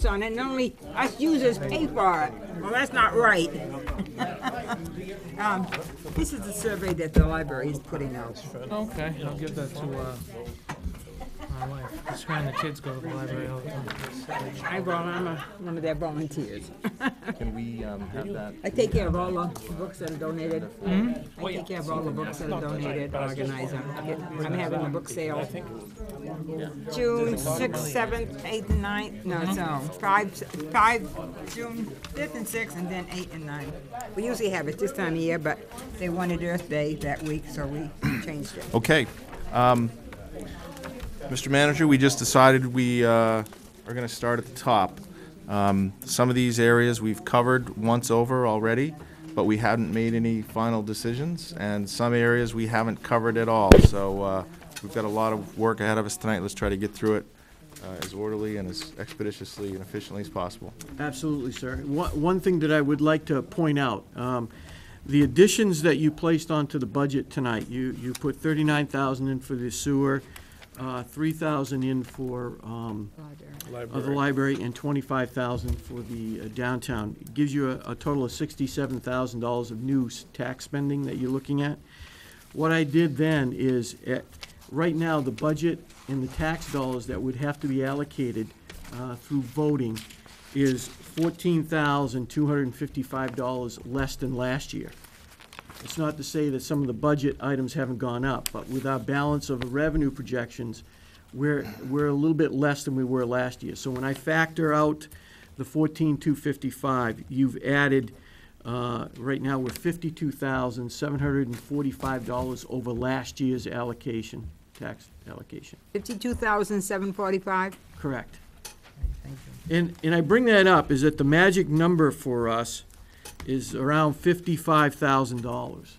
books on it, and only us users pay for it. Well, that's not right. This is the survey that the library is putting out. Okay, I'll give that to my wife. I swear the kids go to the library all the time. I'm one of their volunteers. Can we have that? I take care of all the books that are donated. I take care of all the books that are donated, organize them. I'm having a book sale. June 6th, 7th, 8th, and 9th. No, so 5, June 5th and 6th, and then 8 and 9. We usually have it this time of year, but they wanted Earth Day that week, so we changed it. Okay. Mr. Manager, we just decided we are going to start at the top. Some of these areas we've covered once over already, but we hadn't made any final decisions, and some areas we haven't covered at all. So we've got a lot of work ahead of us tonight. Let's try to get through it as orderly and as expeditiously and efficiently as possible. Absolutely, sir. One thing that I would like to point out, the additions that you placed onto the budget tonight, you put $39,000 in for the sewer, $3,000 in for the library, and $25,000 for the downtown. It gives you a total of $67,000 of new tax spending that you're looking at. What I did then is, right now, the budget and the tax dollars that would have to be allocated through voting is $14,255 less than last year. It's not to say that some of the budget items haven't gone up, but with our balance of the revenue projections, we're a little bit less than we were last year. So when I factor out the $14,255, you've added, right now we're $52,745 over last year's allocation, tax allocation. $52,745. Correct. And I bring that up is that the magic number for us is around $55,000.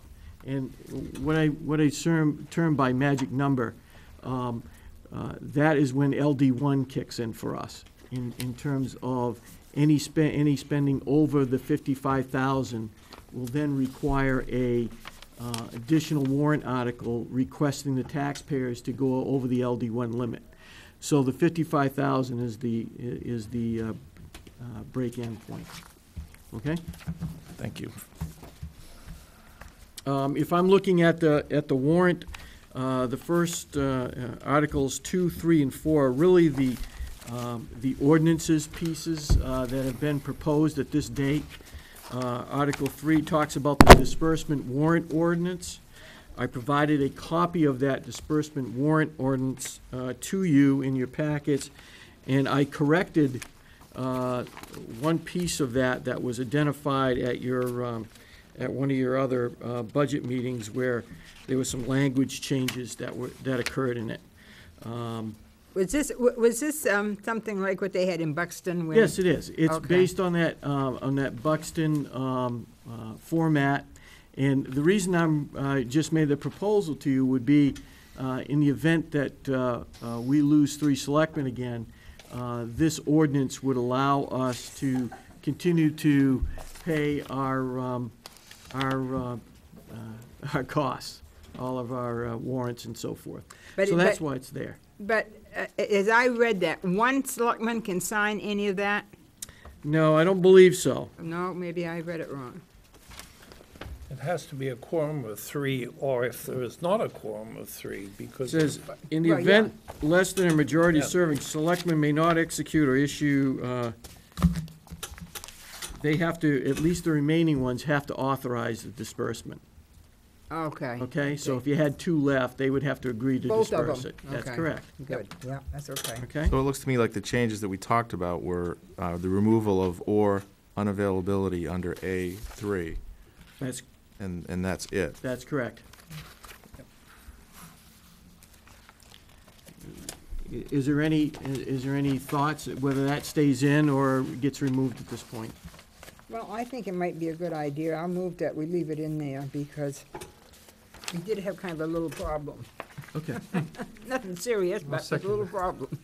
And what I term by magic number, that is when LD1 kicks in for us in terms of any spending over the $55,000 will then require a additional warrant article requesting the taxpayers to go over the LD1 limit. So the $55,000 is the break-in point. Okay. Thank you. If I'm looking at the warrant, the first articles 2, 3, and 4 are really the ordinances pieces that have been proposed at this date. Article 3 talks about the disbursement warrant ordinance. I provided a copy of that disbursement warrant ordinance to you in your packets, and I corrected one piece of that was identified at your at one of your other budget meetings where there were some language changes that occurred in it. Was this something like what they had in Buxton? Yes, it is. It's okay. Based on that Buxton format. And the reason I just made the proposal to you would be in the event that we lose 3 selectmen again, this ordinance would allow us to continue to pay our costs, all of our warrants and so forth. So that's why it's there. But as I read that, one selectman can sign any of that? No, I don't believe so. No, maybe I read it wrong. It has to be a quorum of 3, or if there is not a quorum of 3, because... It says, in the Well, event less than a majority Yeah. serving selectmen may not execute or issue, they have to, at least the remaining ones, have to authorize the disbursement. Okay. Okay? So if you had 2 left, they would have to agree to Both of disperse them. it. That's Okay. correct. Good, yeah, that's okay. Okay? So it looks to me like the changes that we talked about were the removal of or unavailability under A3, and that's it. That's correct. Is there any thoughts whether that stays in or gets removed at this point? Well, I think it might be a good idea. I'll move that we leave it in there because we did have kind of a little problem. Okay. Nothing serious, but a little problem.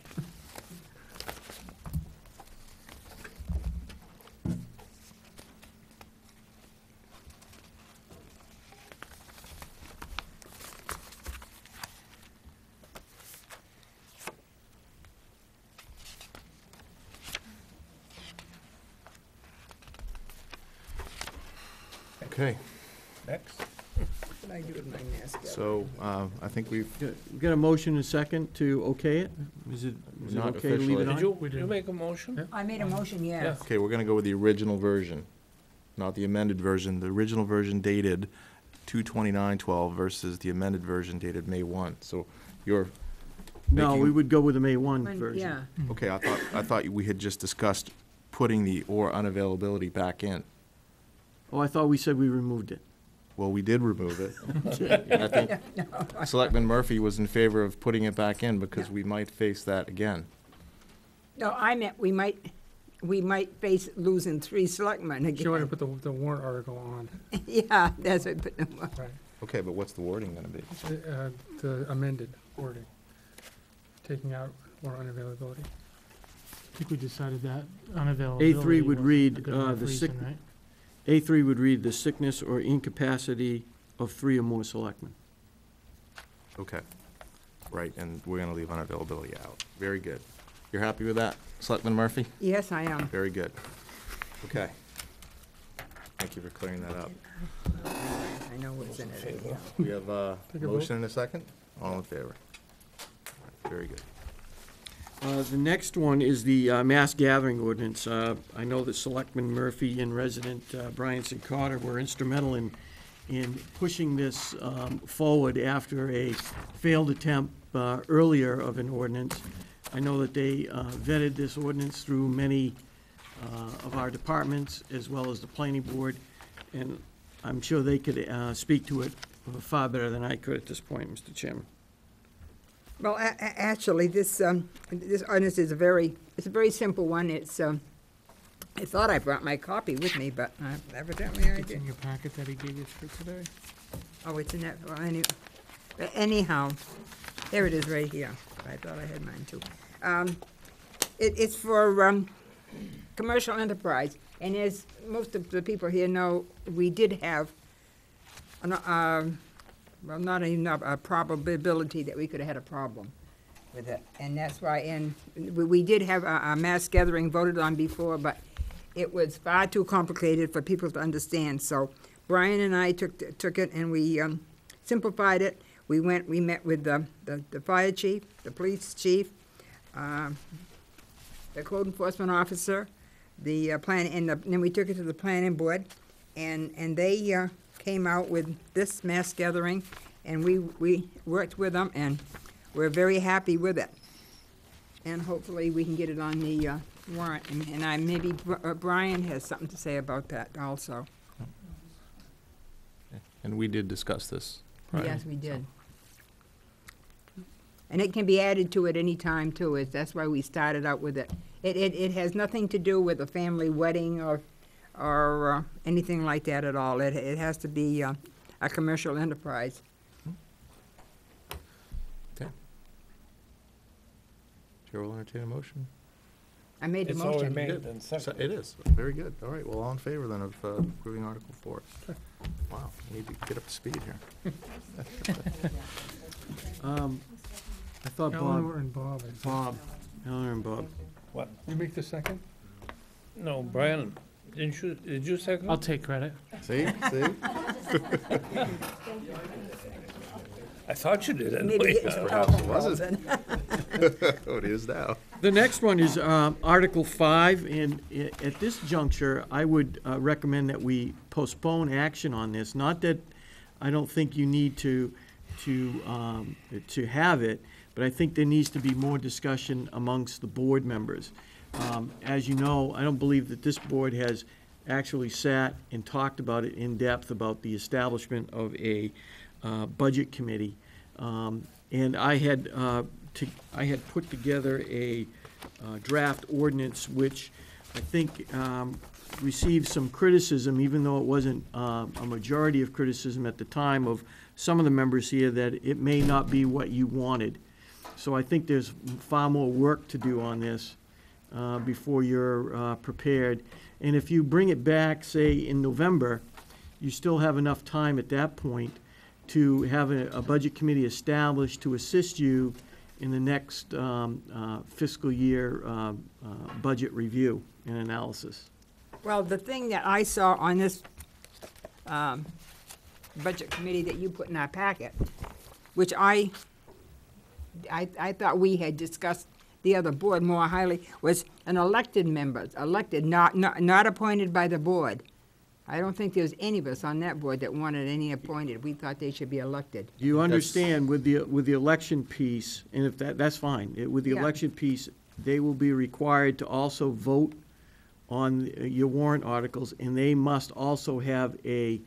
Okay, Next. What did I do with my mask? so, I think we've, We got a motion and a second to okay it? Is it Not okay to leave it officially. on? Did you, We you did. make a motion? Yeah. I made a motion, yes. okay, we're gonna go with the original version, not the amended version. The original version dated 2/29/12 versus the amended version dated May 1. So you're No, making- we would go with the May 1 When- version. Yeah, Okay, I thought we had just discussed putting the or unavailability back in. Oh, I thought we said we removed it. Well, we did remove it. And I think Selectman Murphy was in favor of putting it back in because we might face that again. no, I meant we might face losing 3 selectmen She wanted to again. put the warrant article on, Yeah, that's what, right, Okay, but what's the wording gonna be? the amended wording, taking out or unavailability. I think we decided that unavailability. A3 would wasn't read, a good enough the reason, sick- right? A3 would read the sickness or incapacity of 3 or more selectmen. Okay, right, and we're gonna leave unavailability out. Very good. You're happy with that, Selectman Murphy? yes, I am. Very good. Okay. Thank you for clearing that up. I know what's in it anyhow. We have a Take a vote. motion and a second? All in favor? Very good. The next one is the mass gathering ordinance. I know that Selectman Murphy and resident Brian Carter were instrumental in pushing this forward after a failed attempt earlier of an ordinance. I know that they vetted this ordinance through many of our departments, as well as the planning board, and I'm sure they could speak to it far better than I could at this point, Mr. Chairman. Well, actually, this ordinance is it's a very simple one. It's, I thought I brought my copy with me, but evidently I It's in did. your packet that he gave you for today. Oh, it's in that, well, anyhow, there it is right here. I thought I had mine too. It's for, commercial enterprise, and as most of the people here know, we did have, well, not even a probability that we could have had a problem with it. And that's why, and we did have a mass gathering voted on before, but it was far too complicated for people to understand. So Brian and I took it and we simplified it. We met with the fire chief, the police chief, the code enforcement officer, the plan, and then we took it to the planning board, and they came out with this mass gathering, and we worked with them, and we're very happy with it. And hopefully we can get it on the warrant, and maybe Brian has something to say about that also. And we did discuss this. Yes, we did. And it can be added to at any time too, that's why we started out with it. It has nothing to do with a family wedding or anything like that at all. It has to be a commercial enterprise. Okay. Chair will entertain a motion. I made the It's already motion. made Good. and So seconded. it is, very good. All right, well, all in favor then of approving Article 4. Wow, we need to get up to speed here. I thought Eleanor and Bob. Eleanor and Bob. What? You make the second? No, Brian, did you second? I'll take credit. See, see? I thought you did Maybe anyway. get your Perhaps it elbow wasn't. rolls in. Oh, it is now. The next one is Article 5, and at this juncture, I would recommend that we postpone action on this. Not that I don't think you need to have it, but I think there needs to be more discussion amongst the board members. As you know, I don't believe that this board has actually sat and talked about it in depth about the establishment of a budget committee. And I had put together a draft ordinance which I think received some criticism, even though it wasn't a majority of criticism at the time of some of the members here, that it may not be what you wanted. So I think there's far more work to do on this before you're prepared. And if you bring it back, say, in November, you still have enough time at that point to have a budget committee established to assist you in the next fiscal year budget review and analysis. Well, the thing that I saw on this budget committee that you put in our packet, which I thought we had discussed the other board more highly, was an elected member, elected, not appointed by the board. I don't think there was any of us on that board that wanted any appointed. We thought they should be elected. Do you understand with the election piece, and if that's fine, with the Yeah. election piece, they will be required to also vote on your warrant articles, and they must also have a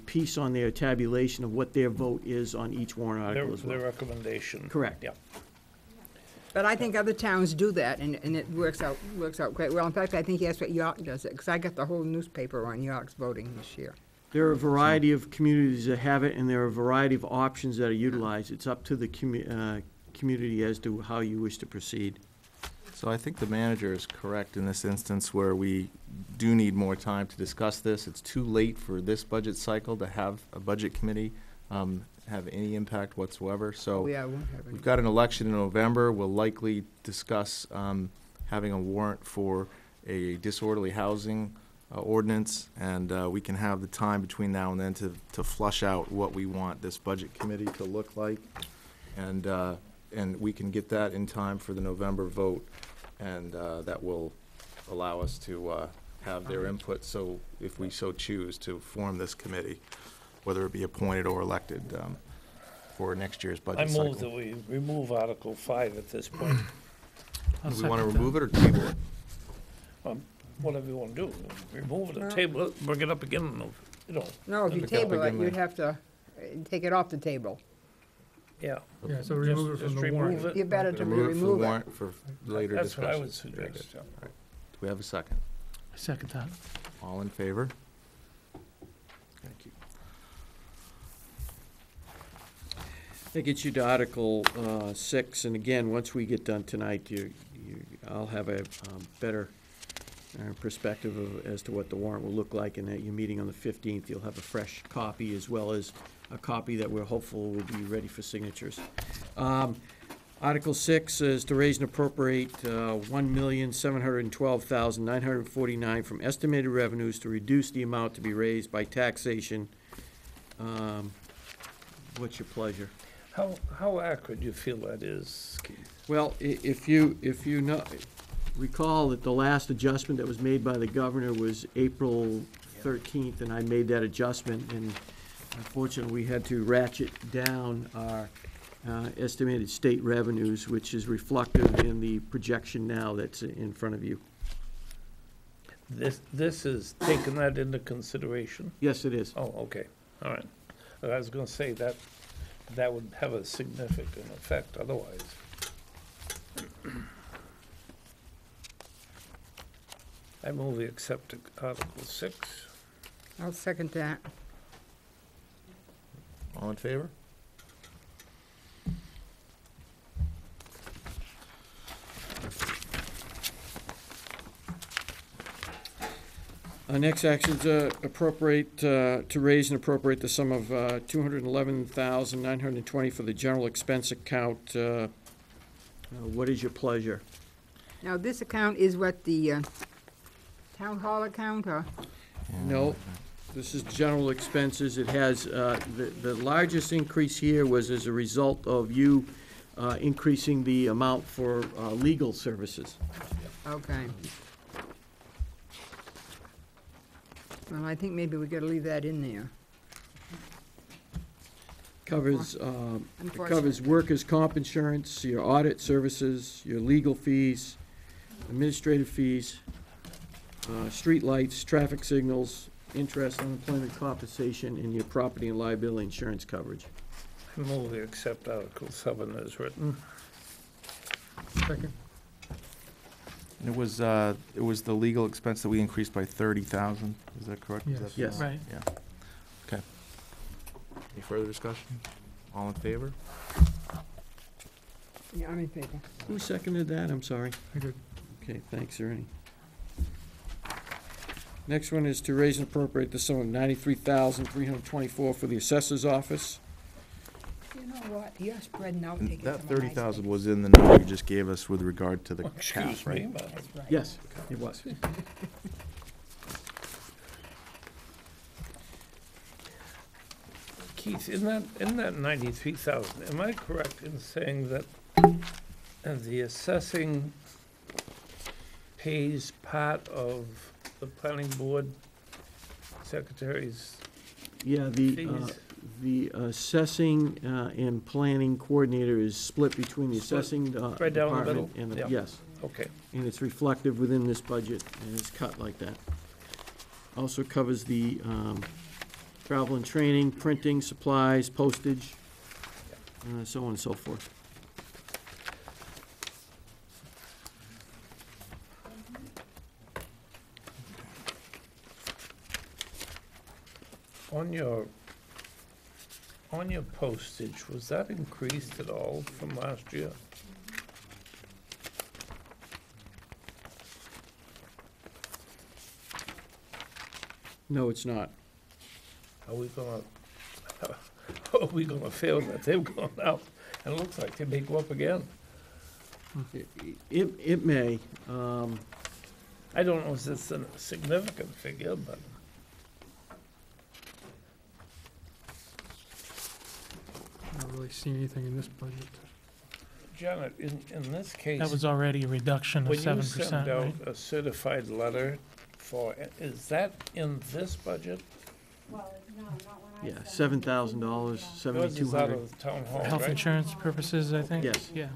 piece on their tabulation of what their vote is on each warrant article as Their well. recommendation. Correct. Yeah. But I think other towns do that, and it works out quite well. In fact, I think that's what York does it, because I got the whole newspaper on York's voting this year. There are a variety of communities that have it, and there are a variety of options that are utilized. It's up to the community as to how you wish to proceed. So I think the manager is correct in this instance where we do need more time to discuss this. It's too late for this budget cycle to have a budget committee have any impact whatsoever. So We won't have any. we've got an election in November. We'll likely discuss having a warrant for a disorderly housing ordinance, and we can have the time between now and then to flush out what we want this budget committee to look like. And we can get that in time for the November vote, and that will allow us to have their input, so if we so choose to form this committee, whether it be appointed or elected, for next year's I budget move that cycle. we remove Article 5 at this point. I'll Do we want to second that. remove it or table it? Whatever you want to do, remove it or table it, bring it up again, No, if you Pick it up table it, again you'd then. have to take it off the table. yeah. Yeah, so remove it Just from the warrant. remove You it. better to Remove it from the remove it. warrant for later That's what I discussion. would Very good. suggest, yeah. Do we have a second? I second that. All in favor? Thank you. That gets you to Article 6, and again, once we get done tonight, I'll have a better perspective as to what the warrant will look like, and at your meeting on the 15th, you'll have a fresh copy, as well as a copy that we're hopeful will be ready for signatures. Article 6 is to raise and appropriate $1,712,949 from estimated revenues to reduce the amount to be raised by taxation. What's your pleasure? How accurate do you feel that is, Keith? Well, if you recall that the last adjustment that was made by the governor was April 13th, and I made that adjustment, and unfortunately, we had to ratchet down our estimated state revenues, which is reflective in the projection now that's in front of you. This is taking that into consideration? Yes, it is. Oh, okay, all right. I was gonna say that would have a significant effect otherwise. I move we accept Article 6. I'll second that. All in favor? Next action is appropriate, to raise and appropriate the sum of $211,920 for the general expense account. What is your pleasure? Now, this account is what, the town hall account, or? No, this is general expenses. It has, the largest increase here was as a result of you increasing the amount for legal services. Okay. Well, I think maybe we gotta leave that in there. Covers, it Unfortunately. covers workers' comp insurance, your audit services, your legal fees, administrative fees, street lights, traffic signals, interest, unemployment compensation, and your property and liability insurance coverage. I move we accept Article 7 as written. Second. It was the legal expense that we increased by 30,000, is that correct? Is Yes. that- Yes. Right. Yeah. Okay. Any further discussion? All in favor? Yeah, I'm in favor. Who seconded that? I'm sorry. I did. Okay, thanks, Ernie. Next one is to raise and appropriate the sum of $93,324 for the assessor's office. You know what, you're spreading out, taking That some of my 30,000 space. was in the number you just gave us with regard to the cap, Excuse me, right? but That's right. Yes, it was. Keith, in that 93,000, am I correct in saying that the assessing pays part of the planning board secretary's Yeah, fees? the assessing and planning coordinator is split between the Split assessing right down the department middle? and the, Yeah. yes. Okay, And it's reflective within this budget, and it's cut like that. Also covers the travel and training, printing, supplies, postage, so on and so forth. on your postage, was that increased at all from last year? No, it's not. Are we gonna, are we gonna feel that they've gone up? And it looks like they may go up again. It may. I don't know if it's a significant figure, but I don't really see anything in this budget. Janet, in this case, That was already a reduction of when you 7%, send out right? a certified letter for, is that in this budget? Yeah, $7,000, Yours is out $7,200. of the town hall, Health right? insurance purposes, I think? Yes. Yeah.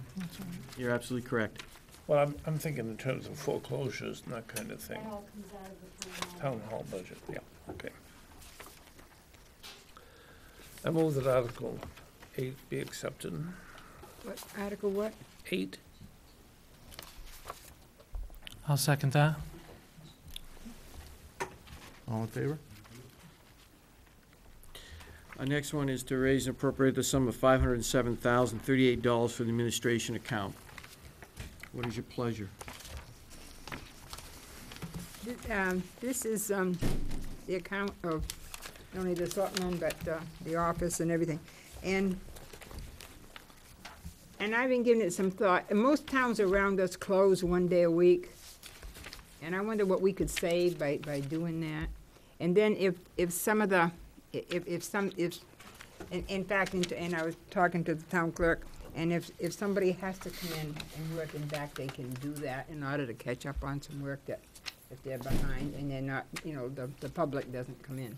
You're absolutely correct. Well, I'm thinking in terms of foreclosures and that kind of thing. Town hall budget, yeah, okay. I move that Article 8 be accepted. What, Article what? 8, I'll second that. All in favor? Our next one is to raise and appropriate the sum of $507,038 for the administration account. What is your pleasure? This is the account of not only the Selectmen, but the office and everything. And I've been giving it some thought. And most towns around us close one day a week. And I wonder what we could save by doing that. And then if some of the, in fact, and I was talking to the town clerk, and if somebody has to come in and work in back, they can do that in order to catch up on some work that, if they're behind and they're not, the public doesn't come in.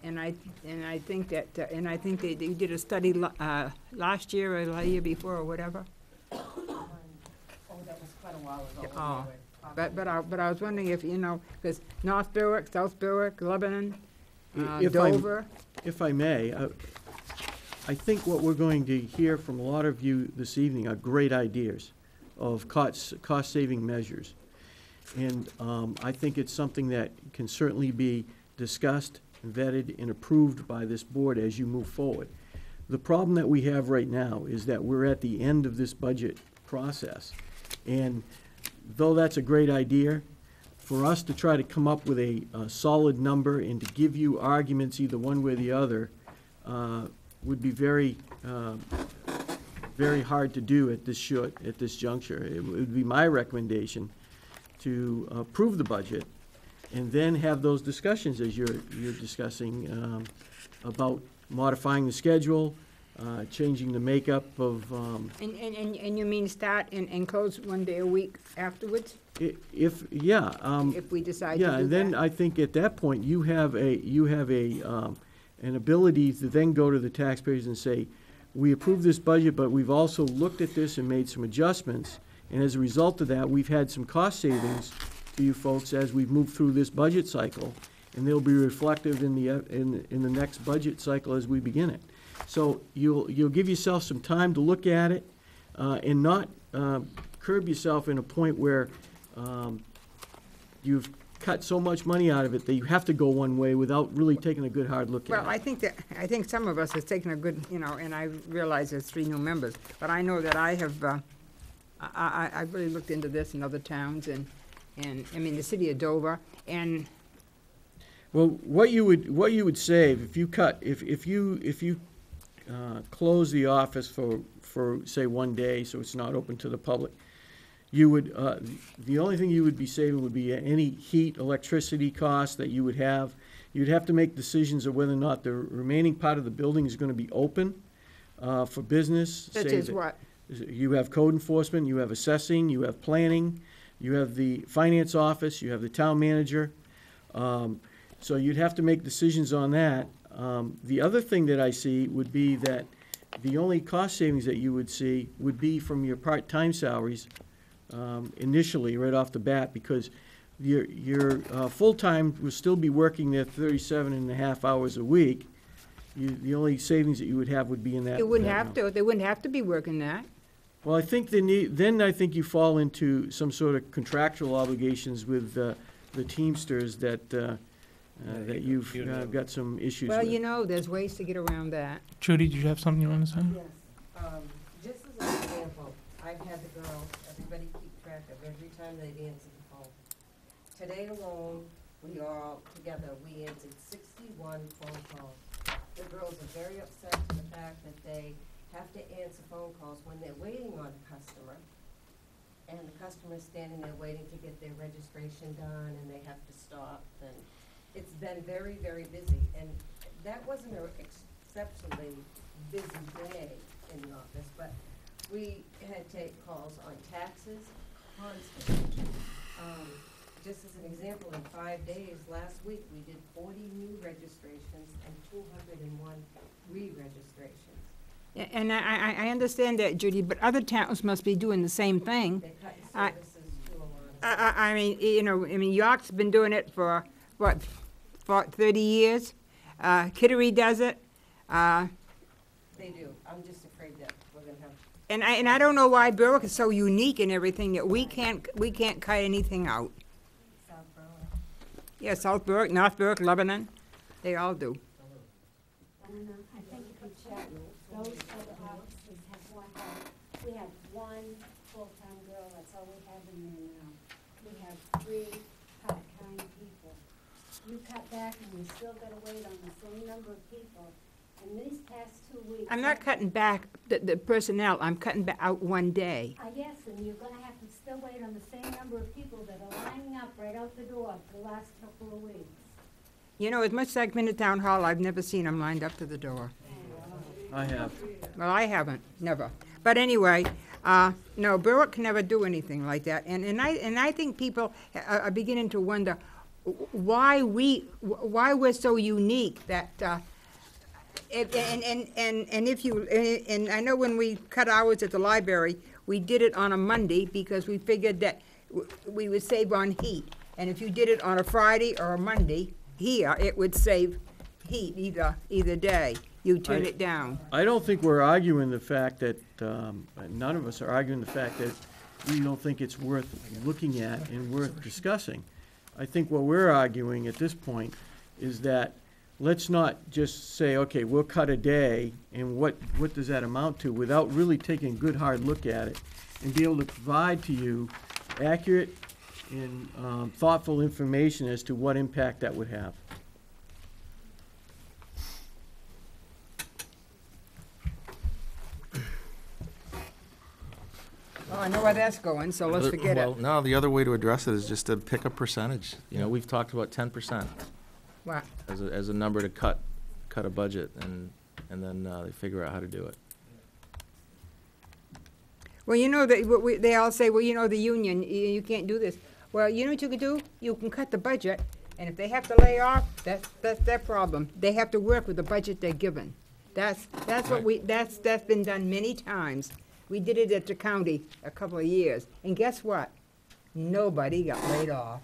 And I think that, and I think they did a study last year or the year before or whatever. Oh, that was quite a while ago. Oh, but I was wondering if, because North Berwick, South Berwick, Lebanon, Dover. If I may, I think what we're going to hear from a lot of you this evening are great ideas of cost-saving measures. And I think it's something that can certainly be discussed, vetted, and approved by this board as you move forward. The problem that we have right now is that we're at the end of this budget process. And though that's a great idea, for us to try to come up with a solid number and to give you arguments either one way or the other would be very, very hard to do at this juncture. It would be my recommendation to approve the budget and then have those discussions as you're discussing about modifying the schedule, changing the makeup of. And you mean start and close one day a week afterwards? If If we decide to do that? yeah, and then I think at that point, you have an ability to then go to the taxpayers and say, we approve this budget, but we've also looked at this and made some adjustments, and as a result of that, we've had some cost savings to you folks as we've moved through this budget cycle, and they'll be reflective in the next budget cycle as we begin it. So you'll give yourself some time to look at it, and not curb yourself in a point where you've cut so much money out of it that you have to go one way without really taking a good hard look at it. Well, I think some of us has taken a good, and I realize there's 3 new members, but I know that I have, I really looked into this in other towns and I mean, the city of Dover, and Well, what you would save if you cut, if you close the office for say 1 day, so it's not open to the public, you would, the only thing you would be saving would be any heat, electricity costs that you would have. you'd have to make decisions of whether or not the remaining part of the building is gonna be open, for business. Such say as that- what? You have code enforcement, you have assessing, you have planning, you have the finance office, you have the town manager. So you'd have to make decisions on that. The other thing that I see would be that the only cost savings that you would see would be from your part-time salaries, initially, right off the bat, because your full-time will still be working there 37.5 hours a week. The only savings that you would have would be in that. They wouldn't that have amount. to, they wouldn't have to be working that. Well, I think then I think you fall into some sort of contractual obligations with the Teamsters that you've got some issues with. Well, you know, there's ways to get around that. Judy, did you have something you wanted to say? Yes, just as an example, I've had the girls, everybody keep track of every time they answer the phone. Today alone, we all together, we answered 61 phone calls. The girls are very upset to the fact that they have to answer phone calls when they're waiting on a customer, and the customer's standing there waiting to get their registration done, and they have to stop, and it's been very, very busy, and that wasn't an exceptionally busy day in the office, but we had to take calls on taxes constantly. Just as an example, in 5 days, last week, we did 40 new registrations and 201 re-registrations. And I understand that, Judy, but other towns must be doing the same thing. They cut I- services to a lot of. I mean, you know, I mean, York's been doing it for, what, 30 years? Kittery does it. They do. I'm just afraid that we're gonna have. And I don't know why Berwick is so unique in everything that we can't cut anything out. South Berlin. Yeah, South Berwick, North Berwick, Lebanon, they all do. I think if you check, those other offices have one, we have one full-time girl, that's all we have in there now. We have 3 part-time people. You cut back and we still gotta wait on the same number of people. And these past 2 weeks. I'm not cutting back the personnel, I'm cutting out one day. Yes, and you're gonna have to still wait on the same number of people that are lining up right out the door for the last couple of weeks. You know, as much as I've been to town hall, I've never seen them lined up to the door. I have. Well, I haven't, never. But anyway, no, Berwick can never do anything like that. And I think people are beginning to wonder why we're so unique that, and if you, and I know when we cut hours at the library, we did it on a Monday because we figured that we would save on heat. And if you did it on a Friday or a Monday, here, it would save heat either day. You turn it down. I don't think we're arguing the fact that, none of us are arguing the fact that we don't think it's worth looking at and worth discussing. I think what we're arguing at this point is that let's not just say, okay, we'll cut a day, and what does that amount to, without really taking a good hard look at it, and be able to provide to you accurate and thoughtful information as to what impact that would have. Well, I know where that's going, so let's forget Well, it. no, the other way to address it is just to pick a percentage. You know, we've talked about 10% What? as a number to cut a budget, and then they figure out how to do it. Well, you know, they all say, well, you know, the union, you can't do this. Well, you know what you could do? You can cut the budget, and if they have to lay off, that's their problem. They have to work with the budget they're given. That's what that's been done many times. We did it at the county a couple of years, and guess what? Nobody got laid off.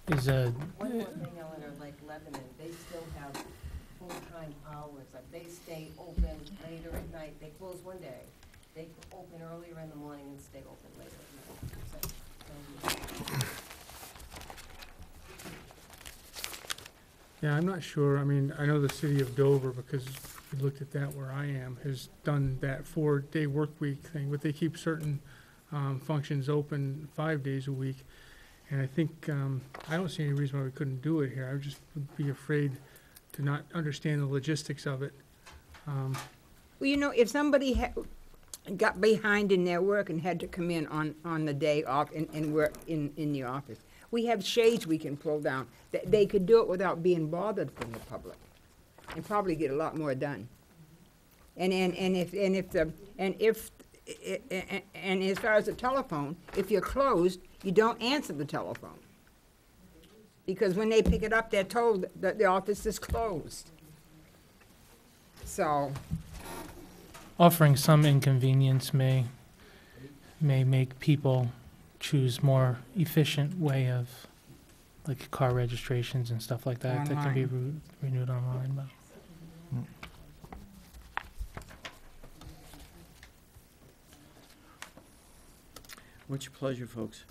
Is, One more thing, Eleanor, like Lebanon, they still have full-time hours, like they stay open later at night, they close one day, they open earlier in the morning and stay open later at night. Yeah, I'm not sure. I mean, I know the city of Dover, because we looked at that where I am, has done that 4-day work week thing, but they keep certain functions open 5 days a week. And I think, I don't see any reason why we couldn't do it here. I just would be afraid to not understand the logistics of it. Well, you know, if somebody got behind in their work and had to come in on the day off and work in the office, We have shades we can pull down. They could do it without being bothered from the public, and probably get a lot more done. And as far as the telephone, if you're closed, you don't answer the telephone. Because when they pick it up, they're told that the office is closed. So, Offering some inconvenience may make people choose more efficient way of, like, car registrations and stuff like that, that can be renewed online, but. What's your pleasure, folks?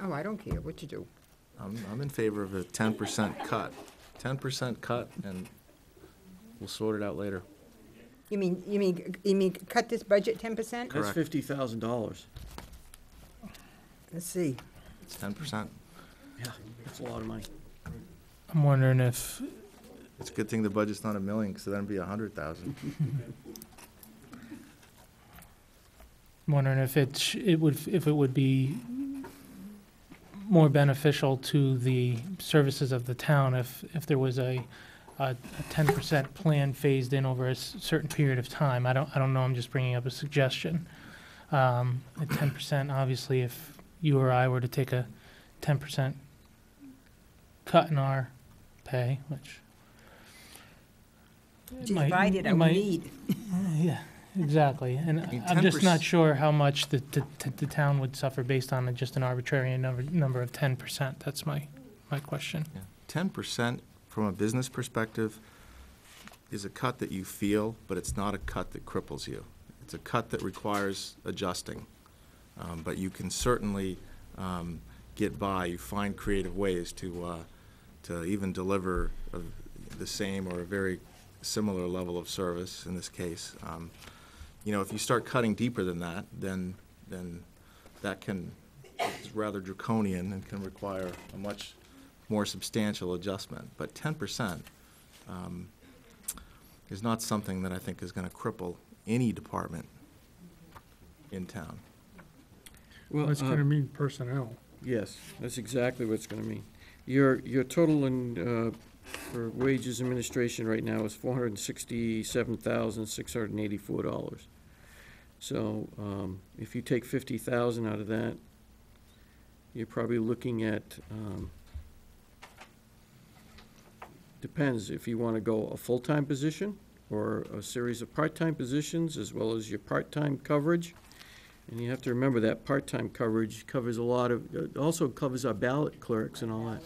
oh, I don't care what you do. I'm in favor of a 10% cut. 10% cut, and we'll sort it out later. You mean cut this budget 10%? That's Correct. $50,000. Let's see. It's 10%. Yeah, that's a lot of money. I'm wondering if, It's a good thing the budget's not $1 million, because then it'd be 100,000. if it would be more beneficial to the services of the town if there was a 10% plan phased in over a certain period of time. I don't know, I'm just bringing up a suggestion. At 10%, obviously, if you or I were to take a 10% cut in our pay, which Divided, I would need. yeah, exactly. And mean, I'm just not 10%. sure how much the town would suffer based on just an arbitrary number of 10%. That's my question. 10% from a business perspective is a cut that you feel, but it's not a cut that cripples you. It's a cut that requires adjusting. But you can certainly get by. You find creative ways to even deliver the same or a very similar level of service in this case. If you start cutting deeper than that, then that is rather draconian and can require a much more substantial adjustment. But 10% is not something that I think is going to cripple any department in town. Well, That's gonna mean personnel. yes, that's exactly what it's gonna mean. Your total in, for wages administration right now is $467,684. So, if you take 50,000 out of that, you're probably looking at, depends if you wanna go a full-time position or a series of part-time positions, as well as your part-time coverage. And you have to remember that part-time coverage covers a lot of, also covers our ballot clerks and all that.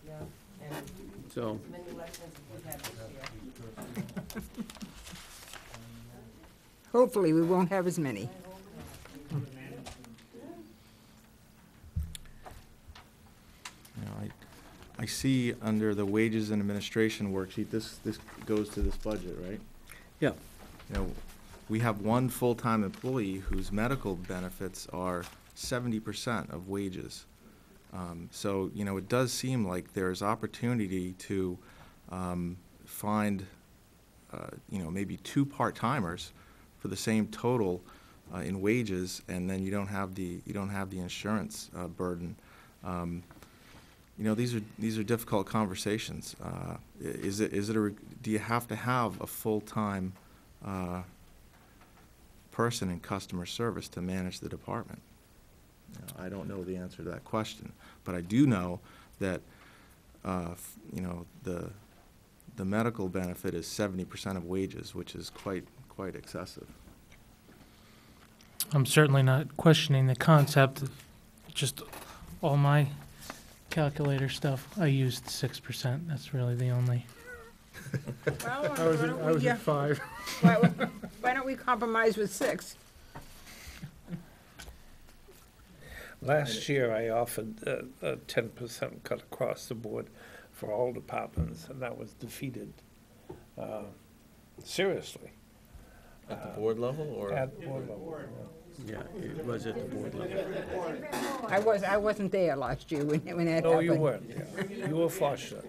Yeah, and So, many elections we've had this year. Hopefully, we won't have as many. I see under the wages and administration worksheet, this goes to this budget, right? yeah, We have one full-time employee whose medical benefits are 70% of wages. So, it does seem like there's opportunity to find, maybe 2 part-timers for the same total in wages, and then you don't have the insurance burden. These are difficult conversations. Do you have to have a full-time person in customer service to manage the department? I don't know the answer to that question, but I do know that the medical benefit is 70% of wages, which is quite excessive. I'm certainly not questioning the concept, just all my calculator stuff, I used 6%. That's really the only. Well, I was at 5. why don't we compromise with 6? Last year, I offered a 10% cut across the board for all departments, and that was defeated. Seriously. At the board level, or? At board level. yeah, it was at the board level. I wasn't there last year when that happened. No, you weren't. Yeah. You were fortunate.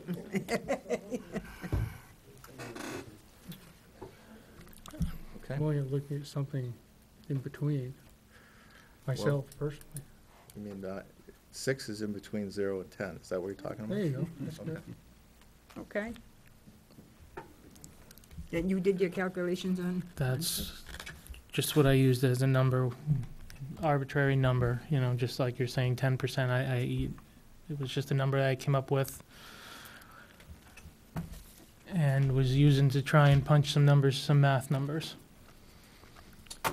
Okay. Well, you're looking at something in between, myself personally. I mean, 6 is in between 0 and 10. Is that what you're talking about? There you go, that's good. Okay. Then you did your calculations on? That's just what I used as a number, arbitrary number, you know, just like you're saying, 10%. It was just a number that I came up with and was using to try and punch some numbers, some math numbers. I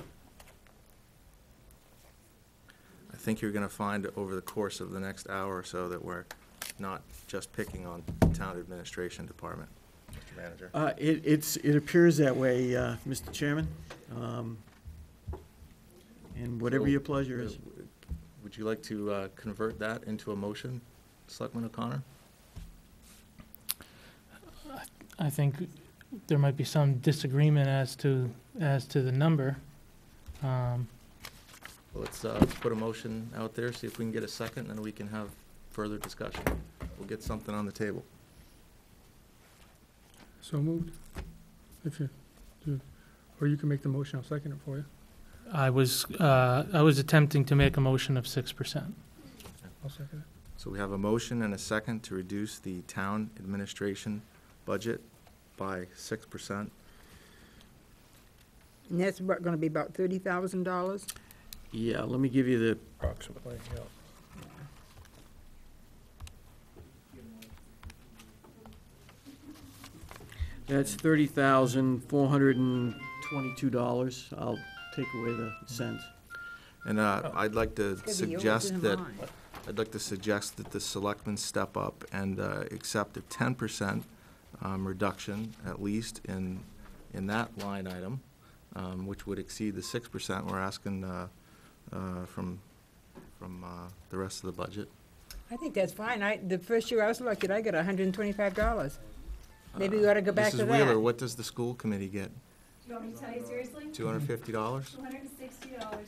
think you're gonna find over the course of the next hour or so that we're not just picking on the town administration department, Mr. Manager. It appears that way, Mr. Chairman. And whatever So, your pleasure is. Would you like to convert that into a motion, Selectman O'Connor? I think there might be some disagreement as to the number. Well, let's put a motion out there, see if we can get a second, and then we can have further discussion. We'll get something on the table. So moved. If you, or you can make the motion, I'll second it for you. I was attempting to make a motion of 6%. I'll second it. So we have a motion and a second to reduce the town administration budget by 6%. And that's what, gonna be about $30,000? Yeah, let me give you the, Approximately, yeah. that's $30,422. I'll take away the cents. And I'd like to It's gonna be yours suggest and that, mine. the selectmen step up and accept a 10% reduction, at least in that line item, which would exceed the 6% we're asking from the rest of the budget. I think that's fine. The first year I was elected, I got $125. Maybe we ought to go back to Mrs. Wheeler, that. what does the school committee get? Do you want me to tell you seriously? $250? $260 a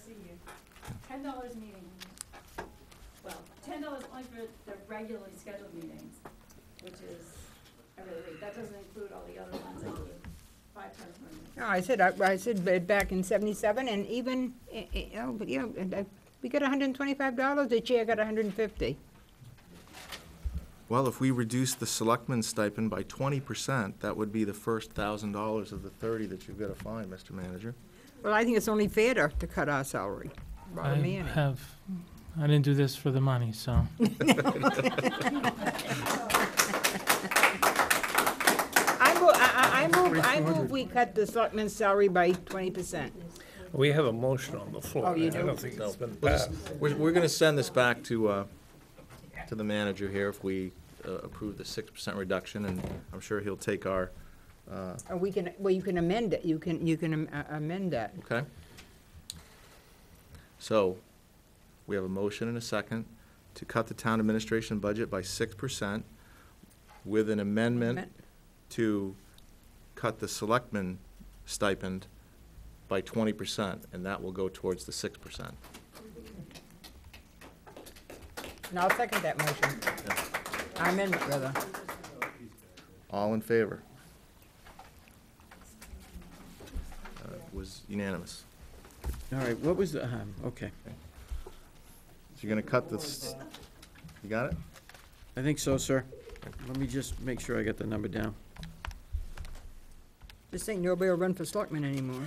year. $10 meeting. Well, $10 only for the regularly scheduled meetings, which is every week. That doesn't include all the other ones I gave 5 times more. No, I said back in '77, and even, but we got $125. The chair got $150. Well, if we reduce the selectmen's stipend by 20%, that would be the first $1,000 of the 30 that you've got to find, Mr. Manager. Well, I think it's only fair to cut our salary. Bother me any. I didn't do this for the money, so. I move we cut the selectmen's salary by 20%. We have a motion on the floor. Oh, you I do? don't think it's been We'll just- passed. We're going to send this back to the manager here if we approve the 6% reduction, and I'm sure he'll take our, Or you can amend it. You can amend that. okay? So, we have a motion and a second to cut the town administration budget by 6% with an amendment to cut the selectmen stipend by 20%, and that will go towards the 6%. And I'll second that motion. Amendment, rather. All in favor? Was unanimous. All right, what was the, okay. So you're gonna cut this, you got it? I think so, sir. Let me just make sure I got the number down. Just think nobody will run for selectman anymore.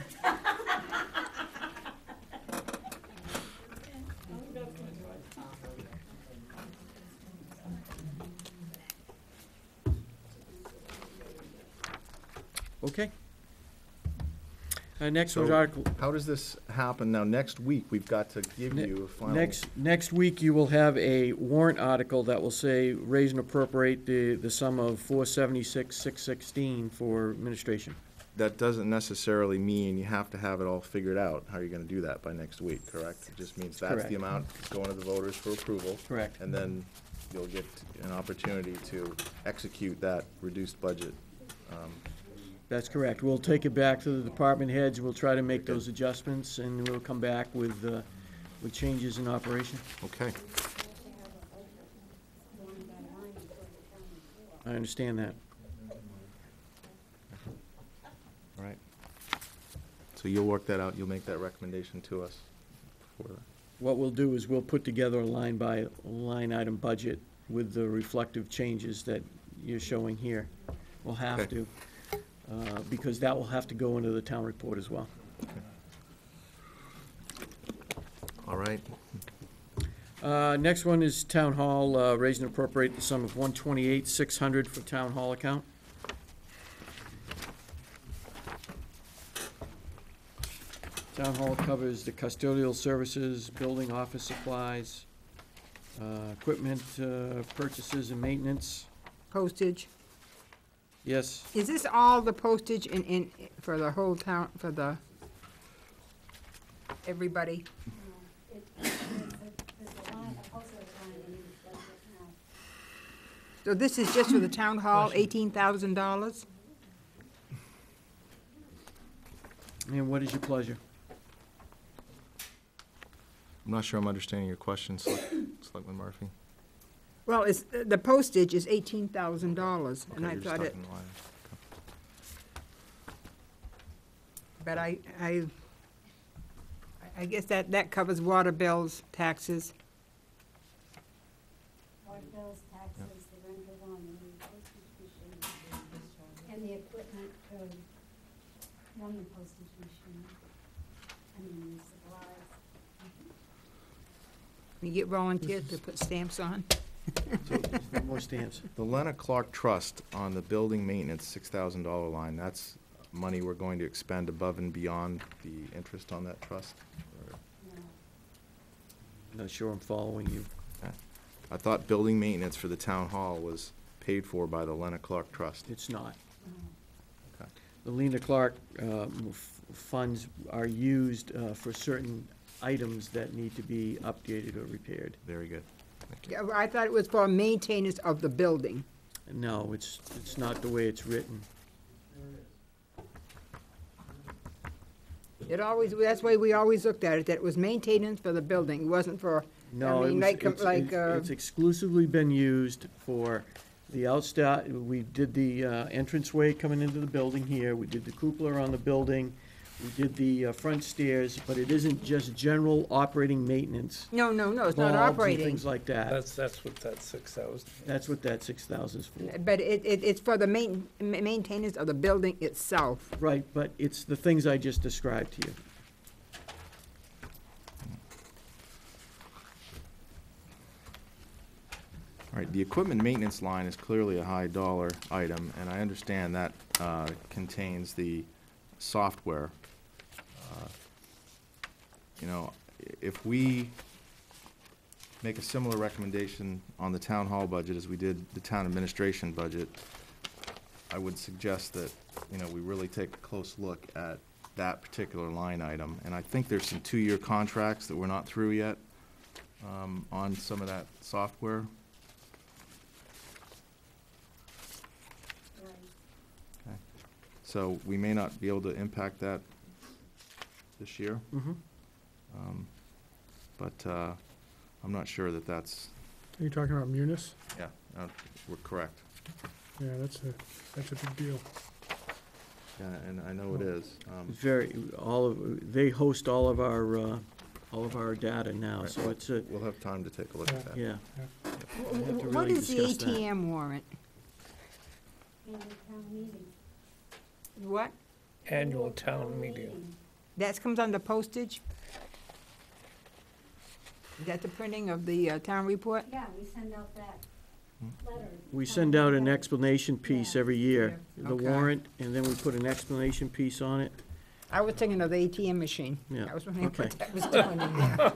Okay. Next was So- Article, How does this happen? Now, next week, we've got to give Ne- you a final. next week, you will have a warrant article that will say, raise and appropriate the sum of $476,616 for administration. That doesn't necessarily mean you have to have it all figured out, how you're gonna do that by next week, correct? It just means that's Correct. the amount going to the voters for approval. Correct. And then you'll get an opportunity to execute that reduced budget. That's correct. We'll take it back to the department heads, we'll try to make those adjustments, and we'll come back with changes in operation. Okay. I understand that. All right. So you'll work that out, you'll make that recommendation to us for that. What we'll do is we'll put together a line-by-line item budget with the reflective changes that you're showing here. We'll have Okay. to, because that will have to go into the town report as well. All right, Next one is Town Hall, raise and appropriate the sum of $128,600 for Town Hall account. Town Hall covers the custodial services, building, office supplies, equipment purchases and maintenance. Postage. Yes, Is this all the postage for the whole town, for the, everybody? There's a line, a postal line in each budget now. So this is just for the town hall, $18,000? and what is your pleasure? I'm not sure I'm understanding your question, Selectman Murphy. Well, it's, the postage is $18,000, and Okay, I you're thought stuck it, in the line. but I guess that covers water bills, taxes. Water bills, taxes, the rental on the postage machine, and the equipment to run the postage machine. I mean, the supplies. You get volunteers to put stamps on. No more stamps. The Lena Clark Trust on the building maintenance $6,000 line, that's money we're going to expend above and beyond the interest on that trust? Or- Not sure I'm following you. I thought building maintenance for the town hall was paid for by the Lena Clark Trust. It's not. Okay. The Lena Clark funds are used for certain items that need to be updated or repaired. Very good. Thank you. Yeah, I thought it was for maintenance of the building. No, it's not the way it's written. It always, that's the way we always looked at it, that it was maintenance for the building, it wasn't for, No, I mean, it's exclusively been used for the outside. We did the entranceway coming into the building here, we did the cupola on the building, we did the front stairs, but it isn't just general operating maintenance. no, it's not bulbs and operating. things like that. That's what that 6,000. That's what that 6,000 is for. But it's for the maintenance of the building itself. Right, but it's the things I just described to you. All right, the equipment maintenance line is clearly a high dollar item, and I understand that contains the software. You know, if we make a similar recommendation on the town hall budget as we did the town administration budget, I would suggest that, you know, we really take a close look at that particular line item. And I think there's some 2-year contracts that we're not through yet on some of that software. Right. So we may not be able to impact that this year. Mhm. But I'm not sure that that's, Are you talking about Munis? yeah, we're correct. Yeah, that's a big deal. Yeah, and I know it is. They host all of our data now, Right. so it's a, We'll have time to take a look at that. yeah. have to What really is the discuss that. ATM warrant? And the town meeting. What? Annual town meeting. That comes under postage? Is that the printing of the town report? Yeah, we send out that letter. We send out an explanation piece Yeah. every year, the Okay. warrant, and then we put an explanation piece on it. I was thinking of the ATM machine. Yeah, I was wondering okay. what that was doing in there.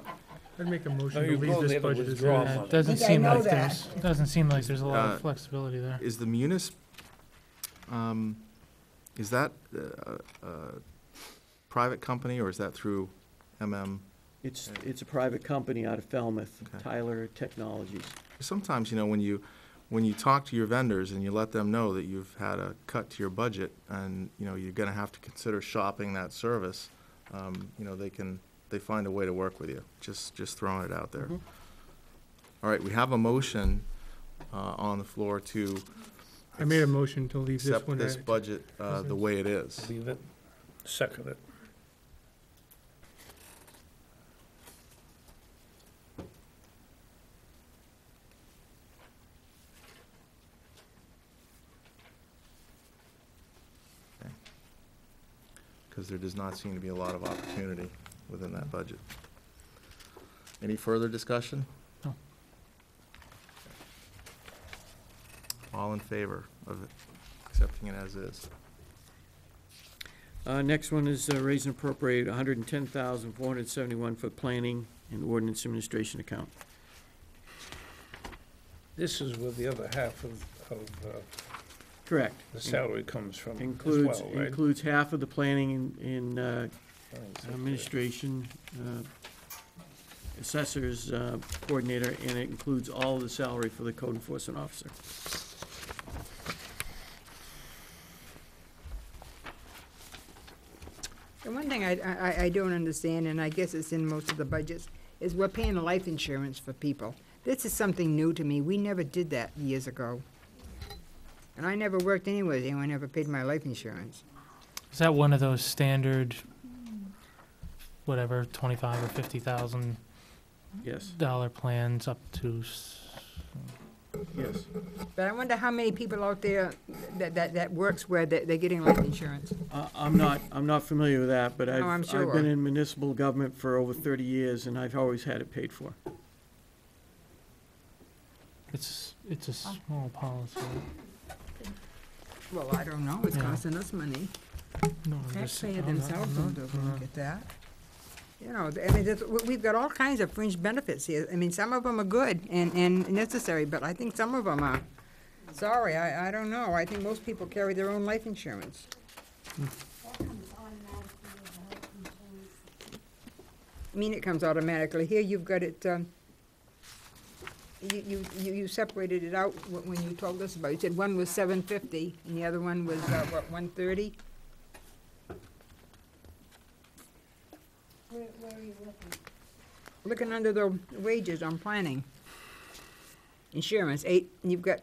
I'd make a motion No, to you leave will this need to budget as withdraw is. Yeah, money. it doesn't I think I seem know like that. doesn't seem like there's a lot of flexibility there. Is the munis, is that a private company, or is that through MM? It's a private company out of Falmouth, Okay. Tyler Technologies. Sometimes, you know, when you talk to your vendors and you let them know that you've had a cut to your budget and, you know, you're gonna have to consider shopping that service, you know, they find a way to work with you, just throwing it out there. Mhm. All right, we have a motion on the floor to I made a motion to leave this accept one this at, budget the way it is. Leave it. Second it. because there does not seem to be a lot of opportunity within that budget. Any further discussion? No. All in favor of accepting it as is? Next one is raise and appropriate $110,471 for planning and ordinance administration account. This is where the other half of Correct. the salary comes from as Includes, well, right? includes half of the planning and administration, assessors, coordinator, and it includes all the salary for the code enforcement officer. The one thing I don't understand, and I guess it's in most of the budgets, is we're paying life insurance for people. This is something new to me. We never did that years ago. And I never worked anywhere, anyone ever paid my life insurance. Is that one of those standard, whatever, 25 or 50,000 Yes, dollar plans up to? yes. But I wonder how many people out there that works where they're getting life insurance. I'm not familiar with that, but I'm I've sure. been in municipal government for over 30 years, and I've always had it paid for. It's a small policy. Well, I don't know, it's Yeah. costing us money. No, I'm just- Taxpayer I'm not- themselves I'm don't not- get that. You know, I mean, we've got all kinds of fringe benefits here. I mean, some of them are good and necessary, but I think some of them are, sorry, I don't know. I think most people carry their own life insurance. That comes automatically with the health insurance. I mean, it comes automatically. Here, you've got it, you separated it out when you told us about it. You said one was $750 and the other one was, what, $130? Where are you looking? Looking under the wages on planning. Insurance, you've got,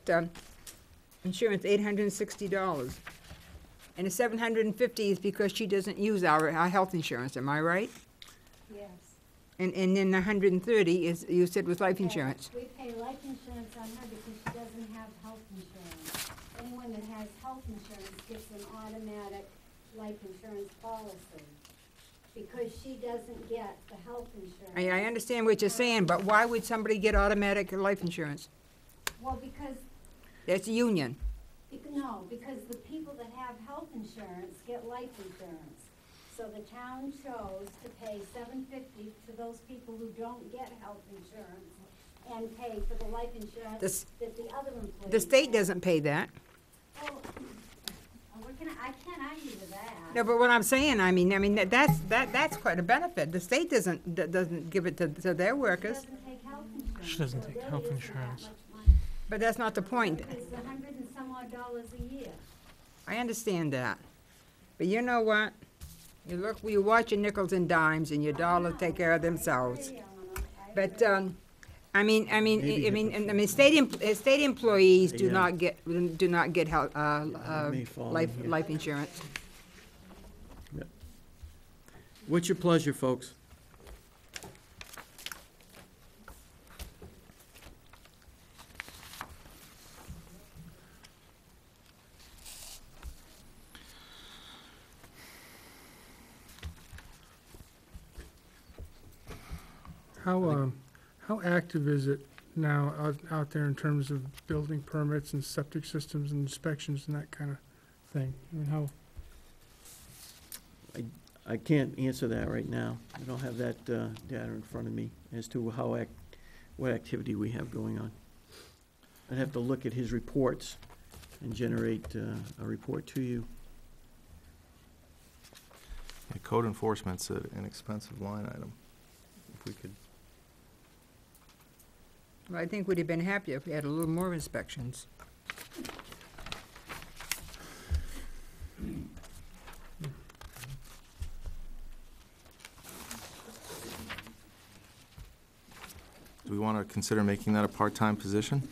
insurance, $860. And the $750 is because she doesn't use our health insurance, am I right? Yes. And then the $130 is, you said was life insurance. We pay life insurance on her because she doesn't have health insurance. Anyone that has health insurance gets an automatic life insurance policy. Because she doesn't get the health insurance. I understand what you're saying, but why would somebody get automatic life insurance? Well, because, That's a union. no, because the people that have health insurance get life insurance. So the town chose to pay $750 to those people who don't get health insurance and pay for the life insurance This- that the other employees. The state have. doesn't pay that. Oh, I can't argue with that. No, but what I'm saying, I mean, that's quite a benefit. The state doesn't give it to their She workers. doesn't take health insurance. She doesn't so take it really health isn't that insurance. much money. But that's not the point. It's $100 and some odd a year. I understand that. But you know what? You watch your nickels and dimes and your dollars take care of themselves. But, state employees do Yeah. not get health, May fall in here. life insurance. What's your pleasure, folks? How active is it now out there in terms of building permits and septic systems and inspections and that kind of thing? I mean, how, I can't answer that right now. I don't have that data in front of me as to what activity we have going on. I'd have to look at his reports and generate a report to you. Yeah, code enforcement's an expensive line item. If we could, Well, I think we'd have been happier if we had a little more inspections. do we want to consider making that a part-time position?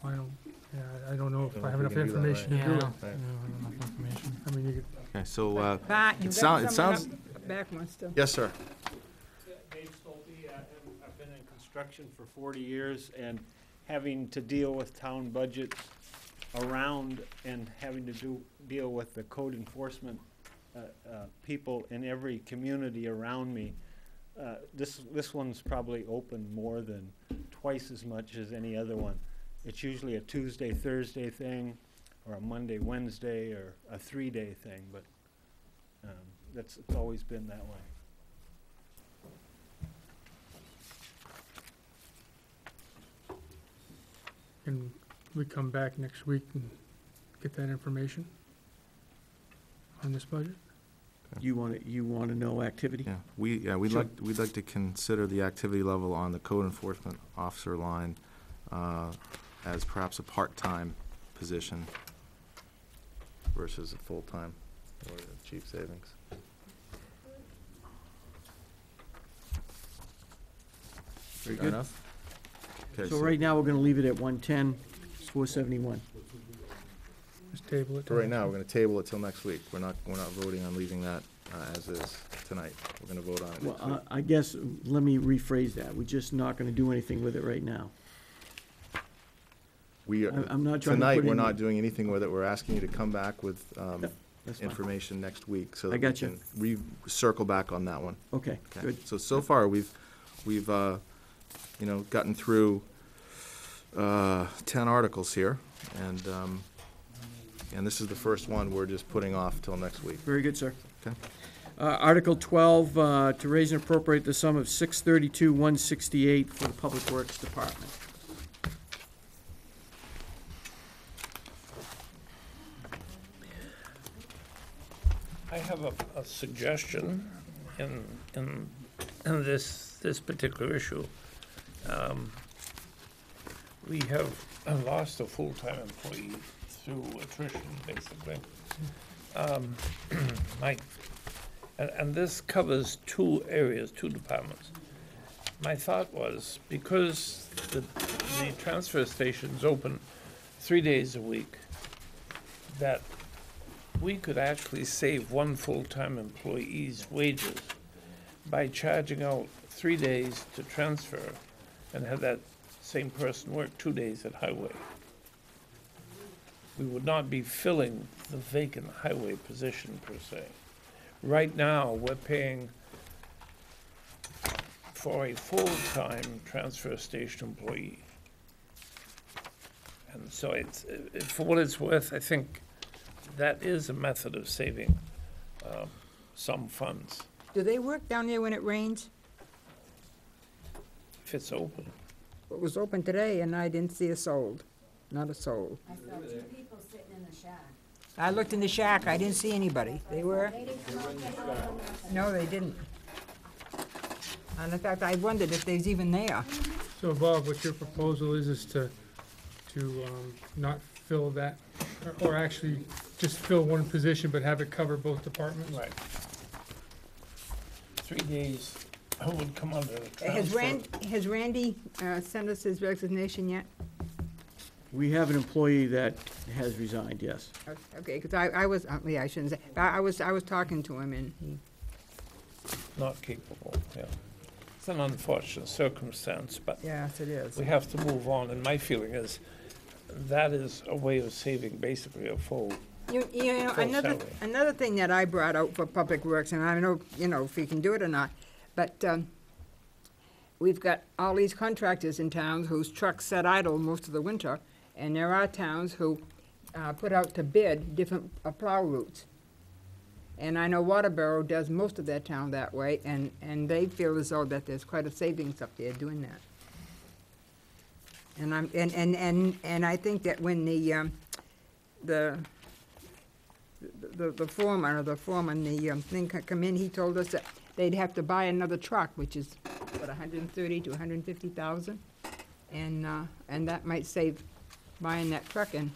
I don't know if I have enough information to Yeah, do I it. don't have enough information. I mean, you could, Okay, so, Pat, you it got sounds, someone up back wants to. yes, sir. Dave Stolte, I've been in construction for 40 years, and having to deal with town budgets around and having to deal with the code enforcement people in every community around me. This one's probably open more than twice as much as any other one. It's usually a Tuesday, Thursday thing, or a Monday, Wednesday, or a 3-day thing, but it's always been that way. Can we come back next week and get that information on this budget? You want to know activity? Yeah, we'd Sure. like to consider the activity level on the code enforcement officer line as perhaps a part-time position versus a full-time or a chief savings. Very Fair good. enough? Okay, So right now, we're going to leave it at 110, 471. Just table it. For right now, we're gonna table it till next week. We're not voting on leaving that as is tonight. We're gonna vote on it next week. Well, I guess, let me rephrase that. We're just not going to do anything with it right now. We, I'm not trying to put tonight, we're any- not doing anything with it. We're asking you to come back with That's fine. information next week so I that we got you. can circle back on that one. Okay, Okay. good. So far, we've gotten through 10 articles here, and this is the first one we're just putting off till next week. Very good, sir. Okay. Article 12, to raise and appropriate the sum of $632,168 for the Public Works Department. I have a suggestion in this particular issue. We have lost a full-time employee through attrition, basically. And this covers two areas, two departments. My thought was, because the transfer station's open 3 days a week, that we could actually save one full-time employee's wages by charging out 3 days to transfer and have that same person work 2 days at highway. We would not be filling the vacant highway position per se. Right now, we're paying for a full-time transfer station employee. And so it's, for what it's worth, I think that is a method of saving some funds, Do they work down there when it rains? if it's open. It was open today and I didn't see a soul, not a soul. I saw 2 people sitting in the shack. I looked in the shack, I didn't see anybody. They were? They didn't come up there. No, they didn't. And in fact, I wondered if they was even there. So Bob, what your proposal is to not fill that, or actually just fill one position but have it cover both departments? Right. 3 days would come under the Has transfer. Has Randy sent us his resignation yet? We have an employee that has resigned, yes. Okay, because I was, yeah, I shouldn't say, but I was talking to him and he, Not capable, yeah. It's an unfortunate circumstance, but yes, it is. we have to move on, and my feeling is that is a way of saving basically a full. You know, Full salary. another thing that I brought out for Public Works, and I don't know, if we can do it or not, but, we've got all these contractors in towns whose trucks sit idle most of the winter, and there are towns who, put out to bid different plow routes. And I know Waterboro does most of their town that way, and they feel as though that there's quite a savings up there doing that. And I think that when the foreman or the foreman, thing come in, he told us that they'd have to buy another truck, which is, what, 130 to 150,000? And that might save buying that truck, and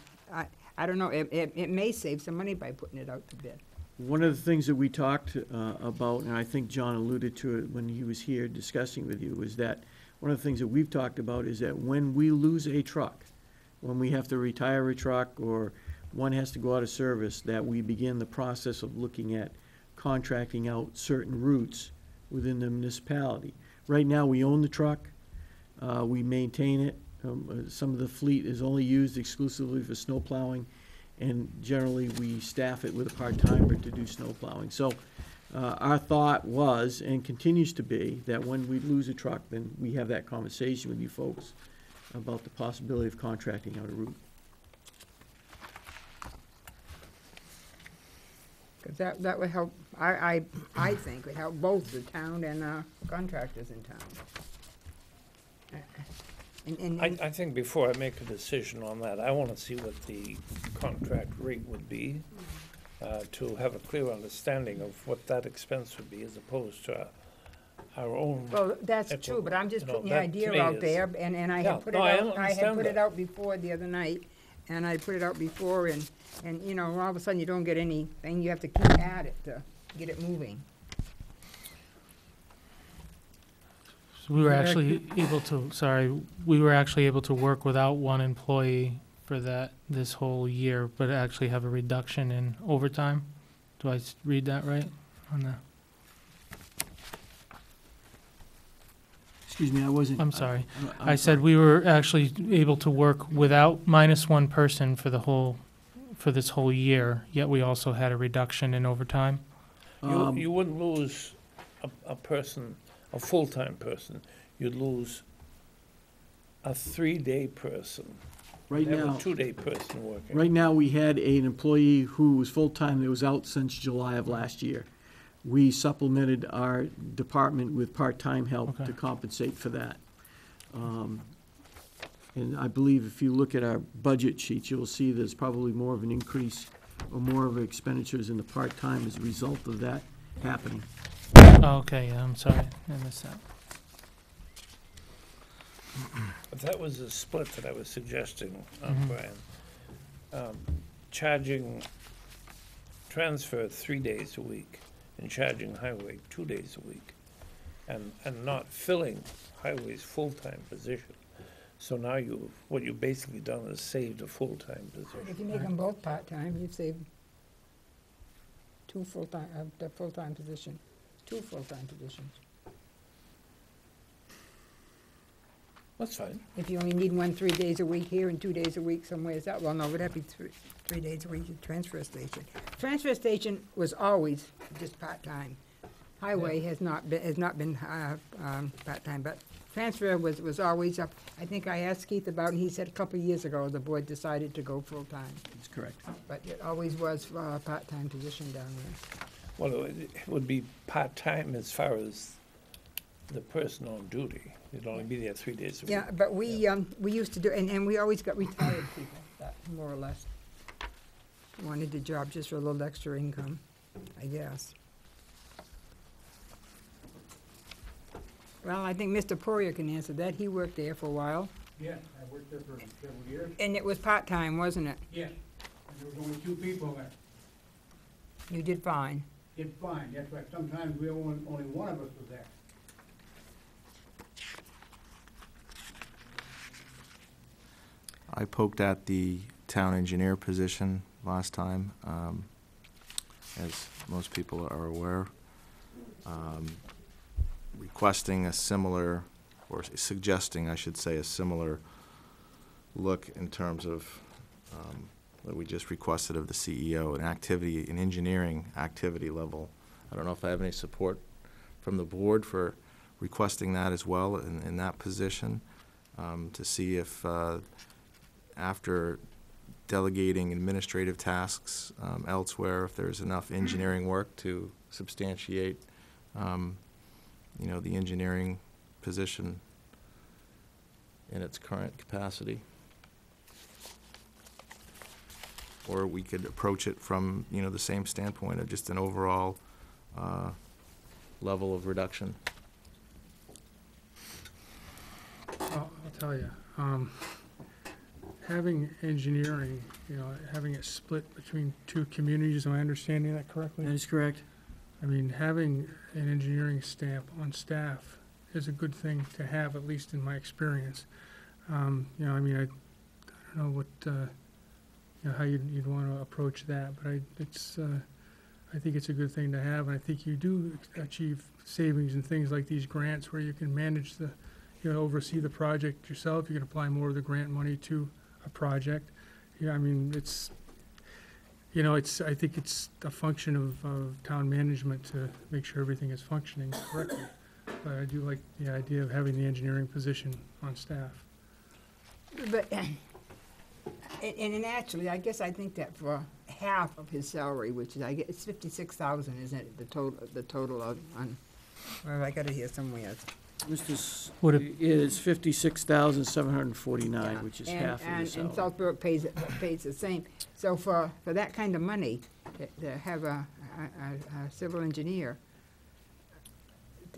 I don't know, it may save some money by putting it out to bid. One of the things that we talked about, and I think John alluded to it when he was here discussing with you, was that one of the things that we've talked about is that when we lose a truck, when we have to retire a truck or one has to go out of service, that we begin the process of looking at contracting out certain routes within the municipality. Right now, we own the truck, we maintain it. Some of the fleet is only used exclusively for snow plowing, and generally we staff it with a part-timer to do snow plowing. So our thought was, and continues to be, that when we lose a truck, then we have that conversation with you folks about the possibility of contracting out a route. 'Cause that would help, I think would help both the town and contractors in town. And I think before I make a decision on that, I want to see what the contract rate would be, to have a clear understanding of what that expense would be as opposed to our own. well, that's true, but I'm just You know, putting the that to idea me out is- there, and I Yeah, had put it no, I out, I had understand put it that. out before the other night, and I put it out before, and, you know, all of a sudden you don't get anything, you have to keep at it to get it moving. So we were actually able to, we were actually able to work without one employee for this whole year, but actually have a reduction in overtime. Do I read that right on the? Excuse me, I wasn't. I'm sorry. I'm I said we were actually able to work without minus one person for this whole year, yet we also had a reduction in overtime. You wouldn't lose a person, a full-time person. You'd lose a 3-day person. Right Have now. a 2-day person working. Right now, we had an employee who was full-time that was out since July of last year. We supplemented our department with part-time help to Okay. compensate for that. And I believe if you look at our budget sheets, you'll see there's probably more of an increase or more of expenditures in the part-time as a result of that happening. Oh, okay, yeah, I'm sorry, I missed that. But that was a split that I was suggesting, Mhm. Brian. Charging transfer 3 days a week and charging highway 2 days a week. And not filling highway's full-time position. So now what you've basically done is saved a full-time position. If you make them both part-time, you'd save two full-time, the full-time position, 2 full-time positions. That's fine. If you only need one 3 days a week here and 2 days a week somewhere else, well, no, would that be 3 days a week at transfer station? Transfer station was always just part-time. Highway has not been part-time, but transfer was always up. I think I asked Keith about it, and he said a couple of years ago, the board decided to go full-time. That's correct. But it always was a part-time position down there. Well, it would be part-time as far as the person on duty. You'd only be there 3 days a week. Yeah, but we used to do, and we always got retired people, that more or less wanted the job just for a little extra income, I guess. Well, I think Mr. Poirier can answer that. He worked there for a while, Yeah, I worked there for several years. and it was part-time, wasn't it? Yeah, and there was only 2 people there. You did fine. Did fine, that's why sometimes only one of us was there. I poked at the town engineer position last time, as most people are aware. Requesting a similar, or suggesting, I should say, a similar look in terms of that we just requested of the CEO, an engineering activity level. I don't know if I have any support from the board for requesting that as well in that position, to see if after delegating administrative tasks elsewhere, if there's enough engineering work to substantiate, the engineering position in its current capacity. Or we could approach it from, the same standpoint of just an overall level of reduction. I'll tell you, having engineering, having it split between 2 communities, am I understanding that correctly? That is correct. I mean, having an engineering stamp on staff is a good thing to have, at least in my experience. I don't know what, how you'd want to approach that, but I think it's a good thing to have, and I think you do achieve savings in things like these grants where you can manage oversee the project yourself. You can apply more of the grant money to a project. Yeah, I mean, You know, I think it's a function of town management to make sure everything is functioning correctly. But I do like the idea of having the engineering position on staff. But, and actually, I guess I think that for half of his salary, which is, I guess, it's 56,000, isn't it, the total on, well, I got it here somewhere. Would It is 56,749, Yeah. which is And- half of your And salary. South Berwick pays the same. So for that kind of money, to have a civil engineer,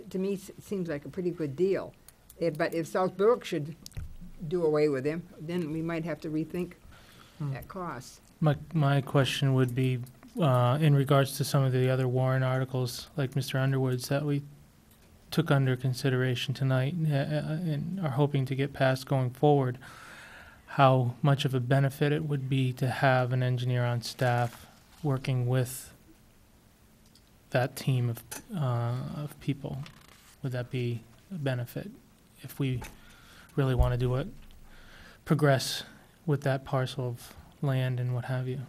to me, seems like a pretty good deal. But if South Berwick should do away with him, then we might have to rethink that cost. My question would be, in regards to some of the other warrant articles, like Mr. Underwood's, that we took under consideration tonight and are hoping to get passed going forward, how much of a benefit it would be to have an engineer on staff working with that team of people? Would that be a benefit if we really want to do it, progress with that parcel of land and what have you?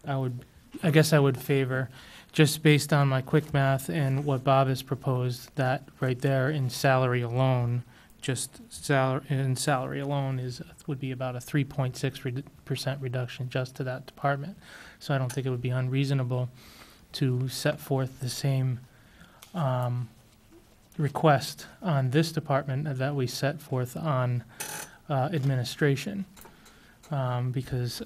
I guess I would favor, just based on my quick math and what Bob has proposed, that right there in salary alone, salary alone would be about a 3.6% reduction just to that department. So I don't think it would be unreasonable to set forth the same request on this department that we set forth on administration. Because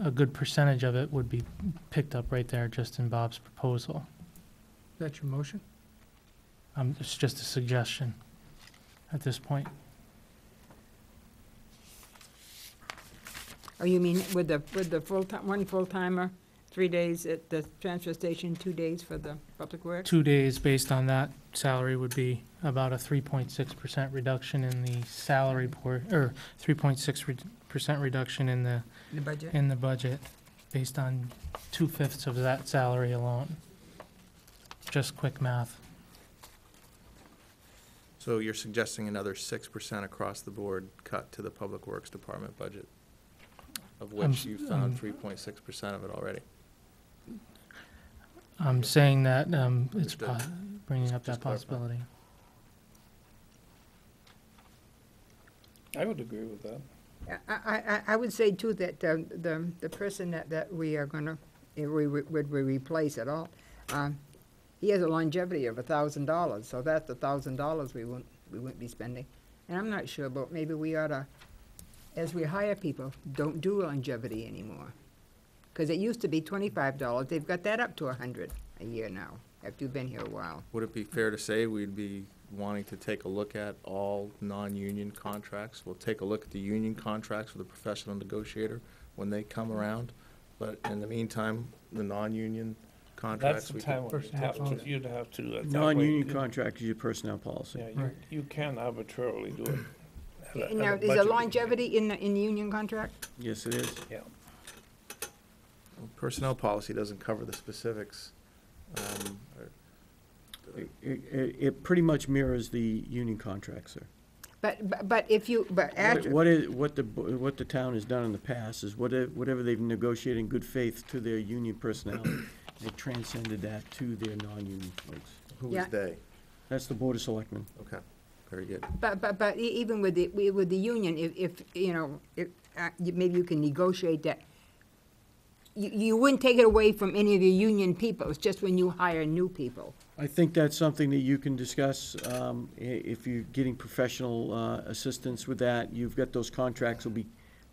a good percentage of it would be picked up right there just in Bob's proposal. Is that your motion? It's just a suggestion at this point. Oh, you mean with the full-time, one full-timer, 3 days at the transfer station, 2 days for the public works? 2 days based on that salary would be about a 3.6% reduction in the salary or 3.6% reduction in the budget based on 2/5 of that salary alone. Just quick math. So you're suggesting another 6% across the board cut to the Public Works Department budget, of which you found 3.6% of it already? I'm saying that it's Understood. bringing up Just that possibility. I would agree with that. I would say too that the person that we are gonna, if we would replace at all, he has a longevity of $1,000, so that's $1,000 we wouldn't be spending. And I'm not sure, but maybe we ought to, as we hire people, don't do longevity anymore. Because it used to be $25, they've got that up to $100 a year now, after you've been here a while. Would it be fair to say we'd be wanting to take a look at all non-union contracts? We'll take a look at the union contracts with the professional negotiator when they come around, but in the meantime, the non-union That's contracts, the we time can, when you'd have to. at that Non-union point, contract is your personnel policy. Yeah, you can arbitrarily do it. Have Now, a is there budget. longevity in the union contract? Yes, it is. Yeah. personnel policy doesn't cover the specifics. It pretty much mirrors the union contract, sir. But if you, but actually. What the town has done in the past is whatever they've negotiated in good faith to their union personnel, they transcended that to their non-union folks. Who Yeah. is they? That's the Board of Selectmen. Okay, very good. But even with the union, if you know, maybe you can negotiate that. You wouldn't take it away from any of your union people, it's just when you hire new people. I think that's something that you can discuss, if you're getting professional, assistance with that. You've got those contracts will be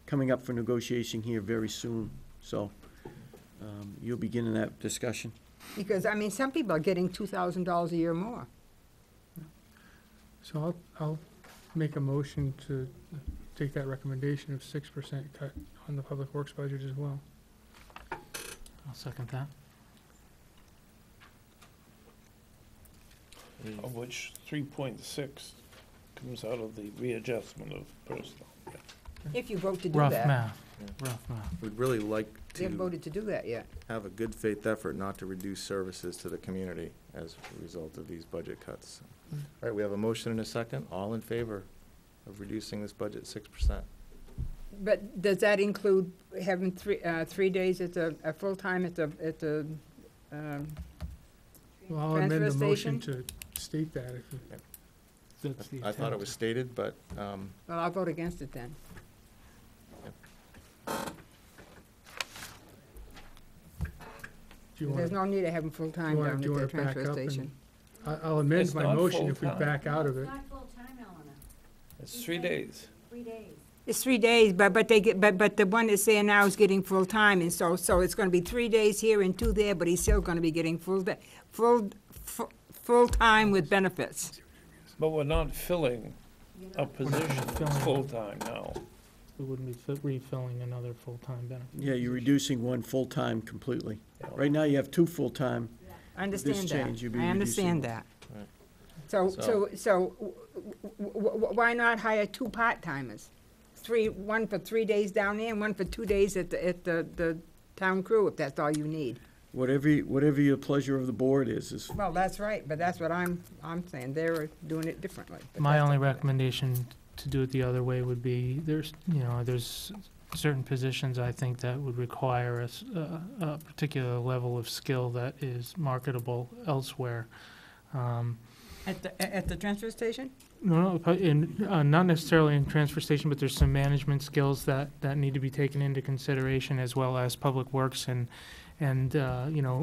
coming up for negotiation here very soon, so, you'll begin in that discussion. Because, I mean, some people are getting $2,000 a year more. So I'll make a motion to take that recommendation of 6% cut on the public works budget as well. I'll second that. Of which 3.6 comes out of the readjustment of personnel. If you vote to do Rough that. math, rough math. We'd really like They haven't to voted to do that yet. have a good faith effort not to reduce services to the community as a result of these budget cuts. All right, we have a motion and a second. All in favor of reducing this budget 6%? But does that include having 3 days at a full-time at the, Well, I'll amend the Transfer motion station? to state that if that's the I thought it intent. was stated, but, well, I'll vote against it then. Do you There's want, no need of having full-time do you down want at the to back transfer up? station. I'll amend It's my not motion if we full-time. back out of It's it. not full-time, Eleanor, It's 3 days. 3 days. It's 3 days, but they get, but the one that's saying now is getting full-time, and so it's gonna be 3 days here and 2 there, but he's still gonna be getting full-time with benefits. But we're not filling a position filling. full-time now. We wouldn't be refilling another full-time benefit. Yeah, you're reducing one full-time completely. Yeah. Right now, you have 2 full-time. I understand change, you'll that. be I understand reducing- that. Right. So why not hire 2 part-timers? One for 3 days down there and one for 2 days at the town crew, if that's all you need. Whatever your pleasure of the board is. Well, that's right, but that's what I'm saying. They're doing it differently. but My that's only okay. recommendation to do it the other way would be, there's certain positions I think that would require a particular level of skill that is marketable elsewhere. At the transfer station? No, not necessarily in transfer station, but there's some management skills that need to be taken into consideration, as well as public works and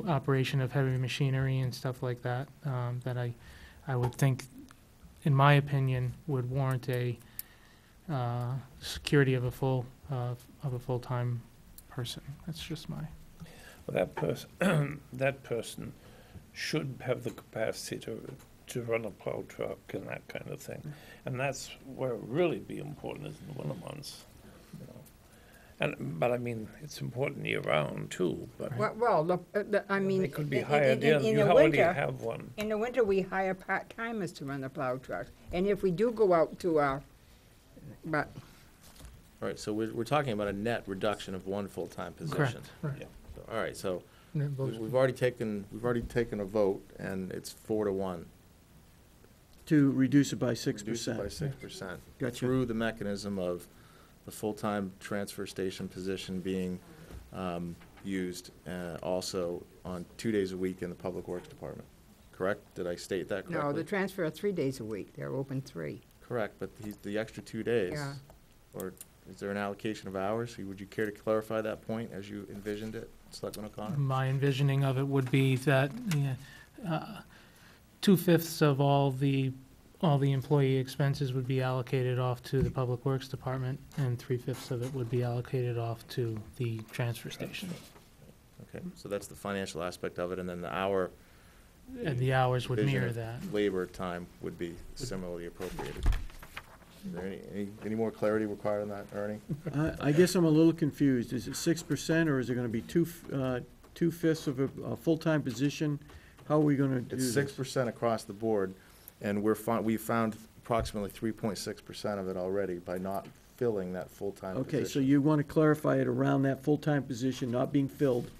operation of heavy machinery and stuff like that, that I would think, in my opinion, would warrant a security of a full-time person. That's just my. Well, that person should have the capacity to run a plow truck and that kind of thing. And that's where it really be important is in the winter months, you know. But I mean, it's important year-round too, but Well, look, I mean. they could be in- hired in- in. in You the already winter- have one. In the winter, we hire part-timers to run the plow trucks. And if we do go out to, but, all right, so we're talking about a net reduction of one full-time position. Correct, right. Yeah. So, all right, so And it votes- we've already taken a vote, and it's 4-1. To reduce it by Reduce it by 6%. 6%. Gotcha. Through the mechanism of the full-time transfer station position being used also on 2 days a week in the Public Works Department. Correct? Did I state that correctly? no, the transfer are 3 days a week. They're open 3. Correct, but the extra 2 days. Yeah. Or is there an allocation of hours? Would you care to clarify that point as you envisioned it, Selectman O'Connor? My envisioning of it would be that 2/5 of all the employee expenses would be allocated off to the Public Works Department, and 3/5 of it would be allocated off to the transfer station. Okay, so that's the financial aspect of it, and then the hour And the hours would division mirror of that. labor time would be similarly appropriated. Is there any more clarity required on that, Ernie? I guess I'm a little confused. Is it 6% or is it gonna be 2/5 of a full-time position? How are we gonna do It's this? 6% across the board, and we found approximately 3.6% of it already by not filling that full-time position. Okay, so you wanna clarify it around that full-time position not being filled,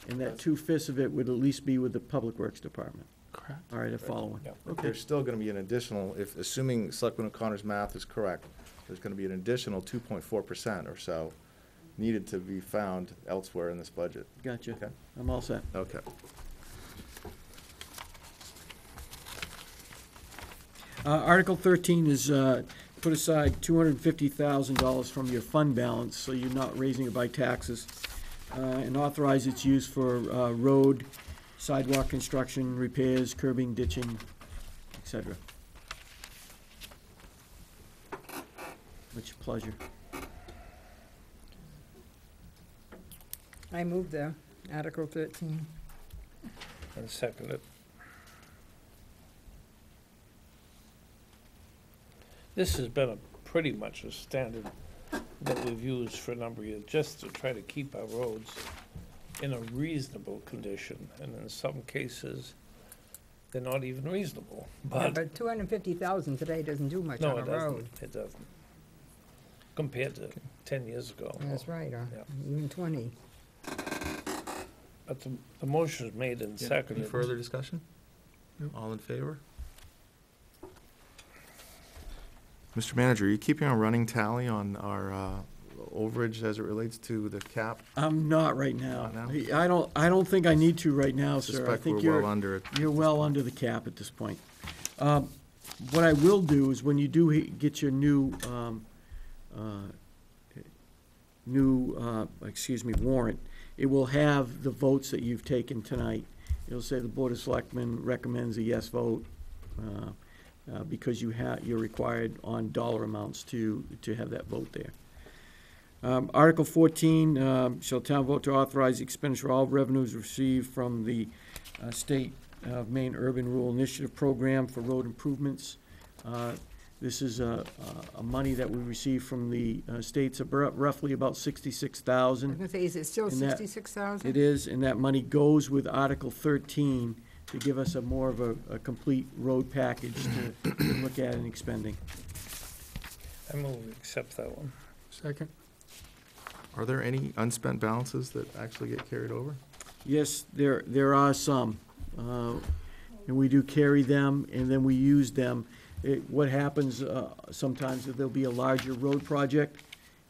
and that 2/5 of it would at least be with the Public Works Department. Correct. All right, I'm following. Yeah. But Okay, there's still gonna be an additional, assuming Selectman O'Connor's math is correct, there's gonna be an additional 2.4% or so needed to be found elsewhere in this budget. gotcha. Okay. I'm all set. Okay. Article 13 is put aside $250,000 from your fund balance, so you're not raising it by taxes, and authorize its use for road, sidewalk construction, repairs, curbing, ditching, etc. What's your pleasure? I move the Article 13. And second it. This has been pretty much a standard that we've used for a number of years, just to try to keep our roads in a reasonable condition. And in some cases, they're not even reasonable, Yeah, but, but 250,000 today doesn't do much no, on it a road. doesn't, it doesn't. Compared to 10 years ago. That's right, or Yeah. even 20. But the motion is made and Any seconded. further discussion? Nope. All in favor? Mr. Manager, are you keeping a running tally on our overage as it relates to the cap? I'm not right now. Not now? I don't think I need to right now, sir. I Suspect think we're you're, well under it. you're well under the cap at this point. What I will do is when you do get your new, warrant, it will have the votes that you've taken tonight. It'll say the Board of Selectmen recommends a yes vote, because you're required on dollar amounts to have that vote there. Article 14, shall town vote to authorize the expenditure of all revenues received from the State of Maine Urban Rural Initiative Program for road improvements. This is money that we receive from the states, roughly about I was $66,000. gonna say, is it still And that- 66,000? It is, and that money goes with Article 13 to give us more of a complete road package to look at and expending. I move we accept that one. Second? Are there any unspent balances that actually get carried over? Yes, there are some, and we do carry them, and then we use them. What happens sometimes, is there'll be a larger road project,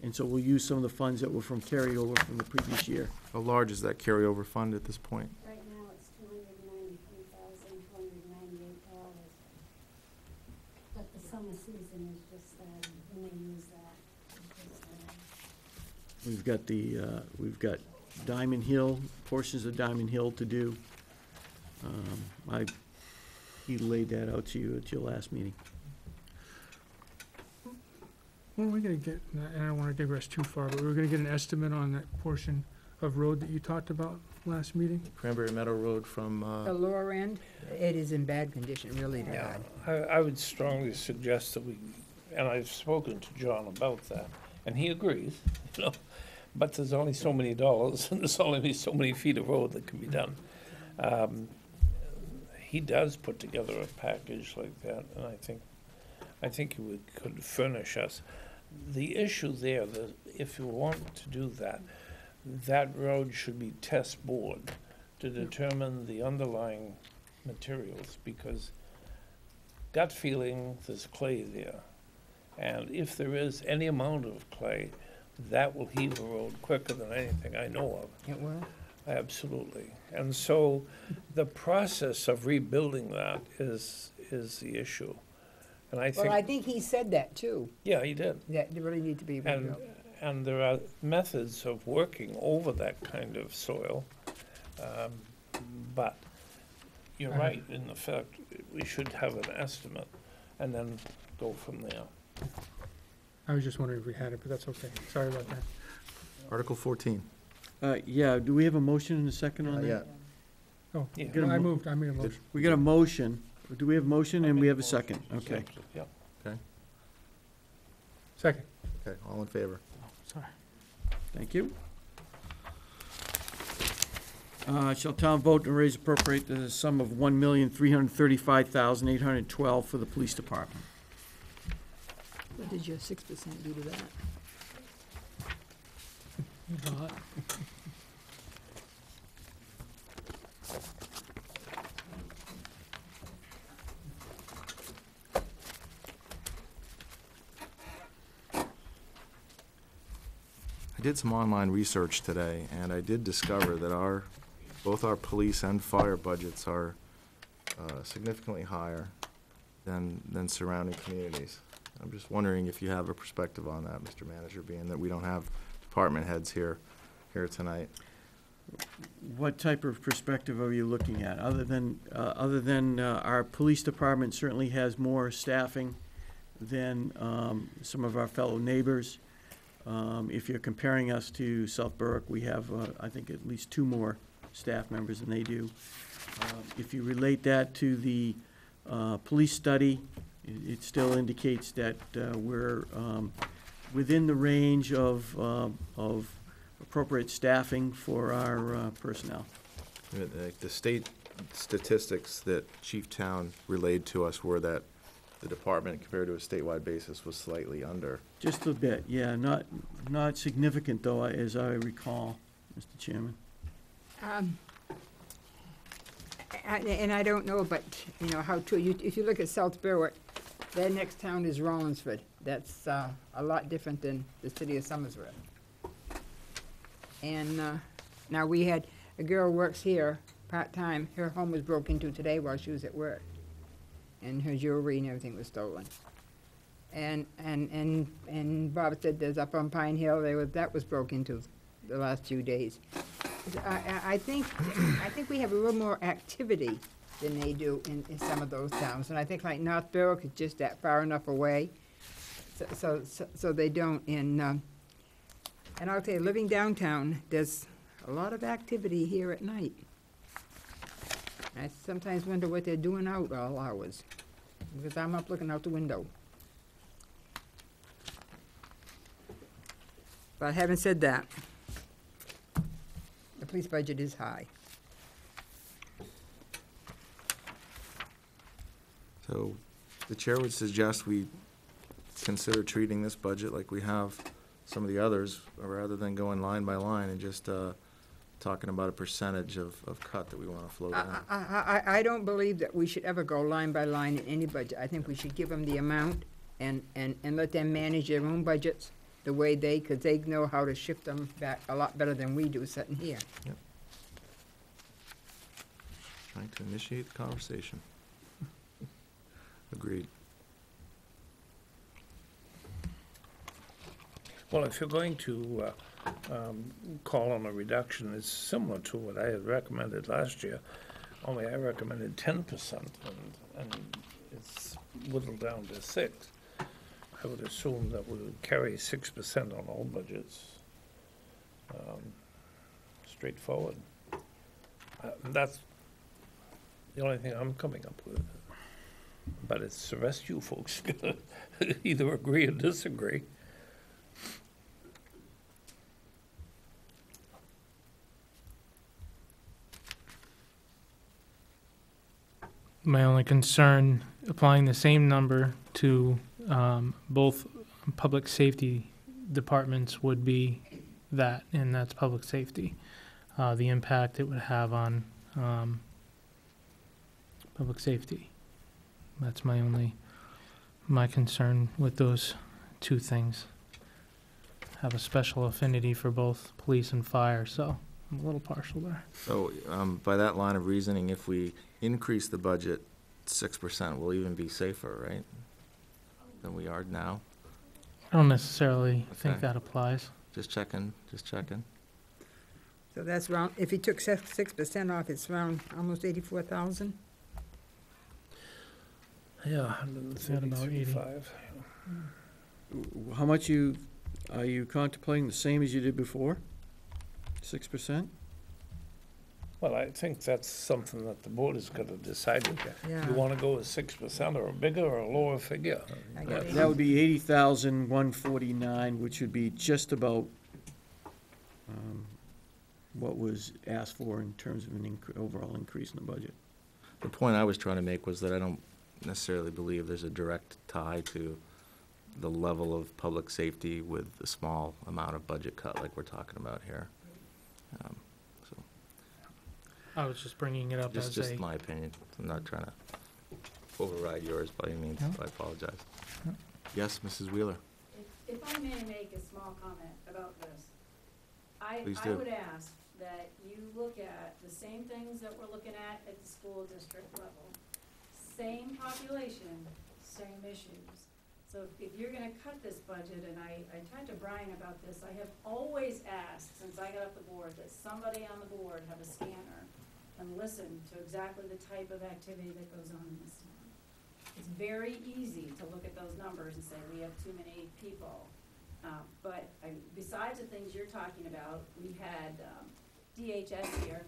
and so we'll use some of the funds that were from carryover from the previous year. How large is that carryover fund at this point? Right now, it's $293,298. But the summer season is just, when they use that. We've got Diamond Hill, portions of Diamond Hill to do. He laid that out to you at your last meeting. Well, we're gonna get, and I don't wanna digress too far, but we're gonna get an estimate on that portion of road that you talked about last meeting? Cranberry Meadow Road from, The lower end, it is in bad condition, really Yeah, bad. I would strongly suggest that we, and I've spoken to John about that, and he agrees, you know, but there's only so many dollars, and there's only so many feet of road that can be done. He does put together a package like that, and I think he could furnish us. The issue there, if you want to do that, that road should be test bored to determine the underlying materials, because gut feeling, there's clay there. And if there is any amount of clay, that will heave a road quicker than anything I know of. It will? Absolutely. And so the process of rebuilding that is the issue. And I Well, I think, think he said that too, yeah, he did. that they really need to be And, rebuilt. and there are methods of working over that kind of soil. But you're right in the fact, we should have an estimate and then go from there. I was just wondering if we had it, but that's okay. Sorry about that. Article 14. Yeah, do we have a motion and a second on that? Yeah. Oh, Yeah. no, I made a motion. We got a motion. Do we have a motion and we have a second? Okay. Yep. Second. Okay, all in favor? Sorry. Thank you. Shall town vote to raise appropriate the sum of $1,335,812 for the police department? What did your 6% do to that? Not. I did some online research today, and I did discover that both our police and fire budgets are significantly higher than surrounding communities. I'm just wondering if you have a perspective on that, Mr. Manager, being that we don't have department heads here tonight. What type of perspective are you looking at? Other than our police department certainly has more staffing than some of our fellow neighbors. If you're comparing us to South Berwick, we have, I think, at least 2 more staff members than they do. If you relate that to the police study, it still indicates that we're within the range of appropriate staffing for our personnel. The state statistics that Chief Town relayed to us were that the department, compared to a statewide basis, was slightly under. Just a bit, yeah, not significant though, as I recall, Mr. Chairman. And I don't know, but, you know, how true, if you look at South Berwick, Their next town is Rollinsford. That's a lot different than the city of Somersworth. And now we had a girl works here part-time. Her home was broke into today while she was at work, and her jewelry and everything was stolen. And Bob said there's up on Pine Hill, that was broke into the last few days. I think we have a little more activity than they do in some of those towns. And I think like North Berwick is just that far enough away, so they don't. And I'll tell you, living downtown, there's a lot of activity here at night. I sometimes wonder what they're doing out all hours, because I'm up looking out the window. But having said that, the police budget is high. So the chair would suggest we consider treating this budget like we have some of the others, rather than going line by line and just talking about a percentage of cut that we want to float in. I don't believe that we should ever go line by line in any budget. I think we should give them the amount and let them manage their own budgets the way because they know how to shift them back a lot better than we do sitting here. Yep. Trying to initiate the conversation. Agreed. Well, if you're going to call on a reduction, it's similar to what I had recommended last year, only I recommended 10%, and it's whittled down to 6%. I would assume that we would carry 6% on all budgets. Straightforward. That's the only thing I'm coming up with. But it's the rest of you folks gonna either agree or disagree. My only concern, applying the same number to both public safety departments would be that, and that's public safety. The impact it would have on public safety. That's my concern with those two things. Have a special affinity for both police and fire, so I'm a little partial there. So by that line of reasoning, if we increase the budget 6%, we'll even be safer, right, than we are now? I don't necessarily think Okay. that applies. Just checking, just checking. So that's around, if you took 6% off, it's around almost 84,000. Yeah, Said about 80. 135. How much are you contemplating, the same as you did before? 6%? Well, I think that's something that the board is gonna decide. Yeah. You wanna go with 6% or a bigger or a lower figure? I got That would be 80,149, which would be just about what was asked for in terms of an overall increase in the budget. The point I was trying to make was that I don't necessarily believe there's a direct tie to the level of public safety with the small amount of budget cut like we're talking about here. So I was just bringing it up just as a, my opinion. I'm not trying to override yours by any means. No. I apologize. No. Yes, Mrs. Wheeler. If I may make a small comment about this, Please I do. would ask that you look at the same things that we're looking at the school district level. Same population, same issues. So if you're gonna cut this budget, and I talked to Brian about this, I have always asked, since I got off the board, that somebody on the board have a scanner and listen to exactly the type of activity that goes on in this town. It's very easy to look at those numbers and say, we have too many people. But besides the things you're talking about, we had DHS here,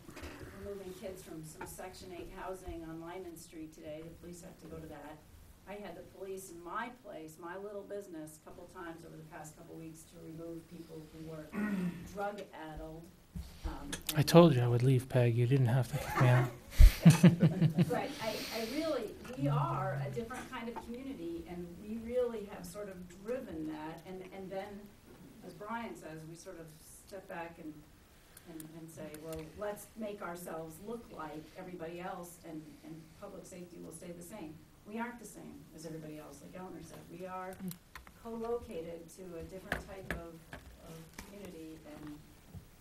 removing kids from some Section 8 housing on Lyman Street today. The police have to go to that. I had the police in my place, my little business, a couple times over the past couple weeks to remove people who were drug-addled. I told you I would leave, Peg. You didn't have to kick me out. But we are a different kind of community, and we really have sort of driven that, and then, as Brian says, we sort of step back and say, well, let's make ourselves look like everybody else, and public safety will stay the same. we aren't the same as everybody else, like Eleanor said. We are co-located to a different type of community, and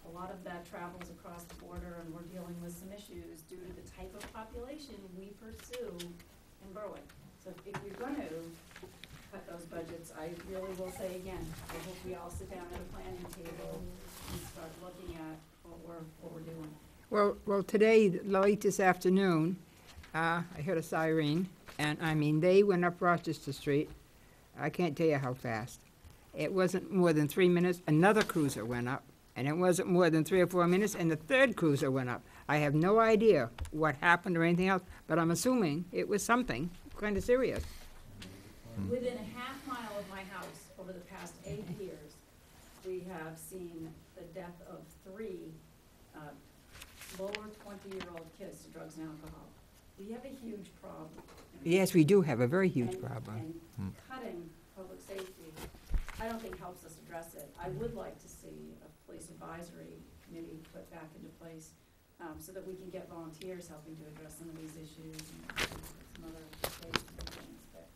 a lot of that travels across the border, and we're dealing with some issues due to the type of population we pursue in Berwick. So if you're gonna cut those budgets, I really will say again, I hope we all sit down at a planning table and start looking at what we're doing. Well, today, late this afternoon, I heard a siren, and I mean, they went up Rochester Street. I can't tell you how fast. It wasn't more than 3 minutes, another cruiser went up, and it wasn't more than 3 or 4 minutes, and the third cruiser went up. I have no idea what happened or anything else, but I'm assuming it was something kind of serious. Within a half mile of my house, over the past 8 years, we have seen the death of 3 lower 20-year-old kids to drugs and alcohol. We have a huge problem. Yes, we do have a very huge And- problem. And cutting public safety, I don't think helps us address it. I would like to see a police advisory committee put back into place, so that we can get volunteers helping to address some of these issues and some other places and things. But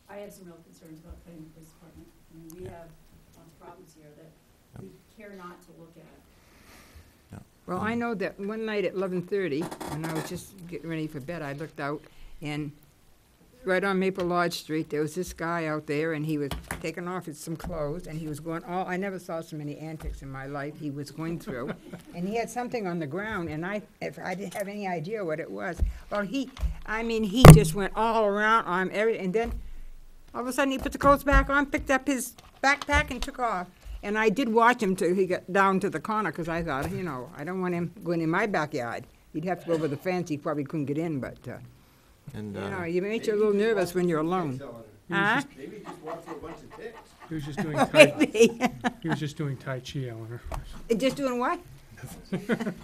I have some real concerns about cutting the police department. I mean, we have lots of problems here that we care not to look at. Well, I know that one night at 11:30, when I was just getting ready for bed, I looked out, and right on Maple Lodge Street, there was this guy out there, and he was taking off some clothes, and he was going, I never saw so many antics in my life he was going through. And he had something on the ground, and I didn't have any idea what it was. Well, he just went all around on and then all of a sudden he put the clothes back on, picked up his backpack, and took off. And I did watch him till he got down to the corner, because I thought, I don't want him going in my backyard. He'd have to go over the fence, he probably couldn't get in, but, And, you make you a little nervous when you're alone. Huh? Maybe he just walked through a bunch of ticks. He was just doing Tai, Maybe. he was just doing Tai Chi, Eleanor. Just doing what? and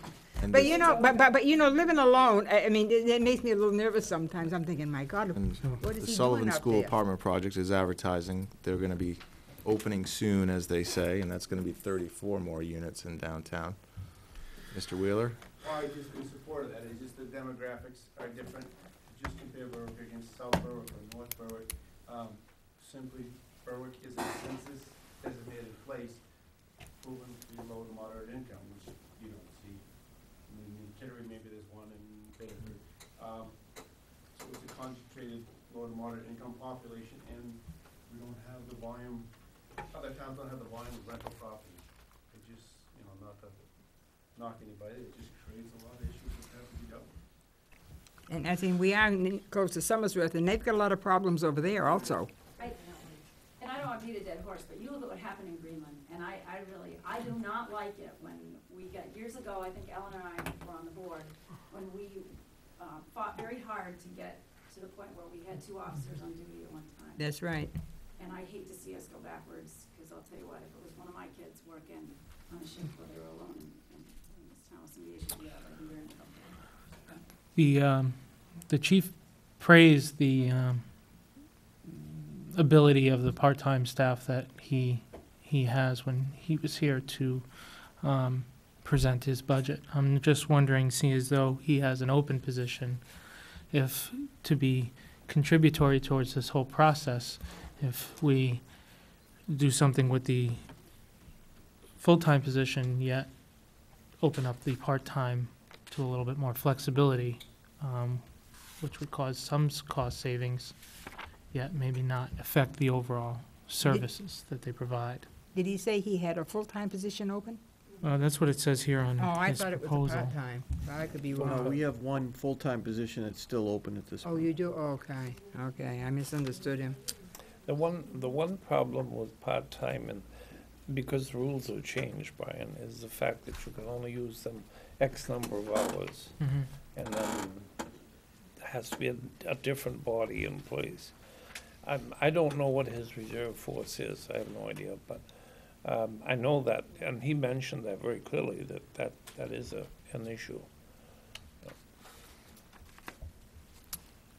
But the- living alone, I mean, it makes me a little nervous sometimes. I'm thinking, my God, and what is the he Sullivan doing up School there? Apartment Project is advertising. They're gonna be opening soon, as they say, and that's gonna be 34 more units in downtown. Mr. Wheeler? Well, I just in support of that, it's just the demographics are different. Just compare Berwick against South Berwick or North Berwick. Simply, Berwick is a census designated place, proven to be low to moderate income, which you don't see. I mean, in Kittery, maybe there's one in Bedford. So it's a concentrated low to moderate income population, and we don't have the volume, other towns don't have the volume of rental properties. It just, not to knock anybody, it just creates a lot of issues that have to be dealt with. And I think we are close to Summersworth, and they've got a lot of problems over there also. And I don't want to beat a dead horse, but you look at what happened in Greenland, and I do not like it when we got, years ago, I think Ellen and I were on the board, when we fought very hard to get to the point where we had 2 officers on duty at one time. That's right. And I hate to see us go backwards, because I'll tell you what, if it was one of my kids working on a shift where they were alone in this town, some of the issues we have, I'd be very uncomfortable. The chief praised the ability of the part-time staff that he has when he was here to present his budget. I'm just wondering, seeing as though he has an open position, if to be contributory towards this whole process, if we do something with the full-time position, yet open up the part-time to a little bit more flexibility, which would cause some cost savings, yet maybe not affect the overall services that they provide. Did he say he had a full-time position open? That's what it says here on Oh, I his thought it was a proposal. part-time. I could be No, wrong. we have one full-time position that's still open at this Oh, point. you do? Okay, I misunderstood him. The one problem with part-time, and because the rules have changed, Brian, is the fact that you can only use them X number of hours, Mhm. and then there has to be a different body in place. I don't know what his reserve force is, I have no idea, but I know that, and he mentioned that very clearly, that is an issue.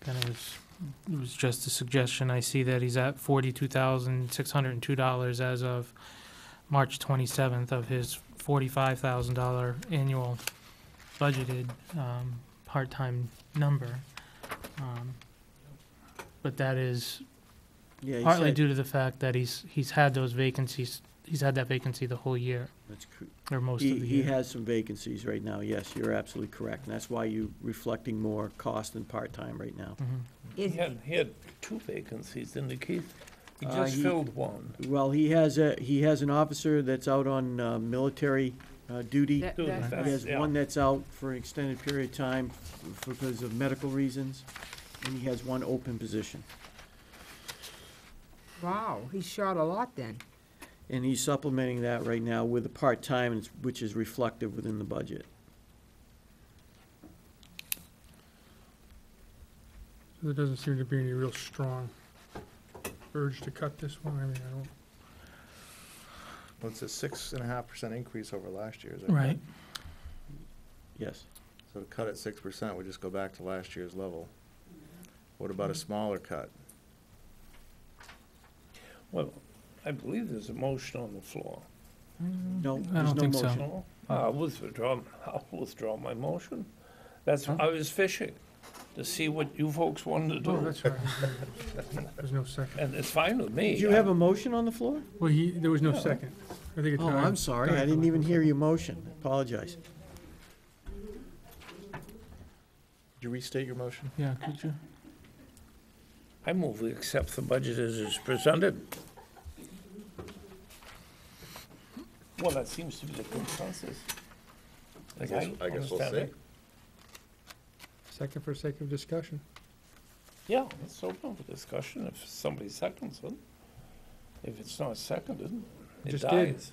And it was just a suggestion. I see that he's at $42,602 as of March 27th of his $45,000 annual budgeted part-time number. but that is Yeah, he partly said- due to the fact that he's had those vacancies, he's had that vacancy the whole year, That's cor- or most He, of the he year. has some vacancies right now, yes, you're absolutely correct, and that's why you're reflecting more cost than part-time right now. Mhm. He had 2 vacancies, didn't he, Keith? He Uh, just he- filled one. Well, he has an officer that's out on military duty. That- Dude, that- He has yeah. one that's out for an extended period of time because of medical reasons, and he has one open position. Wow, he's shot a lot then. And he's supplementing that right now with a part-time, which is reflective within the budget. There doesn't seem to be any real strong urge to cut this one. I mean, I don't, Well, it's a 6.5% increase over last year's. I Right. think. Yes. So to cut at 6%, we just go back to last year's level. What about a smaller cut? Well, I believe there's a motion on the floor. No, I there's don't no think so. motion. No? I'll withdraw my motion. That's, I was fishing to see what you folks wanted to oh, do. that's right. There's no second. And it's fine with me. Did you have a motion on the floor? Well, there was no Yeah. second. I think it Oh, died. I'm sorry, I died didn't for even lack of hear a your motion, apologize. Did you restate your motion? Yeah, could you? I move we accept the budget as it's presented. Well, that seems to be the consensus. As I guess we'll understand see. it. second for sake of discussion. Yeah, let's open for discussion if somebody seconds it. If it's not seconded, it Just did. dies.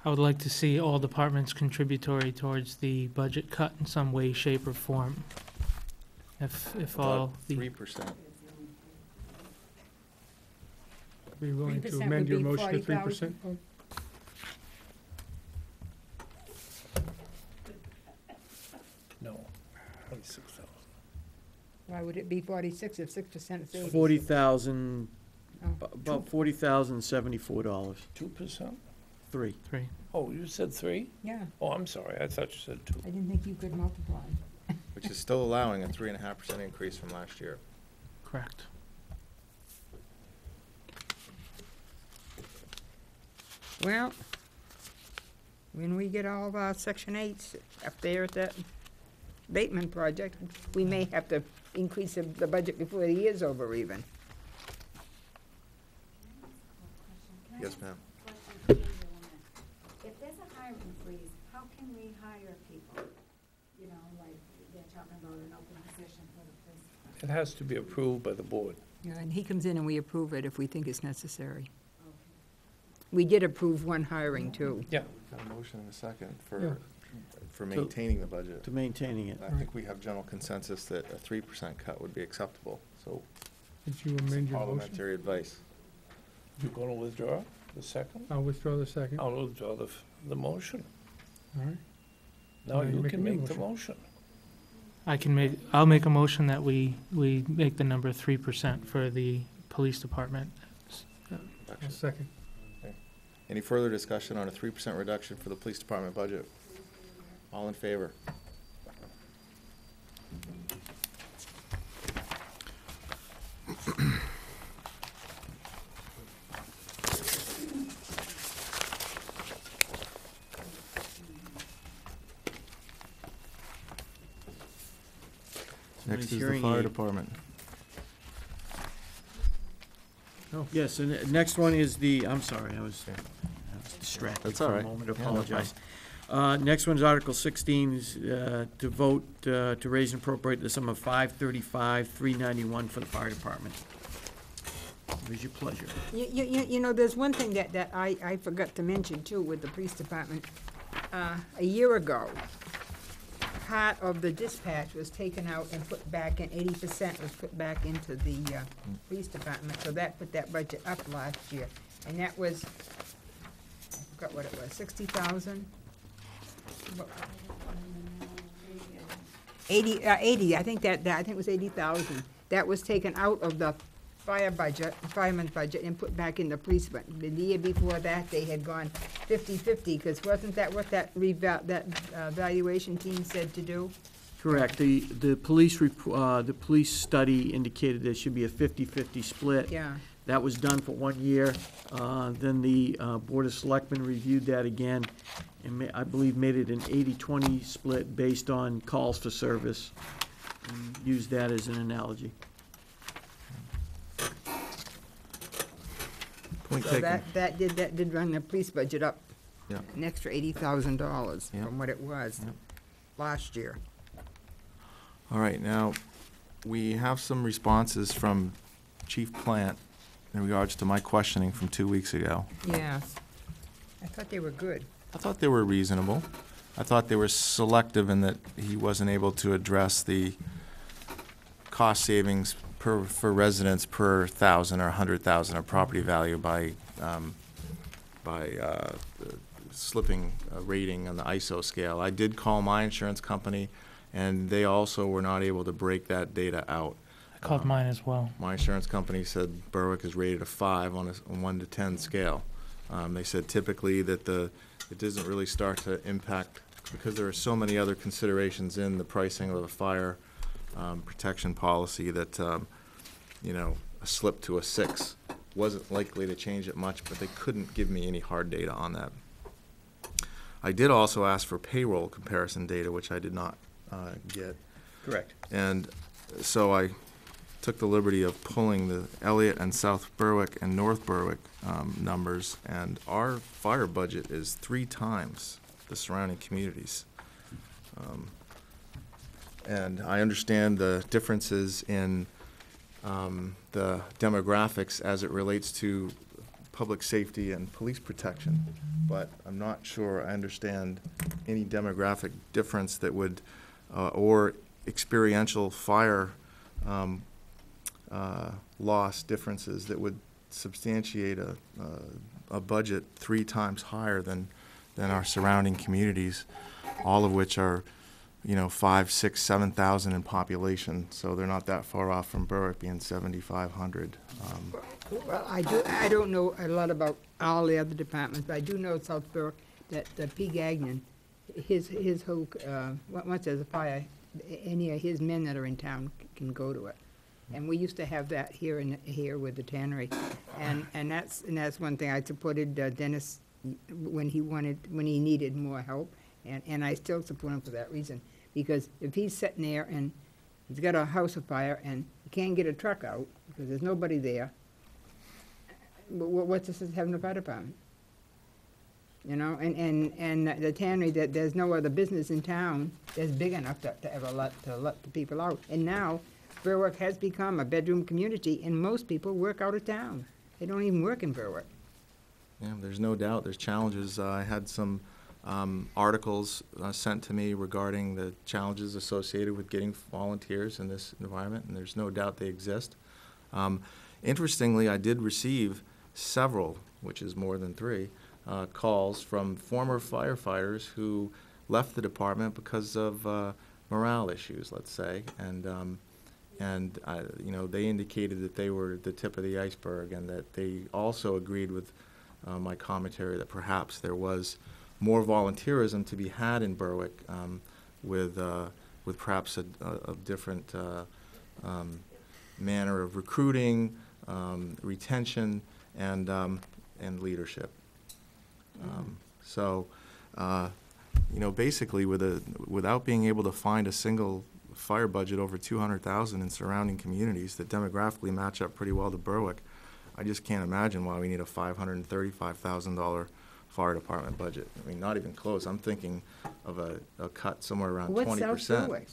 I would like to see all departments contributory towards the budget cut in some way, shape, or form. If all About the, 3%. Be willing to 3% amend would your be motion to 40,000. 3%? No, 26,000. Why would it be 46 if 6% is 80? 40,000, Oh. about $40,074, 2%? 3. Oh, you said 3? Yeah, Oh, I'm sorry, I thought you said 2. I didn't think you could multiply. Which is still allowing a 3.5% increase from last year. correct. Well, when we get all of our Section 8s up there at that Bateman project, we may have to increase the budget before the year's over even. Yes, ma'am. If there's a hiring freeze, how can we hire people? You know, like they're talking about an open position for the police department. It has to be approved by the board. Yeah, and he comes in and we approve it if we think it's necessary. We did approve one hiring too. Yeah. Got a motion and a second Yeah. for maintaining the budget. To maintaining it. I think we have general consensus that a 3% cut would be acceptable, so Did you amend your motion? parliamentary advice. You gonna withdraw the second? I'll withdraw the second. All I'll withdraw the motion. right. Now Then you make can a new make the motion. motion. I'll make a motion that we make the number 3% for the police department. I'll second. Any further discussion on a 3% reduction for the police department budget? All in favor? Next Somebody's is the hearing fire aid. department. Yes, and the next one is I'm sorry, I was distracted That's all for a right. moment, Yeah, no apologize. Next one's Article 16, is to vote to raise and appropriate the sum of $535,391 for the fire department. What is your pleasure? You know, there's one thing that I forgot to mention too with the police department. A year ago, part of the dispatch was taken out and put back in, 80% was put back into the police department, so that put that budget up last year. And that was, I forgot what it was, 60,000? 80, I think I think it was 80,000. That was taken out of the fireman's budget and put back in the police, but the year before that, they had gone 50-50, because wasn't that what that valuation team said to do? Correct. The police study indicated there should be a 50-50 split. Yeah. That was done for 1 year. Then the Board of Selectmen reviewed that again, and I believe made it an 80-20 split based on calls for service, and used that as an analogy. Point So taken. that did run the police budget up Yeah. an extra $80,000 Yeah. from what it was Yeah. last year. All right, now, we have some responses from Chief Plant in regards to my questioning from 2 weeks ago. Yes. I thought they were good. I thought they were reasonable. I thought they were selective in that he wasn't able to address the cost savings for residents per 1,000 or 100,000 of property value by slipping a rating on the ISO scale. I did call my insurance company, and they also were not able to break that data out. I called mine as well. My insurance company said Berwick is rated a 5 on a 1 to 10 scale. They said typically that it doesn't really start to impact, because there are so many other considerations in the pricing of the fire protection policy that, you know, a slip to a 6 wasn't likely to change it much, but they couldn't give me any hard data on that. I did also ask for payroll comparison data, which I did not get. Correct. And so I took the liberty of pulling the Elliott and South Berwick and North Berwick numbers, and our fire budget is 3 times the surrounding communities. And I understand the differences in the demographics as it relates to public safety and police protection, but I'm not sure I understand any demographic difference that would, or experiential fire loss differences that would substantiate a budget 3 times higher than our surrounding communities, all of which are, you know, 5, 6, 7,000 in population, so they're not that far off from Berwick being 7,500. Well, I don't know a lot about all the other departments, but I do know South Berwick, that P. Gagnon, his whole, once there's a fire, any of his men that are in town can go to it. And we used to have that here with the tannery, and that's one thing I supported Dennis when he needed more help, and I still support him for that reason, because if he's sitting there and he's got a house afire and he can't get a truck out because there's nobody there, what's this as having a fire department? You know, and the tannery, that there's no other business in town that's big enough to ever let the people out. And now Berwick has become a bedroom community, and most people work out of town. They don't even work in Berwick. Yeah, there's no doubt there's challenges. I had some articles sent to me regarding the challenges associated with getting volunteers in this environment, and there's no doubt they exist. Interestingly, I did receive several, which is more than 3, calls from former firefighters who left the department because of morale issues, let's say, and you know, they indicated that they were the tip of the iceberg, and that they also agreed with my commentary that perhaps there was more volunteerism to be had in Berwick, with perhaps a different manner of recruiting, retention, and leadership. So, you know, basically, without being able to find a single fire budget over 200,000 in surrounding communities that demographically match up pretty well to Berwick, I just can't imagine why we need a $535,000 fire department budget. I mean, not even close. I'm thinking of a cut somewhere around 20%. What's South Berwick?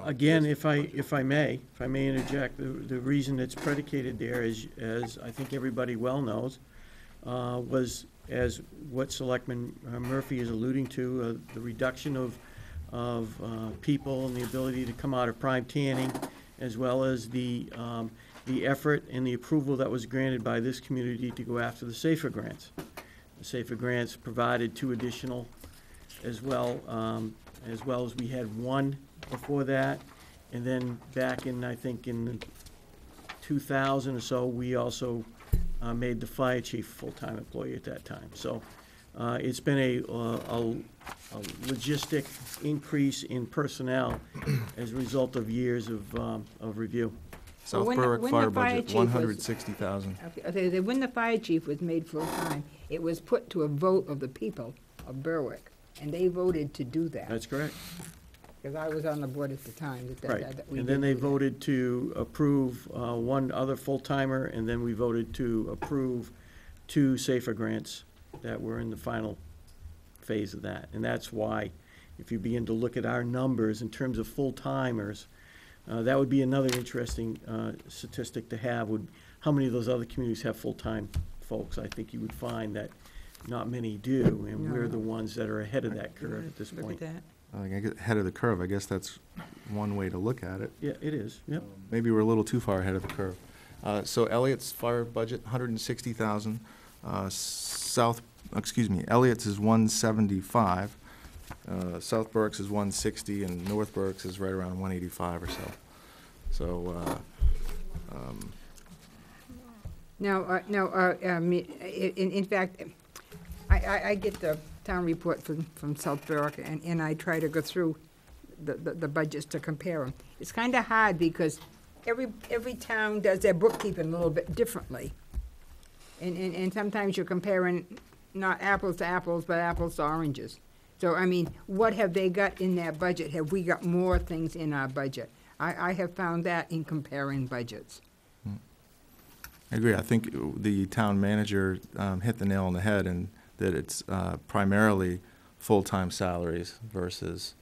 Again, if I may interject, the reason it's predicated there is, as I think everybody well knows, was as what Selectman Murphy is alluding to, the reduction of people and the ability to come out of prime tanning, as well as the effort and the approval that was granted by this community to go after the SAFER grants. The SAFER grants provided 2 additional, as well as we had 1 before that, and then back in, I think, in 2000 or so, we also made the fire chief a full-time employee at that time. So It's been a logistic increase in personnel as a result of years of review. South when Berwick the fire fire budget, chief was- 160,000. Okay, when the fire chief was made full-time, it was put to a vote of the people of Berwick, and they voted to do that. That's correct. Because I was on the board at the time Right. that we And then did they do that. voted to approve one other full-timer, and then we voted to approve 2 SAFER grants that were in the final phase of that. And that's why, if you begin to look at our numbers in terms of full-timers, that would be another interesting statistic to have, would how many of those other communities have full-time folks? I think you would find that not many do, and we're the ones that are ahead of that curve at this Look point. at that. I get ahead of the curve, I guess that's one way to look at it. Yeah, it is, yep. Maybe we're a little too far ahead of the curve. So Elliott's fire budget, 160,000. Elliott's is 175. South Berwick's is 160, and North Berwick's is right around 185 or so. So, in fact, I get the town report from South Berwick, and I try to go through the budgets to compare them. It's kind of hard because every town does their bookkeeping a little bit differently. And sometimes you're comparing not apples to apples, but apples to oranges. So, I mean, what have they got in their budget? Have we got more things in our budget? I have found that in comparing budgets. I agree. I think the town manager hit the nail on the head, and that it's primarily full-time salaries versus,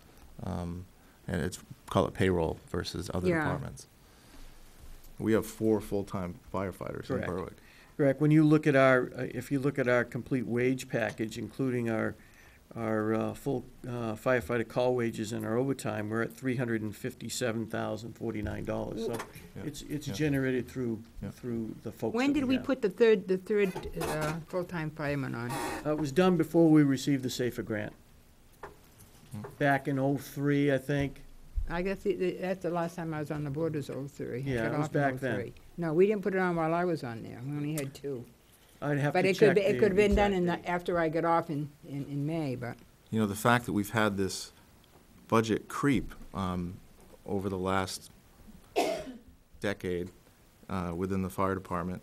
and it's, call it payroll versus other Yeah. departments. We have 4 full-time firefighters in Correct. Berwick. Correct. When you look at our, if you look at our complete wage package, including our full firefighter call wages and our overtime, we're at $357,049. So it's Yeah. generated through Yeah. the folks When that did we have. put the third full-time fireman on? It was done before we received the SAFER grant. Back in '03, I think. I guess that's the last time I was on the board, was '03. Yeah, it was back then. No, we didn't put it on while I was on there. We only had 2. I'd have But to it check could have been done exact date. after I got off in May, but. You know, the fact that we've had this budget creep over the last decade within the fire department,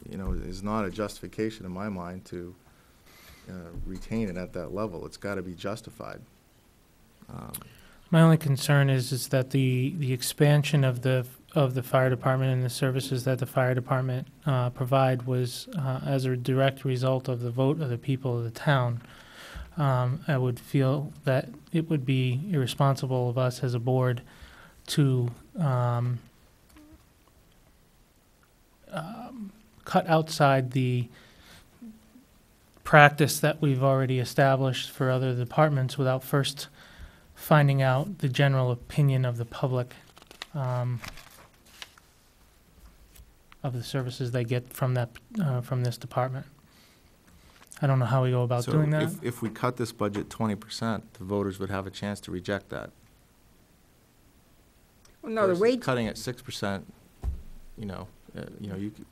you know, is not a justification in my mind to retain it at that level. It's got to be justified. My only concern is that the expansion of the fire department and the services that the fire department provide was as a direct result of the vote of the people of the town. I would feel that it would be irresponsible of us as a board to cut outside the practice that we've already established for other departments without first finding out the general opinion of the public of the services they get from this department. I don't know how we go about doing that. So if we cut this budget 20%, the voters would have a chance to reject that. Well, no, the Versus wage, cutting at 6%, you know, you could,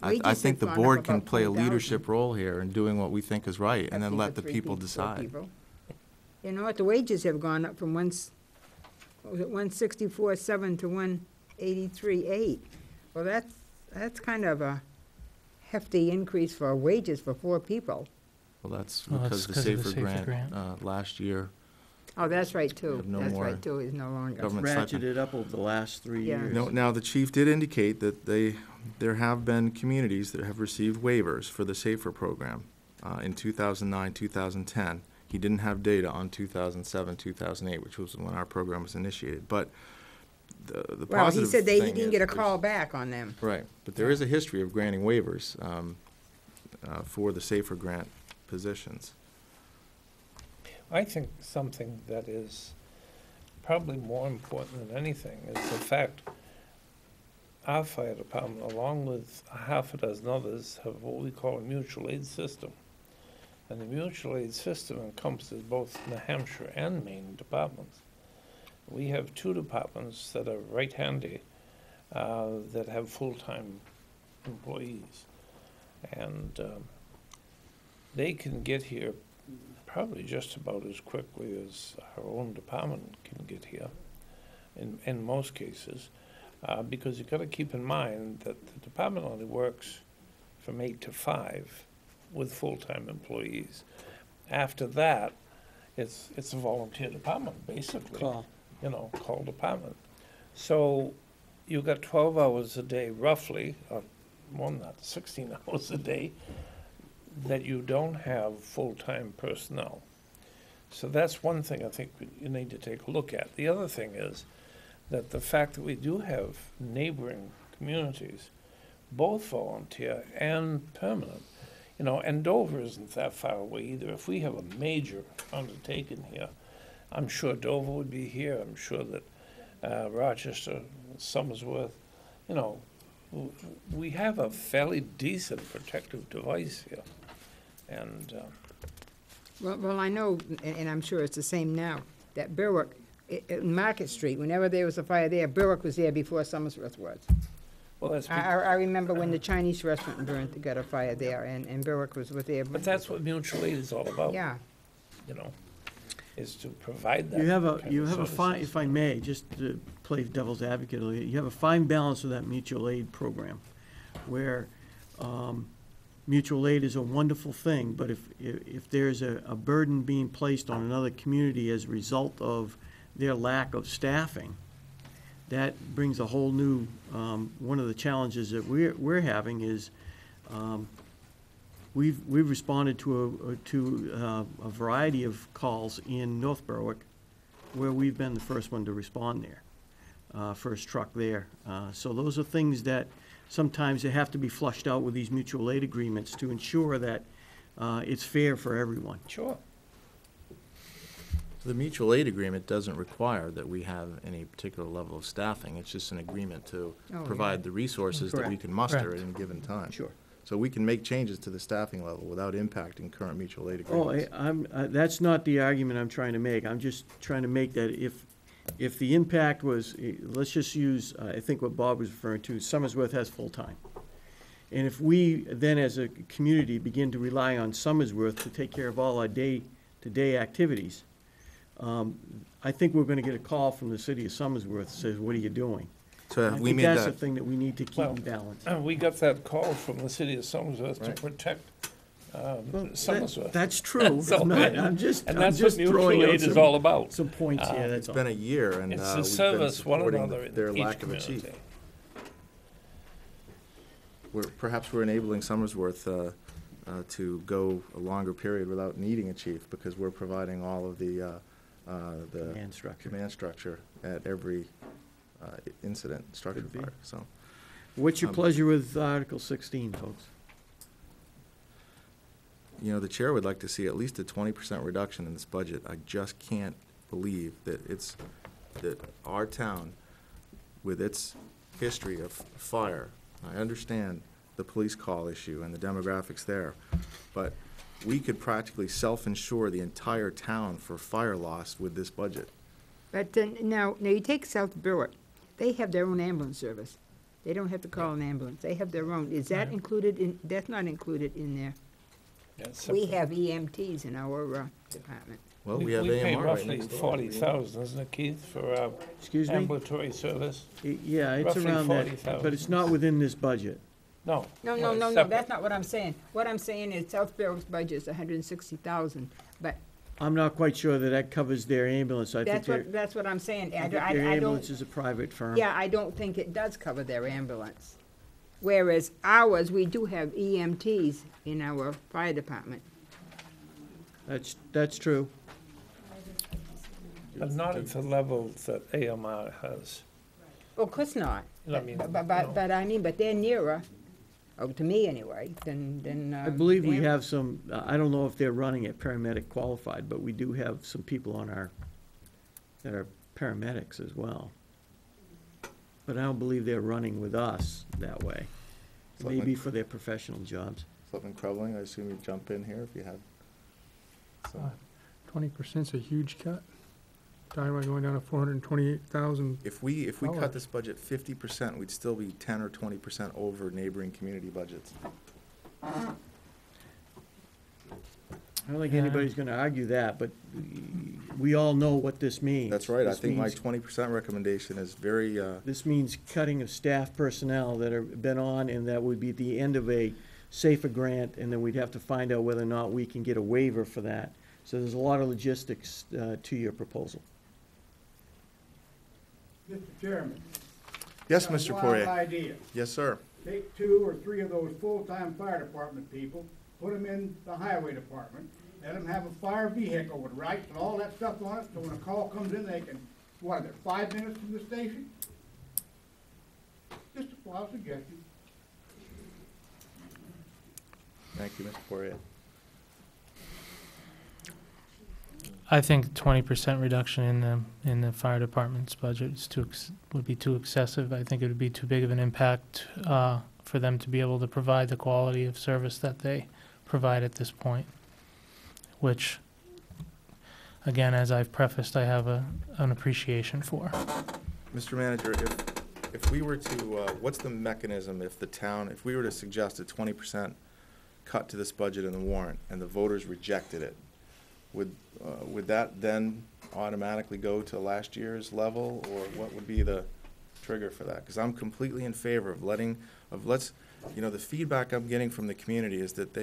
Wages I think the have gone up board can about play a 10,000. leadership role here in doing what we think is right, and then asking let for the 3 people 4 decide. people. You know what, the wages have gone up from 164.7 to 183.8. Well, that's kind of a hefty increase for wages for 4 people. Well, that's Well, because that's the 'cause of the SAFER SAFER grant last year, Oh, that's right, too. have no That's more right, too, is no longer. government stipend. Ratcheted up over the last 3 Yeah. years. Now, the chief did indicate that there have been communities that have received waivers for the SAFER program in 2009, 2010. He didn't have data on 2007, 2008, which was when our program was initiated. But the Well, he positive said he thing didn't is get a there's- call back on them. Right, but there is a history of granting waivers for the SAFER grant positions. I think something that is probably more important than anything is the fact our fire department, along with a half a dozen others, have what we call a mutual aid system. And the mutual aid system encompasses both New Hampshire and Maine departments. We have 2 departments that are right handy, that have full-time employees. And they can get here probably just about as quickly as our own department can get here, in most cases. Because you've got to keep in mind that the department only works from 8 to 5 with full-time employees. After that, it's a volunteer department, basically. Call. Call department. So you've got 12 hours a day, roughly, or more than that, 16 hours a day, that you don't have full-time personnel. So that's one thing I think you need to take a look at. The other thing is that the fact that we do have neighboring communities, both volunteer and permanent, and Dover isn't that far away either. If we have a major undertaking here, I'm sure Dover would be here. I'm sure that Rochester, Somersworth, we have a fairly decent protective device here. And Well, I know, and I'm sure it's the same now, that Berwick, in Market Street, whenever there was a fire there, Berwick was there before Somersworth was. well, that's I remember when the Chinese restaurant burned, got a fire there, and Berwick was there. but that's what mutual aid is all about. Yeah. Is to provide that. You have a, kind you of have a fine, services. if I may, just to play devil's advocate a little, you have a fine balance with that mutual aid program, where mutual aid is a wonderful thing, but if there's a burden being placed on another community as a result of their lack of staffing, that brings a whole new, one of the challenges that we're having is, we've responded to a variety of calls in North Berwick where we've been the first one to respond there, first truck there. So those are things that sometimes they have to be flushed out with these mutual aid agreements to ensure that it's fair for everyone. Sure. The mutual aid agreement doesn't require that we have any particular level of staffing. It's just an agreement to Oh, provide yeah. the resources that we Correct. can muster Correct. at any given time. Sure. So we can make changes to the staffing level without impacting current mutual aid Oh, agreements. that's not the argument I'm trying to make. I'm just trying to make that if the impact was, let's just use, I think what Bob was referring to, Somersworth has full-time. And if we then as a community begin to rely on Somersworth to take care of all our day-to-day activities, I think we're gonna get a call from the city of Somersworth that says, what are you doing? So I have we think made that's the that, thing that we need to keep Well, in balance. We got that call from the city of Somersworth to Right. protect Well, Somersworth. That's true. That's all right. I'm just And that's what just throwing mutual out aid is some- all about. Some points here, that's it's all. been a year and It's we've to been service one supporting another their in each lack of a chief. community. Perhaps we're enabling Somersworth to go a longer period without needing a chief because we're providing all of the Command structure. command structure at every incident, structure Could be. fire, so. What's your Um, pleasure with Article 16, folks? The chair would like to see at least a 20% reduction in this budget. I just can't believe that that our town, with its history of fire, I understand the police call issue and the demographics there, but we could practically self-insure the entire town for fire loss with this budget. But now you take South Berwick, they have their own ambulance service. They don't have to call an ambulance, they have their own. Is that Right. included in, that's not included in there? Yeah, We have EMTs in our department. Well, we have pay AMR right roughly next door. 40,000, isn't it, Keith, for Excuse me? ambulatory service? Yeah, it's Roughly around that, 40,000. but it's not within this budget. No. No, it's no, no, no, separate. that's not what I'm saying. What I'm saying is South Berwick's budget is 160,000, but I'm not quite sure that that covers their ambulance. I think that's what I'm saying. I I think don't- their I ambulance don't, is a private firm. yeah, I don't think it does cover their ambulance. Whereas ours, we do have EMTs in our fire department. That's true. But not at the level that AMR has. Well, of course not. I mean, But I mean, but they're nearer, oh, to me anyway, than. I believe we them. have some, I don't know if they're running at paramedic qualified, but we do have some people on that are paramedics as well. But I don't believe they're running with us that way. Maybe for their professional jobs. Selectman Krevling, I assume you jump in here if you have. some. 20%'s a huge cut. Talking about going down to 428,000. If we Dollars. cut this budget 50%, we'd still be 10 or 20% over neighboring community budgets. I don't think anybody's gonna argue that, but we all know what this means. That's right, I This think my means- 20% recommendation is very, This means cutting of staff personnel that have been on, and that would be at the end of a SAFER grant, and then we'd have to find out whether or not we can get a waiver for that. So there's a lot of logistics to your proposal. Mr. Chairman. yes, got a Mr. wild Poirier. idea. Yes, sir. Take 2 or 3 of those full-time fire department people, put them in the highway department, let them have a fire vehicle with lights and all that stuff on it, so when a call comes in, they can, what, they're 5 minutes from the station? Just a wild suggestion. Thank you, Mr. Poirier. I think 20% reduction in the fire department's budget is would be too excessive. I think it would be too big of an impact for them to be able to provide the quality of service that they provide at this point, which, again, as I've prefaced, I have an appreciation for. Mr. Manager, if we were to, what's the mechanism if the town, if we were to suggest a 20% cut to this budget in the warrant and the voters rejected it, would that then automatically go to last year's level, or what would be the trigger for that? Because I'm completely in favor of the feedback I'm getting from the community is that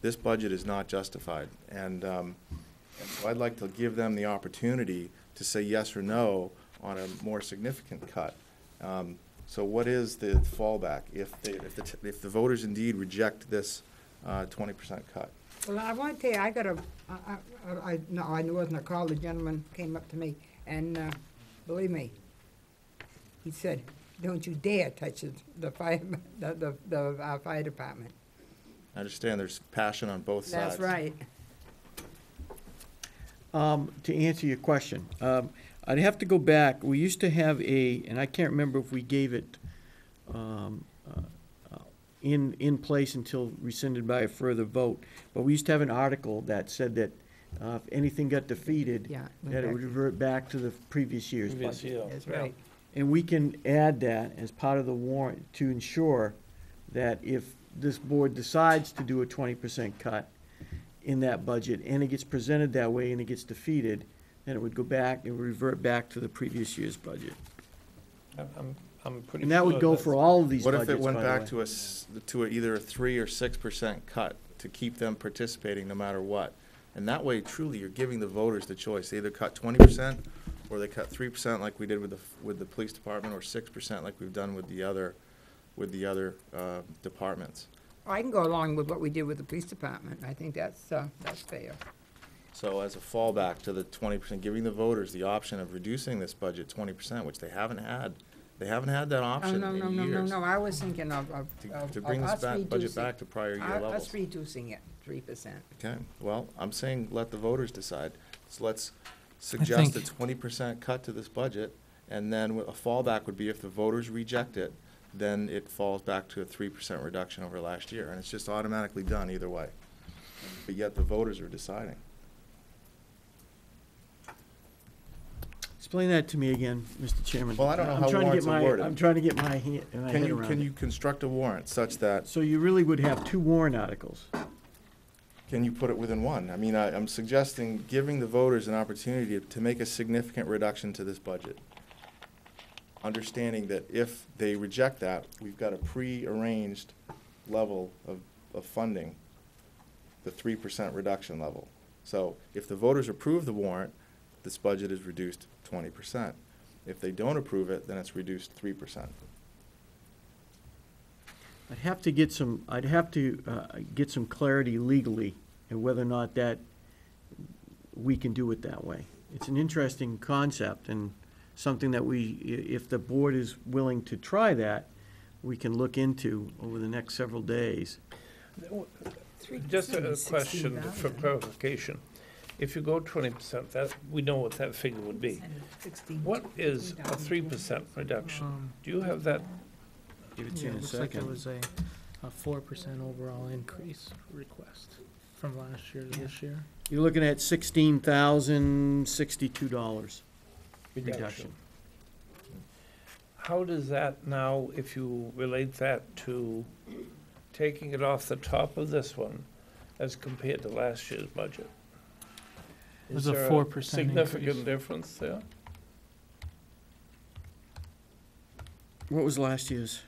this budget is not justified, and so I'd like to give them the opportunity to say yes or no on a more significant cut. So what is the fallback if the voters indeed reject this 20% cut? Well, I want to tell you, I wasn't a call, the gentleman came up to me, and believe me, he said, don't you dare touch the fire department. I understand there's passion on both sides. That's right. To answer your question, I'd have to go back. We used to have and I can't remember if we gave it in place until rescinded by a further vote, but we used to have an article that said that if anything got defeated, Yeah. that it would revert back to the previous year's Previous budget. year. That's Yeah. right. And we can add that as part of the warrant to ensure that if this board decides to do a 20% cut in that budget, and it gets presented that way and it gets defeated, then it would go back, it would revert back to the previous year's budget. I'm pretty And that would sure go that's- for all of these What budgets, if it went by the back way. to either a 3 or 6% cut to keep them participating no matter what? And that way, truly, you're giving the voters the choice. They either cut 20% or they cut 3% like we did with the police department, or 6% like we've done with the other departments. I can go along with what we did with the police department. I think that's fair. So as a fallback to the 20%, giving the voters the option of reducing this budget 20%, which they haven't had. They haven't had that Oh, option no, in no, no, no, years. no, I was thinking of To bring this us budget reducing- back to prior year us levels. reducing it 3%. Okay, well, I'm saying let the voters decide. So let's suggest a think- 20% cut to this budget, and then a fallback would be if the voters reject it, then it falls back to a 3% reduction over last year, and it's just automatically done either way. But yet the voters are deciding. Explain that to me again, Mr. Chairman. Well, I don't know I'm how trying to warrants get are my- worded. I'm trying to get my head around Can it. you construct a warrant such that, So you really would have 2 warrant articles? can you put it within one? I mean, I'm suggesting giving the voters an opportunity to make a significant reduction to this budget. Understanding that if they reject that, we've got a pre-arranged level of funding, the 3% reduction level. So if the voters approve the warrant, this budget is reduced 20%. If they don't approve it, then it's reduced 3%. I'd have to get some clarity legally and whether or not that we can do it that way. It's an interesting concept and something that if the board is willing to try that, we can look into over the next several days. Just a question for clarification. If you go 20%, we know what that figure would be. What is a 3% reduction? Do you have that? Give it to Yeah, you in it a looks like second. it was a 4% overall increase request from last year to this year. You're looking at $16,062 reduction. How does that now, if you relate that to taking it off the top of this one as compared to last year's budget? It was Is a there 4% increase. significant difference there? What was last year's?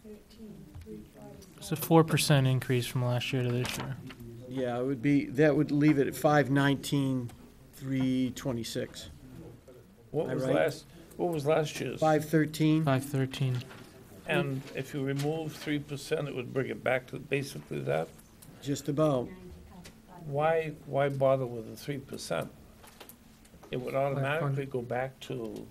513, 340. It's a 4% increase from last year to this year. Yeah, it would be, that would leave it at 519, 326. What Am I was right? what was last year's? 513? 513. And if you remove 3%, it would bring it back to basically that? Just about. Why bother with the 3%? It would automatically go back to,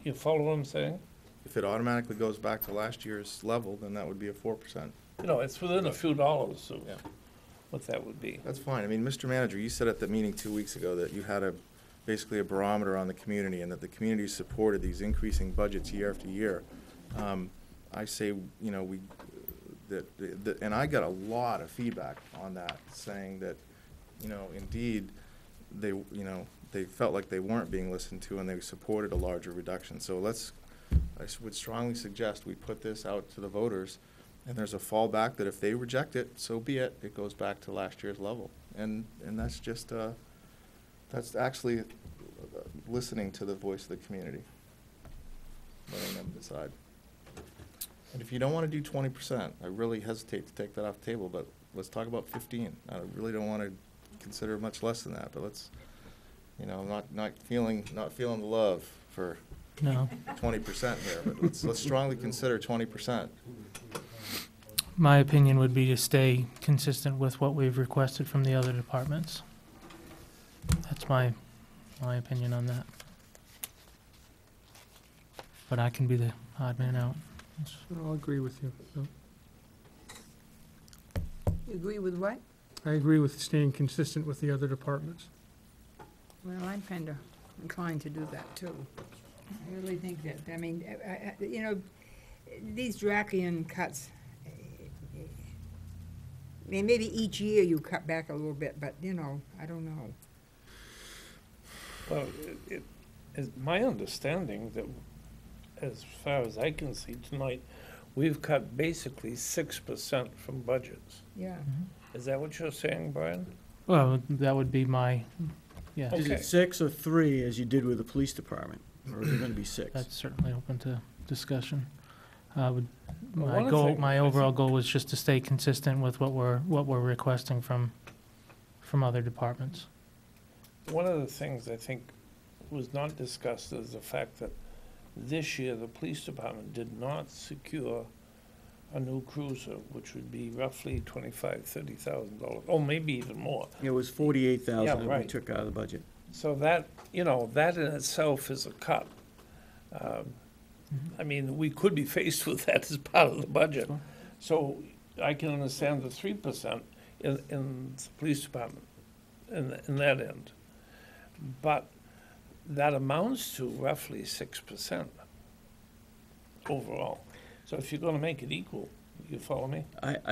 you follow what I'm saying? If it automatically goes back to last year's level, then that would be a 4%. You know, it's within a few dollars of Yeah. what that would be. That's fine. I mean, Mr. Manager, you said at the meeting 2 weeks ago that you had basically a barometer on the community and that the community supported these increasing budgets year after year. I say, you know, and I got a lot of feedback on that, saying that, you know, indeed, they felt like they weren't being listened to and they supported a larger reduction. So I would strongly suggest we put this out to the voters, and there's a fallback that if they reject it, so be it. It goes back to last year's level. And that's just, that's actually listening to the voice of the community, letting them decide. And if you don't want to do 20%, I really hesitate to take that off the table, but let's talk about 15. I really don't want to consider much less than that, but let's, you know, not feeling the love for No. 20% here, but let's strongly consider 20%. My opinion would be to stay consistent with what we've requested from the other departments. That's my opinion on that. But I can be the odd man out. I'll agree with you. So, You agree with what? I agree with staying consistent with the other departments. Well, I'm kind of inclined to do that, too. I really think that, I mean, you know, these Dracian cuts, I mean, maybe each year you cut back a little bit, but, you know, I don't know. Well, it is my understanding that, as far as I can see tonight, we've cut basically 6% from budgets. Yeah. Is that what you're saying, Brian? Well, that would be my, yeah, Is Okay. it 6 or 3, as you did with the police department? Or is it gonna be 6? that's certainly open to discussion. Would, Well, my one of the goal, thing- my overall goal was just to stay consistent with what we're requesting from other departments. One of the things I think was not discussed is the fact that this year, the police department did not secure a new cruiser, which would be roughly $25,000-$30,000, or maybe even more. It was 48,000 Yeah, that we right. took out of the budget. So that, you know, that in itself is a cut. I mean, we could be faced with that as part of the budget. Sure. So I can understand the 3% in the police department, in that end. But that amounts to roughly 6% overall. So if you're gonna make it equal, you follow me?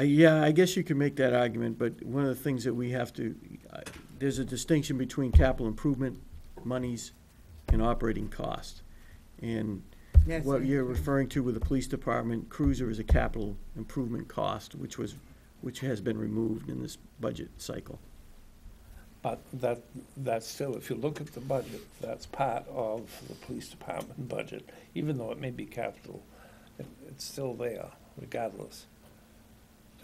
Yeah, I guess you could make that argument, but one of the things that we have to, there's a distinction between capital improvement monies and operating cost. And Yes. what you're referring to with the police department, cruiser is a capital improvement cost, which has been removed in this budget cycle. But that's still, if you look at the budget, that's part of the police department budget, even though it may be capital, it's still there regardless.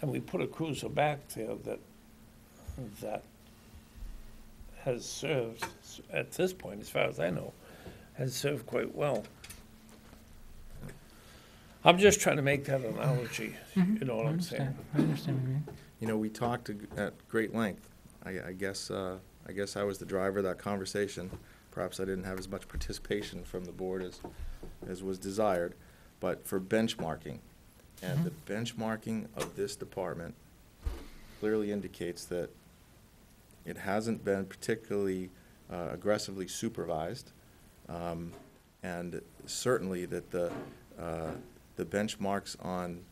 And we put a cruiser back there that has served, at this point, as far as I know, has served quite well. I'm just trying to make that analogy, you know what I'm saying? I understand what you mean. You know, we talked at great length. I guess I was the driver of that conversation. Perhaps I didn't have as much participation from the board as was desired, but for benchmarking. And the benchmarking of this department clearly indicates that it hasn't been particularly aggressively supervised, and certainly that the benchmarks on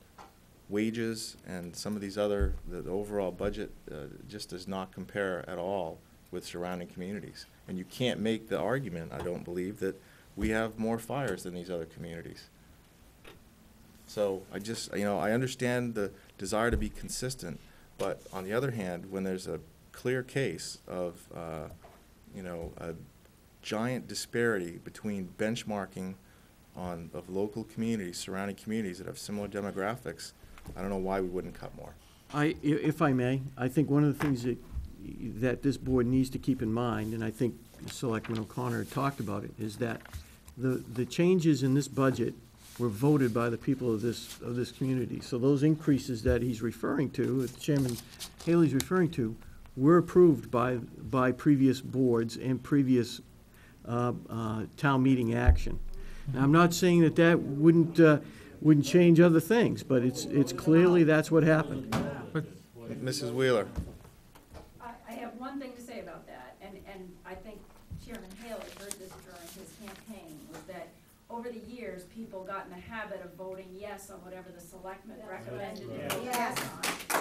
wages and some of these the overall budget just does not compare at all with surrounding communities. And you can't make the argument, I don't believe, that we have more fires than these other communities. So I just, you know, I understand the desire to be consistent, But on the other hand, when there's a clear case of, a giant disparity between benchmarking of local communities, surrounding communities that have similar demographics, I don't know why we wouldn't cut more. If I may, I think one of the things that this board needs to keep in mind, and I think Selectman O'Connor talked about it, is that the changes in this budget were voted by the people of this community. So those increases that he's referring to, that Chairman Haley's referring to, were approved by previous boards and previous town meeting action. Now, I'm not saying that wouldn't change other things, but it's clearly that's what happened. Mrs. Wheeler? I have one thing to say about that, and I think Chairman Haley heard this during his campaign, was that over the years, people got in the habit of voting yes on whatever the selectmen recommended and voted yes on.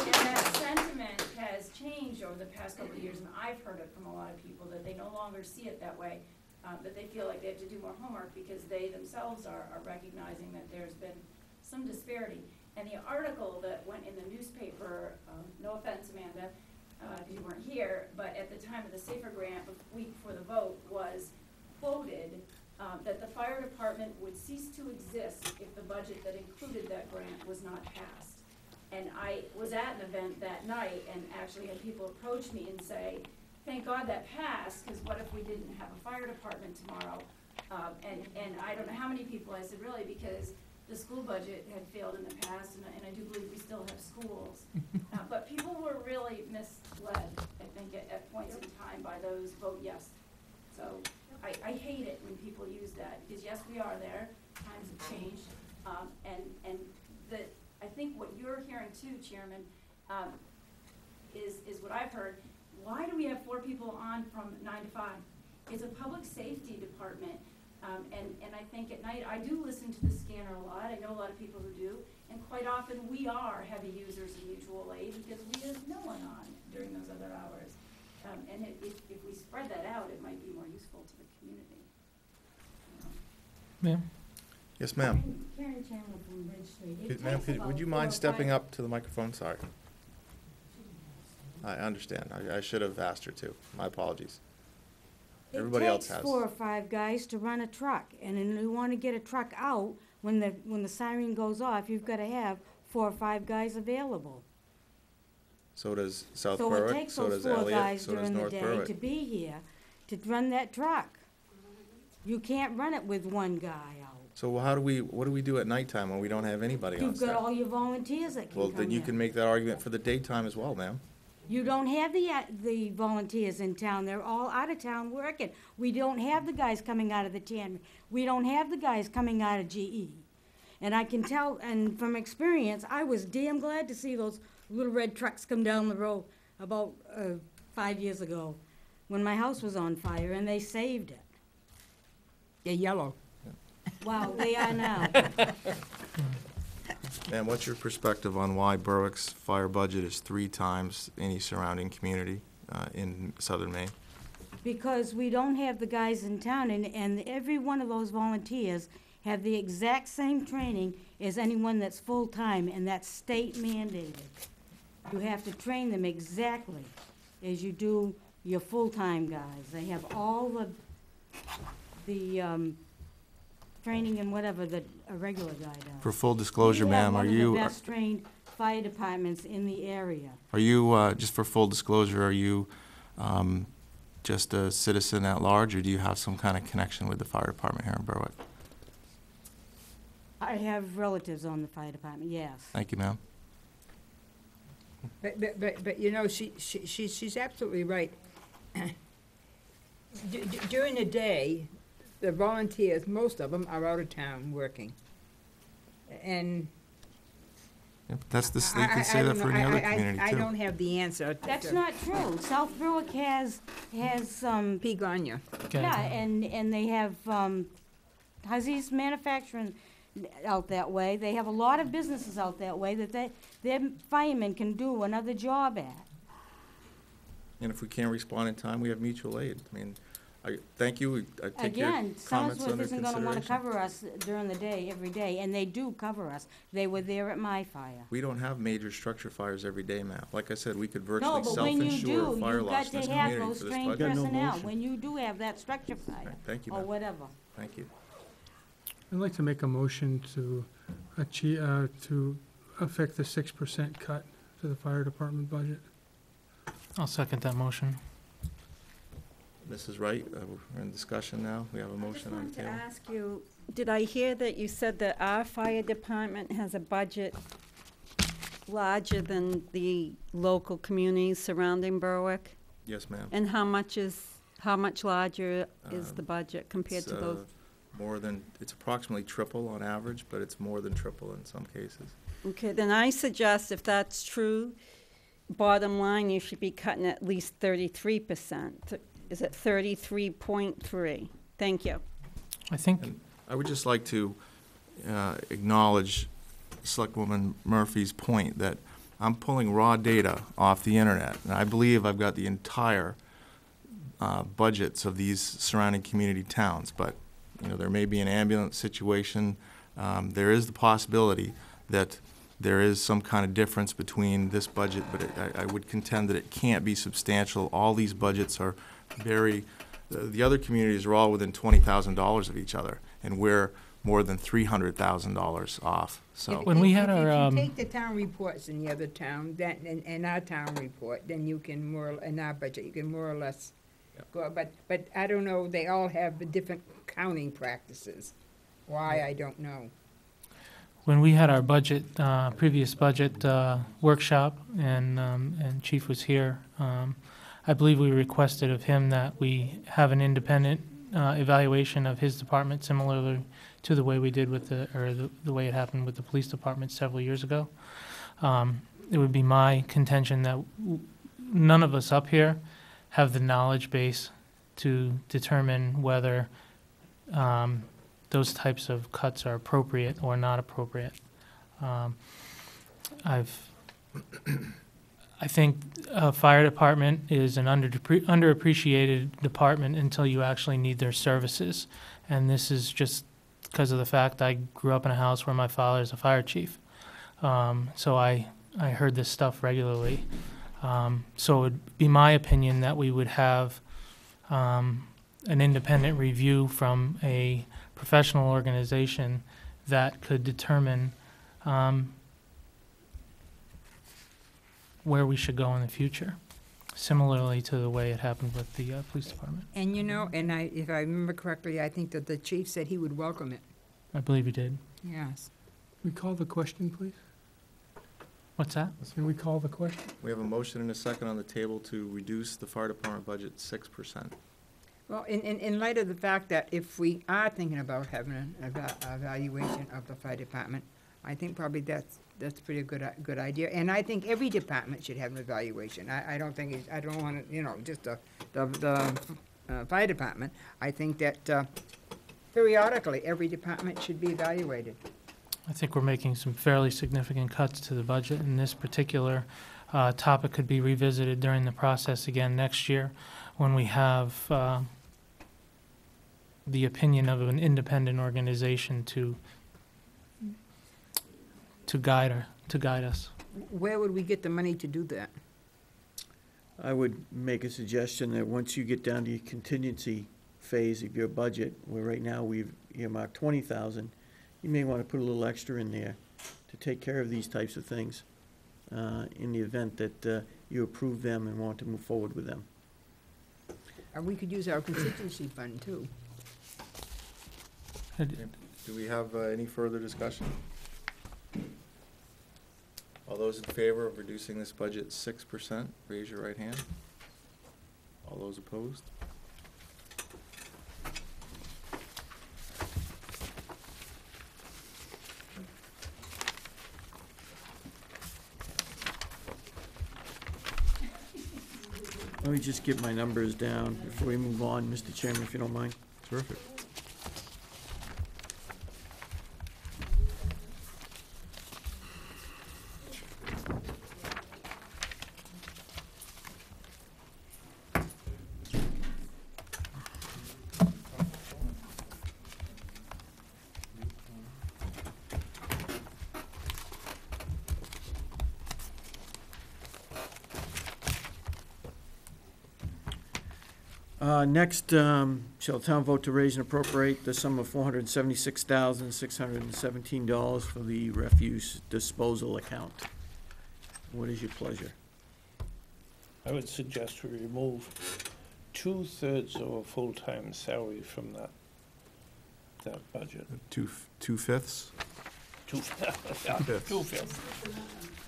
And that sentiment has changed over the past couple of years, and I've heard it from a lot of people, that they no longer see it that way, that they feel like they have to do more homework because they themselves are recognizing that there's been some disparity. And the article that went in the newspaper, no offense, Amanda, because you weren't here, but at the time of the SAFER grant, a week before the vote, was quoted that the fire department would cease to exist if the budget that included that grant was not passed. And I was at an event that night and actually had people approach me and say, thank God that passed, because what if we didn't have a fire department tomorrow? And I don't know how many people, I said, really, because the school budget had failed in the past, and I do believe we still have schools. But people were really misled, I think, at points in time by those vote yes. So I hate it when people use that, because yes, we are there, times have changed, and I think what you're hearing too, Chairman, is what I've heard. Why do we have 4 people on from 9 to 5? It's a public safety department. And I think at night, I do listen to the scanner a lot. I know a lot of people who do. And quite often, we are heavy users of mutual aid because we have no one on during those other hours. And if we spread that out, it might be more useful to the community. Ma'am? Yes, ma'am. Karen Chandler from Bridge Street. Ma'am, would you mind stepping up to the microphone? Sorry. I understand. I should have asked her to. My apologies. Everybody else has. It takes 4 or 5 guys to run a truck, and then you want to get a truck out, when the siren goes off, you've got to have 4 or 5 guys available. So does South So Berwick, it takes so those does 4 Elliott, guys so does during the North day Berwick. to be here, to run that truck. You can't run it with 1 guy out. So what do we do at nighttime when we don't have anybody on You've got staff? all your volunteers that can come Well, in. then you can make that argument for the daytime as well, ma'am. You don't have the volunteers in town. They're all out of town working. We don't have the guys coming out of the TAN. We don't have the guys coming out of GE. And I can tell, and from experience, I was damn glad to see those little red trucks come down the road about 5 years ago when my house was on fire, and they saved it. They're yellow. Wow, they are now. And what's your perspective on why Berwick's fire budget is 3 times any surrounding community in southern Maine? Because we don't have the guys in town, and every one of those volunteers have the exact same training as anyone that's full-time, and that's state mandated. You have to train them exactly as you do your full-time guys. They have all the training and whatever that a regular guy does. For full disclosure, ma'am, are We have you, one of the best-trained fire departments in the area. just for full disclosure, are you just a citizen at large, or do you have some kind of connection with the fire department here in Berwick? I have relatives on the fire department, yes. Thank you, ma'am. But you know, she's absolutely right. During the day, the volunteers, most of them are out of town working. And Yeah, but that's the, you can say that for any other community, too. I don't have the answer. That's not true. South Berwick has Pigania. yeah, and they have, Hussey's Manufacturing out that way. They have a lot of businesses out that way that their firemen can do another job at. And if we can't respond in time, we have mutual aid. I mean, Thank you. I take your Again, comments Summersworth under isn't gonna wanna consideration. cover us during the day, every day, and they do cover us. They were there at my fire. We don't have major structure fires every day, ma'am. Like I said, we could No, virtually but when you self-insure do, fire you've loss got in to this have community those for this trained budget. Got no personnel, motion. when you do have that structure fire, Right, thank you, or ma'am. whatever. Thank you. I'd like to make a motion to to affect the 6% cut to the fire department budget. I'll second that motion. Mrs. Wright, we're in discussion now. We have a motion on the table. I just wanted to ask you, did I hear that you said that our fire department has a budget larger than the local communities surrounding Berwick? Yes, ma'am. And how much larger is the budget compared It's, to those? it's approximately triple on average, but it's more than triple in some cases. Okay, then I suggest if that's true, bottom line, you should be cutting at least 33%. Is it 33.3? Thank you. I think, And I would just like to acknowledge Selectwoman Murphy's point that I'm pulling raw data off the internet, and I believe I've got the entire budgets of these surrounding community towns. But there may be an ambulance situation. There is the possibility that there is some kind of difference between this budget, but I would contend that it can't be substantial. All these budgets are the other communities are all within $20,000 of each other, and we're more than $300,000 off, so. When we had If our, you take the town reports in the other town, and our town report, then you can in our budget, you can more or less go, but I don't know, they all have different counting practices. Why, I don't know. when we had our budget, previous budget workshop, and Chief was here, I believe we requested of him that we have an independent evaluation of his department, similarly to the way we did with the way it happened with the police department several years ago. It would be my contention that none of us up here have the knowledge base to determine whether those types of cuts are appropriate or not appropriate. I think fire department is an underappreciated department until you actually need their services. And this is just because of the fact I grew up in a house where my father is a fire chief. So I heard this stuff regularly. So it would be my opinion that we would have an independent review from a professional organization that could determine where we should go in the future, similarly to the way it happened with the police department. And if I remember correctly, I think that the chief said he would welcome it. I believe he did. Yes. We call the question, please? What's that? Can we call the question? We have a motion and a second on the table to reduce the fire department budget 6%. Well, in light of the fact that if we are thinking about having an evaluation of the fire department, I think probably that's a pretty good idea. And I think every department should have an evaluation. I don't think, I don't want to, just the fire department. I think that periodically, every department should be evaluated. I think we're making some fairly significant cuts to the budget, and this particular topic could be revisited during the process again next year when we have the opinion of an independent organization to guide us. Where would we get the money to do that? I would make a suggestion that once you get down to your contingency phase of your budget, where right now we've earmarked 20,000, you may want to put a little extra in there to take care of these types of things in the event that you approve them and want to move forward with them. And we could use our contingency fund, too. Do we have any further discussion? All those in favor of reducing this budget 6%, raise your right hand. All those opposed? Let me just get my numbers down before we move on, Mr. Chairman, if you don't mind. Terrific. Next, shall the town vote to raise and appropriate the sum of $476,617 for the refuse disposal account? What is your pleasure? I would suggest we remove 2/3 of a full-time salary from that budget. Two-fifths? Two, yeah, Two-fifths. 2/5.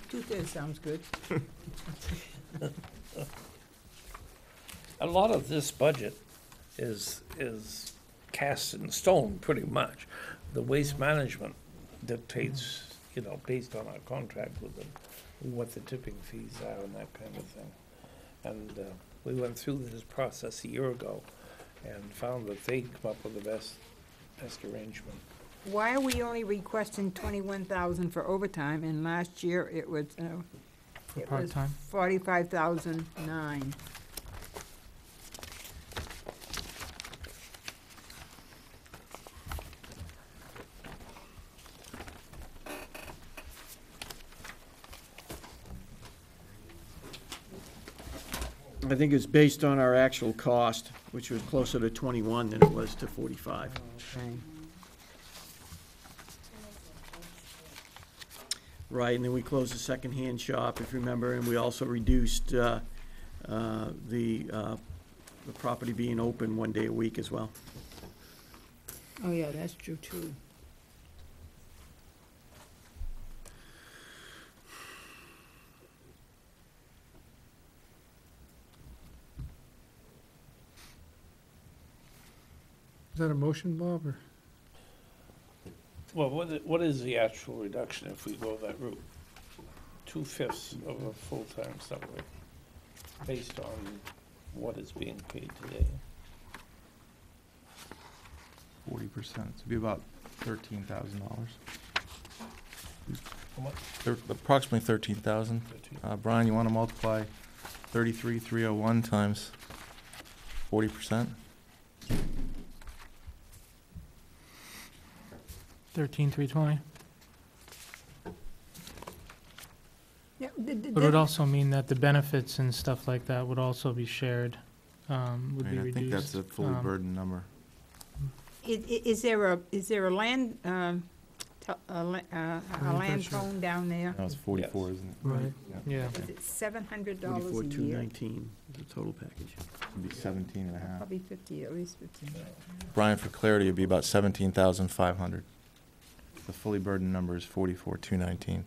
Two-thirds sounds good. A lot of this budget is cast in stone, pretty much. The waste management dictates, based on our contract with them, what the tipping fees are and that kind of thing. And we went through this process a year ago and found that they come up with the best arrangement. Why are we only requesting 21,000 for overtime, and last year it was, part-time? 45,009? I think it's based on our actual cost, which was closer to 21 than it was to 45. Okay. Right, and then we closed the secondhand shop, if you remember, and we also reduced the property being open one day a week as well. Oh, yeah, that's true, too. Is that a motion, Bob, or? Well, what is the actual reduction if we go that route? 2/5 of a full-time salary, based on what is being paid today. 40%, it'd be about $13,000. How much? Approximately 13,000. 13. Brian, you want to multiply 33,301 times 40%? 13,320. Yeah, But it would also mean that the benefits and stuff like that would also be shared, would be I reduced. think that's a fully burdened number. Is there a land, a land phone down there? No, it's 44, isn't it? Right, yeah. Is it $700 a year? 44,219 is the total package. It'd be 17 and a half. Probably 50, at least 50. Brian, for clarity, it'd be about 17,500. The fully burdened number is 44,219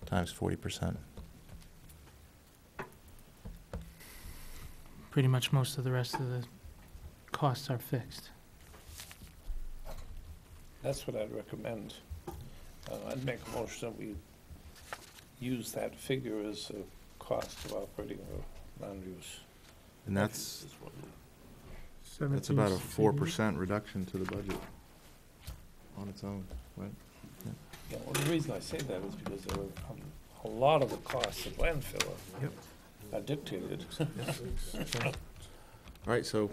times 40%. Pretty much most of the rest of the costs are fixed. That's what I'd recommend. I'd make a motion that we use that figure as a cost of operating a land use. And that's Is what we- about a 17,688. 4% reduction to the budget on its own, right? Yeah, well, the reason I say that is because there are, a lot of the costs of landfill are dictated. All right, so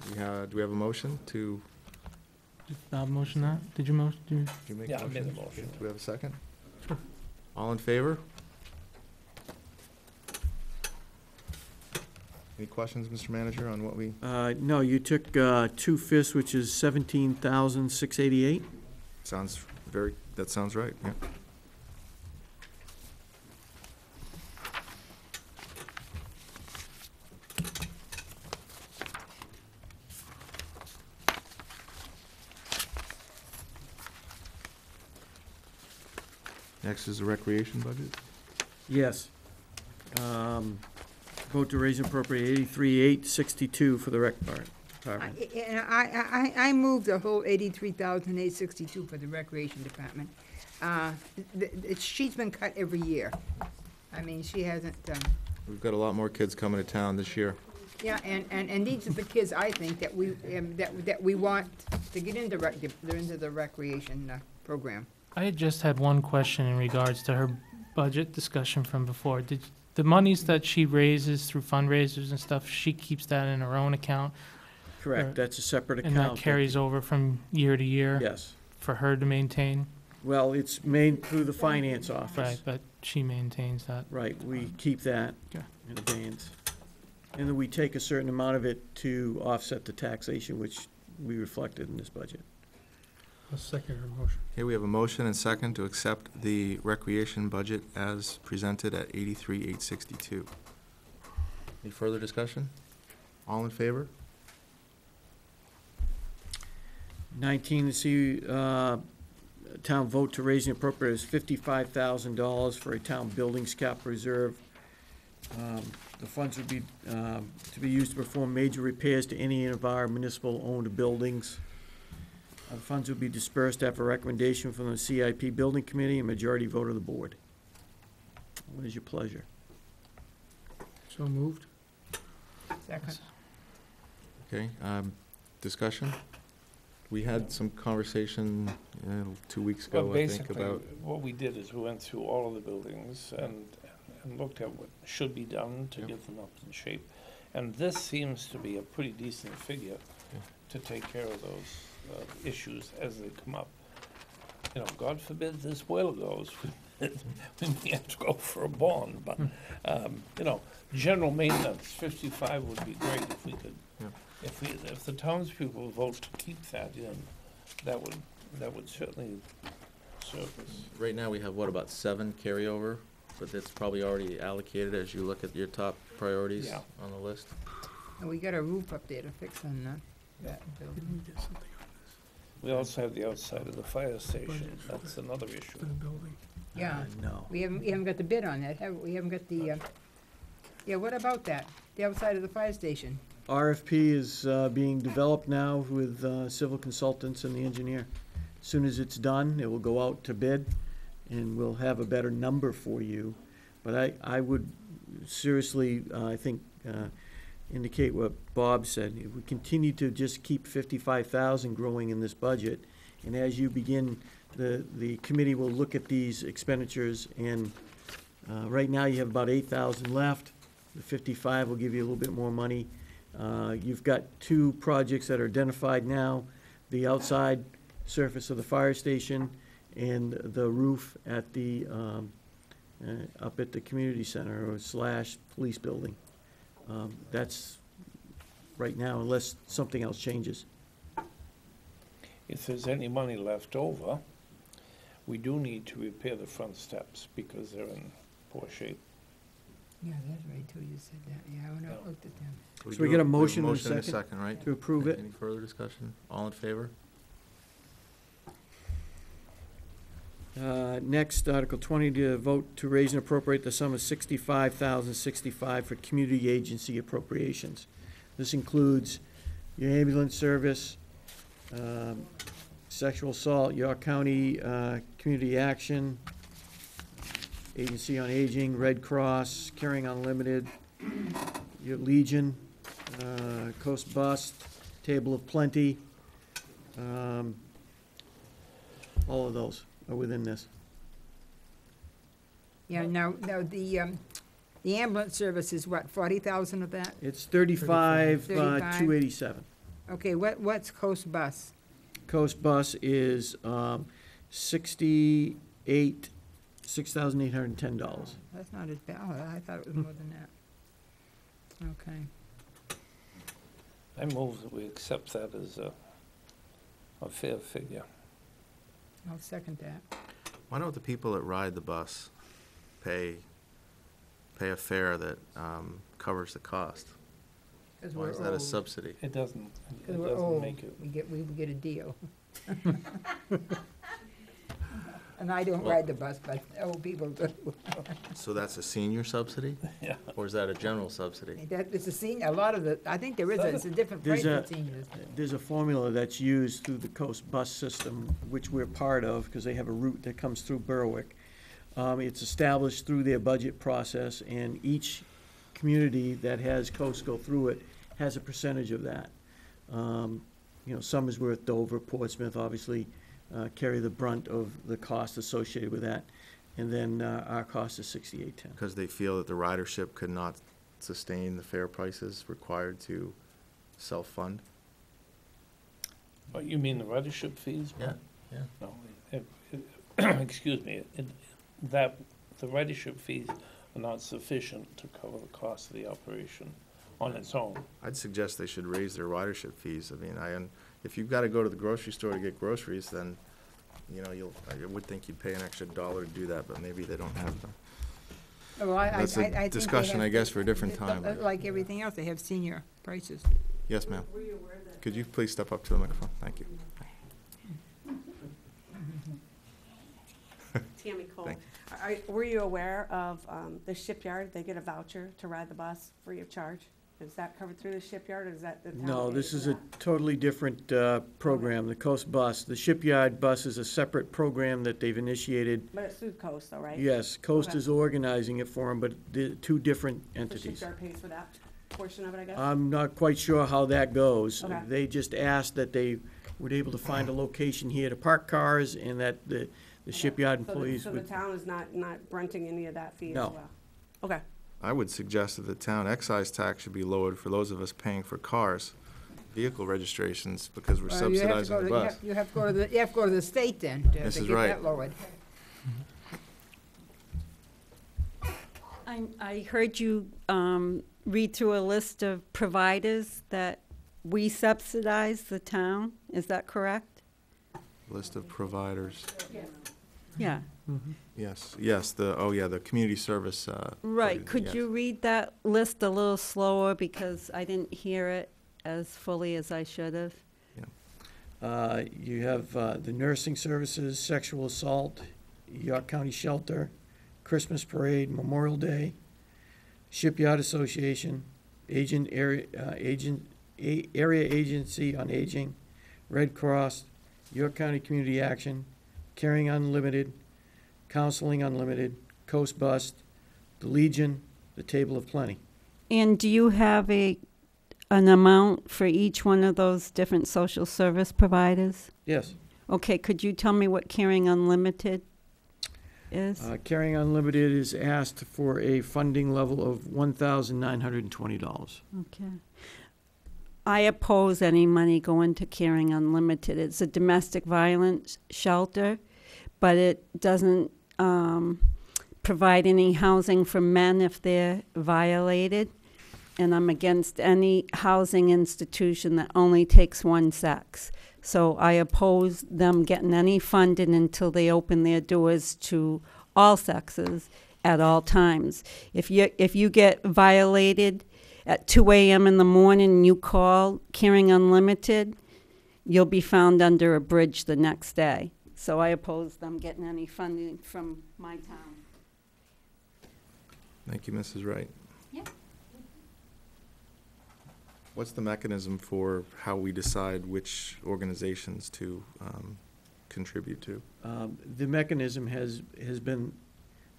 do we have a motion to? Did Bob motion that? Did you motion? Did you make Yeah, a I made motion? the motion. Do we have a second? Sure. All in favor? Any questions, Mr. Manager, on what we? No, you took 2/5, which is 17,688. That sounds right, yeah. Next is the recreation budget. Yes. Vote to raise and appropriate 83,862 for the rec department. I moved the whole 83,862 for the recreation department. She's been cut every year. I mean, she hasn't, We've got a lot more kids coming to town this year. yeah, and these are the kids, I think, that we want to get into the recreation program. I had just had one question in regards to her budget discussion from before. Did the monies that she raises through fundraisers and stuff, she keeps that in her own account? Correct, Or- that's a separate account. And that carries over from year to year? Yes. For her to maintain? Well, it's made through the finance Right, office. but she maintains that. Right, we keep that Okay. in advance. And then we take a certain amount of it to offset the taxation, which we reflected in this budget. I'll second her motion. Okay, we have a motion and second to accept the recreation budget as presented at 83,862. Any further discussion? All in favor? 19, to see town vote to raise and appropriate is $55,000 for a town buildings cap reserve. The funds would be to be used to perform major repairs to any of our municipal-owned buildings. The funds would be dispersed after recommendation from the CIP Building Committee and majority vote of the board. What is your pleasure? So moved. Second. Okay, discussion? We had some conversation 2 weeks ago, Well, I think, basically, about, what we did is we went through all of the buildings and looked at what should be done to Yep. get them up in shape. And this seems to be a pretty decent figure Yeah. to take care of those issues as they come up. You know, God forbid this boiler goes, we may have to go for a bond, but, you know, general maintenance, 55 would be great if we could. Yep. If the townspeople vote to keep that in, that would certainly serve us. right now we have, what, about 7 carryover? But that's probably already allocated as you look at your top priorities Yeah. on the list. And we got a roof up there to fix on that building. Didn't we get something on We also have the outside of the fire station, Budget for that's another issue. for the building? Yeah. No. We haven't got the bid on that, have we? We haven't got the, yeah, what about that? The outside of the fire station? RFP is being developed now with civil consultants and the engineer. As soon as it's done, it will go out to bid, and we'll have a better number for you. But I would seriously, I think, indicate what Bob said. If we continue to just keep 55,000 growing in this budget, and as you begin, the committee will look at these expenditures, and right now you have about 8,000 left. The 55 will give you a little bit more money. You've got 2 projects that are identified now, the outside surface of the fire station and the roof at the, up at the community center or / police building. That's right now, unless something else changes. If there's any money left over, we do need to repair the front steps because they're in poor shape. Yeah, that's right, too, you said that, yeah, when I Yeah. looked at them. So we get a motion and a second second, right? to approve it. Any further discussion? All in favor? Next, Article 20, to vote to raise and appropriate the sum of $65,065 for community agency appropriations. This includes your ambulance service, sexual assault, York County Community Action, Agency on Aging, Red Cross, Caring Unlimited, your Legion, Coast Bust, Table of Plenty. All of those are within this. Yeah, now, the ambulance service is what, 40,000 of that? It's 35, 35. 287. Okay, what's Coast Bus? Coast Bus is 68, $6,810. That's not as bad, I thought it was more than that. Okay. I move that we accept that as a fair figure. I'll second that. Why don't the people that ride the bus pay a fare that covers the cost? 'Cause Why we're is that a old. subsidy? It doesn't, 'Cause it we're doesn't old. make it. We get a deal. And I don't Well- ride the bus, but old people do. So that's a senior subsidy? Yeah. Or is that a general subsidy? That, it's a senior, a lot of the, I think there is, it's a different There's price a- for seniors. There's a formula that's used through the Coast Bus system, which we're part of, because they have a route that comes through Berwick. It's established through their budget process, and each community that has Coast go through it has a percentage of that. You know, Somersworth, Dover, Portsmouth, obviously, carry the brunt of the cost associated with that. And then our cost is $68.10. Because they feel that the ridership could not sustain the fare prices required to self-fund? Oh, you mean the ridership fees? Yeah, yeah. No, excuse me, that, the ridership fees are not sufficient to cover the cost of the operation on its own. I'd suggest they should raise their ridership fees. I mean, if you've got to go to the grocery store to get groceries, then, you know, I would think you'd pay an extra $1 to do that, but maybe they don't have them. Well, I That's think a they discussion, have- I guess, for a different time. Like everything else, they have senior prices. Yes, ma'am. Could you please step up to the microphone? Thank you. Tammy Cole. Thank Were you aware of the shipyard? They get a voucher to ride the bus free of charge. Is that covered through the shipyard, or is that the town? No, this pays is for a that? totally different program, the Coast Bus. The shipyard bus is a separate program that they've initiated. But it's through Coast, though, right? Yes, Coast Okay. is organizing it for them, but the two different The entities. shipyard pays for that portion of it, I guess? I'm not quite sure how that goes. Okay. They just asked that they were able to find a location here to park cars and that the shipyard employees So the would. town is not brunting any of that fee as No. well? Okay. I would suggest that the town excise tax should be lowered for those of us paying for cars, vehicle registrations, because we're Well, you have to subsidizing go the to- bus. You have to go to the state then, This to is get right. that lowered. I heard you read through a list of providers that we subsidize the town. Is that correct? List of providers. Yeah. Yes, the community service. Right. Could yes. you read that list a little slower because I didn't hear it as fully as I should have? You have the nursing services, sexual assault, York County Shelter, Christmas Parade, Memorial Day, Shipyard Association, Area Agency on Aging, Red Cross, York County Community Action, Caring Unlimited, Counseling Unlimited, Coast Bus, the Legion, the Table of Plenty. And do you have an amount for each one of those different social service providers? Yes. Okay, could you tell me what Caring Unlimited is? Caring Unlimited is asked for a funding level of $1,920. Okay. I oppose any money going to Caring Unlimited. It's a domestic violence shelter, but it doesn't provide any housing for men if they're violated. And I'm against any housing institution that only takes one sex. So I oppose them getting any funding until they open their doors to all sexes at all times. If you get violated at 2 a.m. in the morning and you call Caring Unlimited, you'll be found under a bridge the next day. So I oppose them getting any funding from my town. Thank you, Mrs. Wright. Yeah. What's the mechanism for how we decide which organizations to contribute to? The mechanism has been,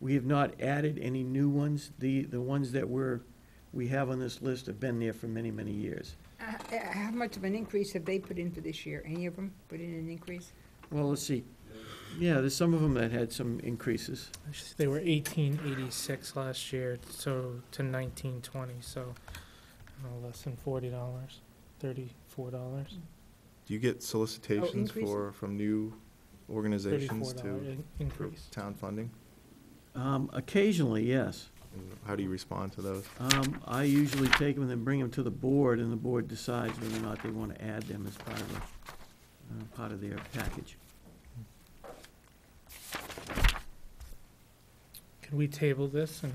we have not added any new ones. The ones that we have on this list have been there for many, many years. How much of an increase have they put in for this year? Any of them put in an increase? Well, let's see. Yeah, there's some of them that had some increases. They were 1886 last year, so to 1920, so less than $40, $34. Do you get solicitations increase? from new organizations $34 for increase. town funding? Occasionally, yes. And how do you respond to those? I usually take them and then bring them to the board, and the board decides whether or not they want to add them as part of their package. Could we table this and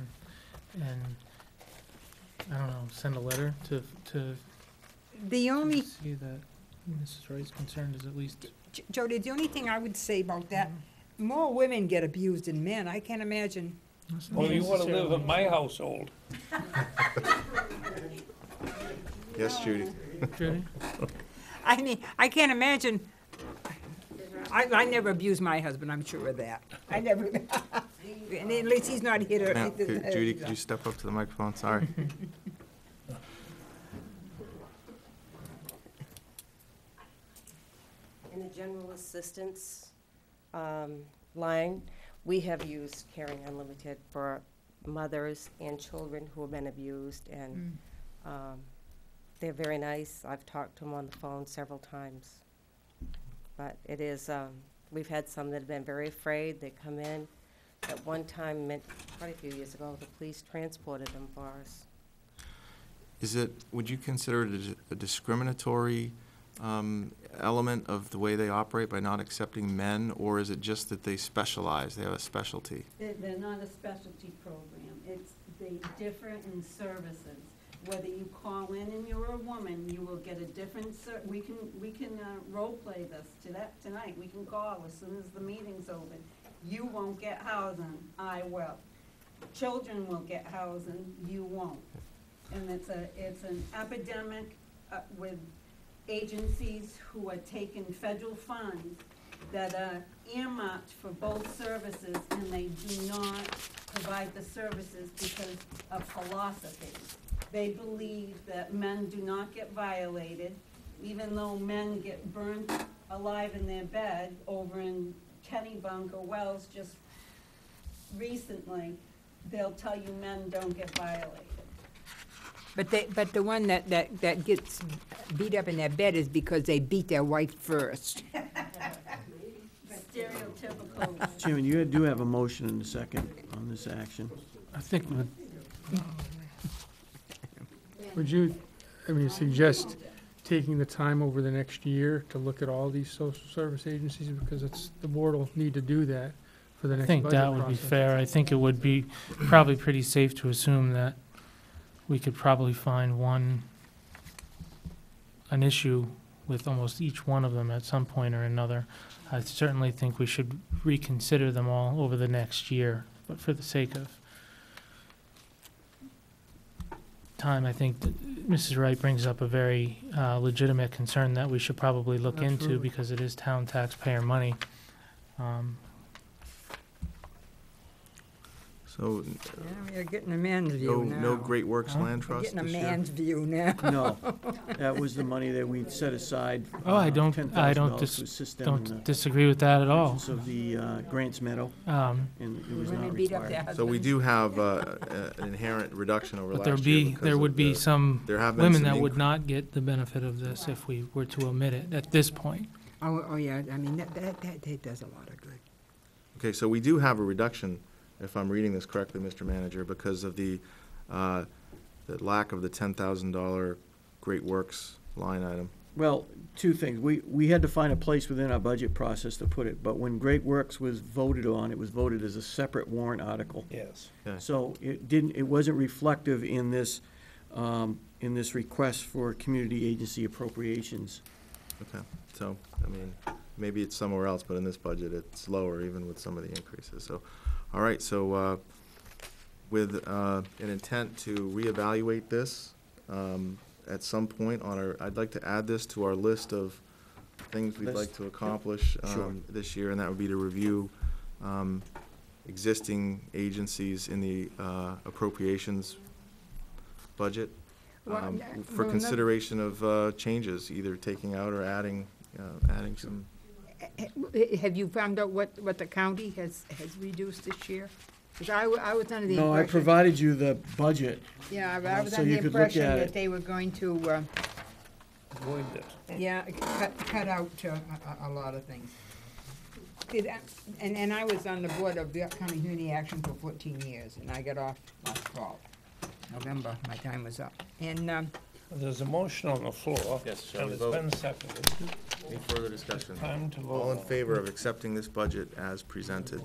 I don't know, send a letter to The only, see that Mrs. Wright's concerned is at least. Jody, the only thing I would say about that, more women get abused than men. I can't imagine. Well, you want to live in my household. Yes, Judy? Judy? I mean, I can't imagine. I never abused my husband, I'm sure of that. I never, and at least he's not here to. Now, Judy, could you step up to the microphone? Sorry. In the general assistance line, we have used Caring Unlimited for mothers and children who have been abused, and they're very nice. I've talked to them on the phone several times. But it is, we've had some that have been very afraid. They come in. At one time, quite a few years ago, the police transported them for us. would you consider it a discriminatory element of the way they operate by not accepting men, or is it just that they specialize, they have a specialty? They're not a specialty program. They differ in services. Whether you call in and you're a woman, you will get a different we can role play this tonight. We can call as soon as the meeting's open. You won't get housing, I will. Children will get housing, you won't. And it's an epidemic with agencies who are taking federal funds that are earmarked for both services, and they do not provide the services because of philosophy. They believe that men do not get violated, even though men get burnt alive in their bed over in Kennebunk or Wells just recently. They'll tell you men don't get violated. But the one that gets beat up in their bed is because they beat their wife first. Stereotypical. Chairman, you do have a motion and a second on this action. I think Would you, suggest taking the time over the next year to look at all these social service agencies, because the board will need to do that for the I next think budget that would be process. fair. I think it would be probably pretty safe to assume that we could probably find an issue with almost each one of them at some point or another. I certainly think we should reconsider them all over the next year, but for the sake of time, I think that Mrs. Wright brings up a very legitimate concern that we should probably look into, Absolutely. because it is town taxpayer money. So, Yeah, we're getting a man's view now. no Great Works Land We're Trust getting a this year? man's view now. No, that was the money that we'd set aside. Oh, I don't $10,000 to assist them in the Don't disagree with that at all. purchase of the Grants Meadow, Um, and it was Women not beat up their required. husbands. So we do have an inherent reduction over But last year. there would be some there have been women some that would not get the benefit of this if we were to omit it at this point. Oh, yeah, I mean, that does a lot of good. Okay, so we do have a reduction, if I'm reading this correctly, Mr. Manager, because of the lack of the $10,000 Great Works line item. Well, two things. We had to find a place within our budget process to put it, but when Great Works was voted on, it was voted as a separate warrant article. Yes. Okay. So it wasn't reflective in this request for community agency appropriations. Okay, so, I mean, maybe it's somewhere else, but in this budget, it's lower even with some of the increases, so. All right, so, with, an intent to reevaluate this, at some point I'd like to add this to our list of things we'd like to accomplish, Sure. this year, and that would be to review, existing agencies in the, appropriations budget, Well, for well, consideration of, changes, either taking out or adding some. Have you found out what the county has reduced this year? Because I was under the impression. No, I provided you the budget. Yeah, but I was so under the you could look impression at that it. they were going to, Avoid it. yeah, cut out a lot of things. And I was on the board of the upcoming community action for 14 years, and I got off last fall. November, my time was up. And, There's a motion on the floor. Yes, shall and we it's vote? been seconded. Any further discussion? Time to vote. All in favor of accepting this budget as presented?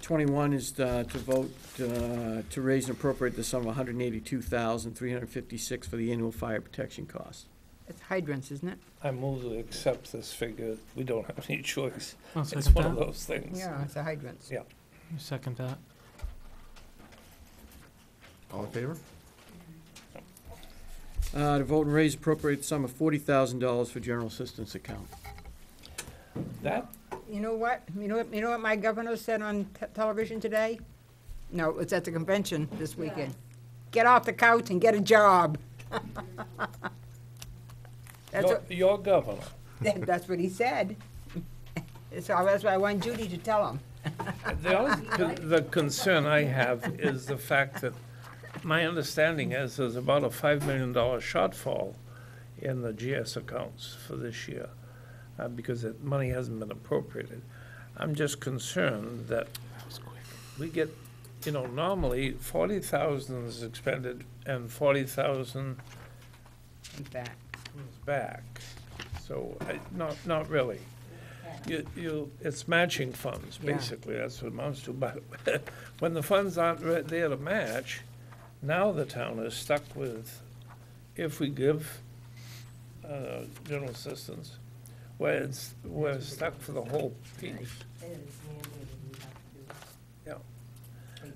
21 is to vote to raise and appropriate the sum of $182,356 for the annual fire protection costs. it's hydrants, isn't it? I move to accept this figure. We don't have any choice. I'll It's second one of that. those things. Yeah, it's a hydrants. Yeah. Second that. All in favor? To vote and raise appropriate the sum of $40,000 for general assistance account. That, You know what? You know what my governor said on television today? No, it was at the convention this weekend. Get off the couch and get a job. your governor. That's what he said. So that's why I want Judy to tell him. The concern I have is the fact that my understanding is there's about a $5 million shortfall in the GS accounts for this year, because that money hasn't been appropriated. I'm just concerned that we get you know, normally 40,000 is expended and 40,000 In fact, comes back. So, not really. It's matching funds, Yeah. basically, that's what it amounts to. But when the funds aren't there to match, now the town is stuck with, if we give general assistance, we're stuck for the whole piece. It is mandated, we have to do it. Yeah.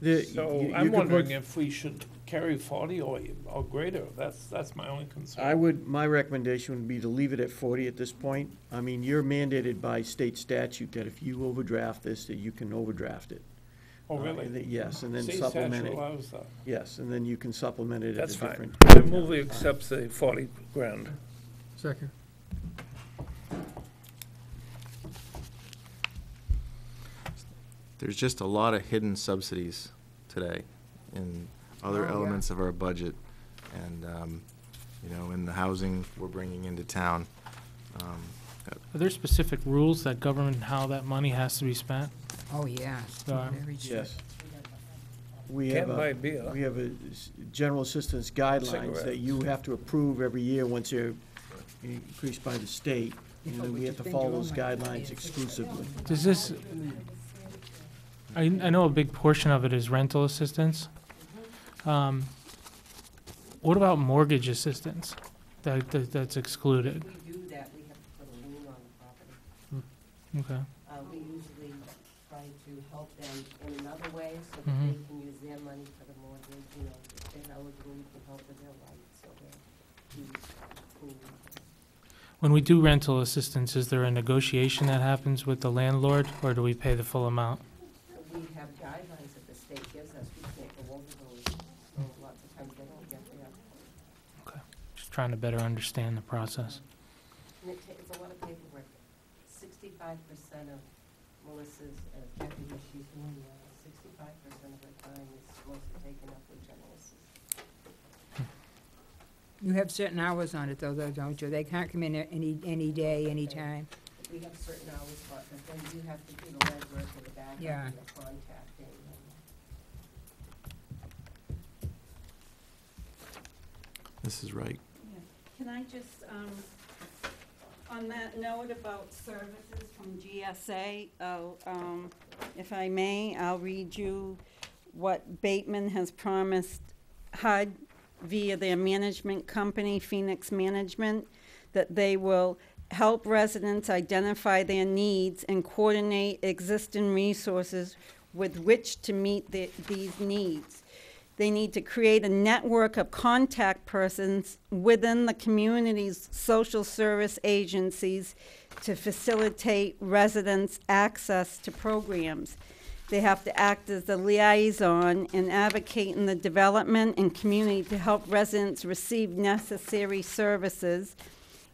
The- So you I'm could wondering put- if we should carry 40 or greater. That's my only concern. my recommendation would be to leave it at 40 at this point. I mean, you're mandated by state statute that if you overdraft this, that you can overdraft it. Oh, really? Yes, and then State supplement statute it. allows that. Yes, and then you can supplement it at a That's different. fine. I move we accept the 40 grand. Second. There's just a lot of hidden subsidies today in other Oh, yeah. elements of our budget. And, you know, in the housing we're bringing into town. Are there specific rules that govern how that money has to be spent? oh, yeah. Uh, Very true. Yes. We have Can't buy beer. we have general assistance guidelines that you have to approve every year once they're increased by the state. And then we have to follow those guidelines exclusively. Does this, I know a big portion of it is rental assistance. What about mortgage assistance? That's excluded? If we do that, we have to put a lien on the property. Okay. We usually try to help them in another way so that Mhm. they can use their money for the mortgage, you know, if they're eligible, we can help with their rights, so they're. When we do rental assistance, is there a negotiation that happens with the landlord, or do we pay the full amount? We have guidelines that the state gives us, we can't go over those, so lots of times they don't get there. Okay. Just trying to better understand the process. And it's a lot of paperwork. 65% of Melissa's deputy, she's doing 65% of her time is mostly taken up with general assistance. You have certain hours on it though, don't you? They can't come in any day, any time. We have certain hours, but then you have to do the legwork in the back end, Yeah. the contacting. This is right. Can I just, on that note about services from GSA, if I may, I'll read you what Bateman has promised HUD via their management company, Phoenix Management, that they will help residents identify their needs and coordinate existing resources with which to meet these needs. They need to create a network of contact persons within the community's social service agencies to facilitate residents' access to programs. They have to act as the liaison and advocate in the development and community to help residents receive necessary services,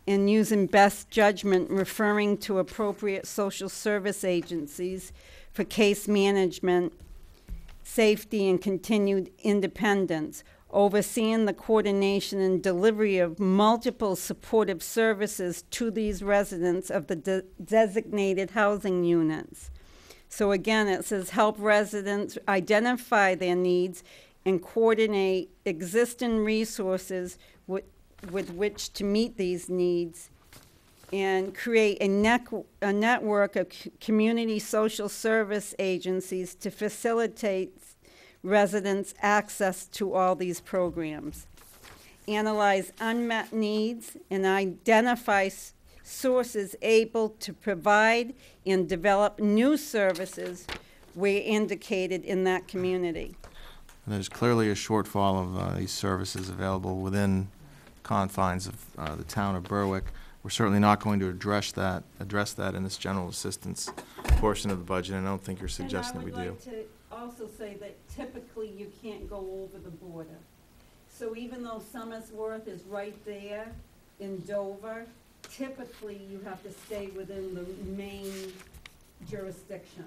and using best judgment referring to appropriate social service agencies for case management, safety, and continued independence, overseeing the coordination and delivery of multiple supportive services to these residents of the designated housing units. So again, it says help residents identify their needs and coordinate existing resources with which to meet these needs, and create a network of community social service agencies to facilitate residents' access to all these programs. Analyze unmet needs and identify sources able to provide and develop new services where indicated in that community. There's clearly a shortfall of these services available within confines of the town of Berwick. We're certainly not going to address that in this general assistance portion of the budget, and I don't think you're suggesting that we do. And I would like to also say that typically you can't go over the border. So even though Somersworth is right there in Dover, typically you have to stay within the Maine jurisdiction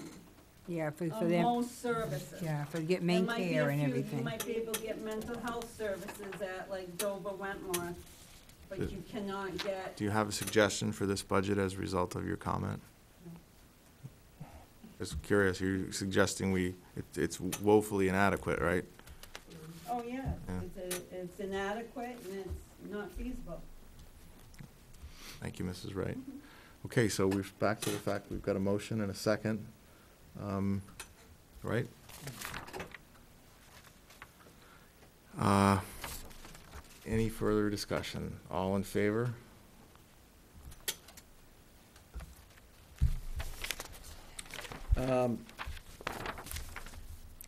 Yeah, for of them, most services. yeah, for get There main might be care a and few- everything. You might be able to get mental health services at like Dover, Wentworth, but you cannot get. Do you have a suggestion for this budget as a result of your comment? Just curious, you're suggesting it's woefully inadequate, right? Oh, yeah, Yeah. it's inadequate and it's not feasible. Thank you, Mrs. Wright. Okay, so we're back to the fact we've got a motion and a second. Right? Any further discussion? All in favor?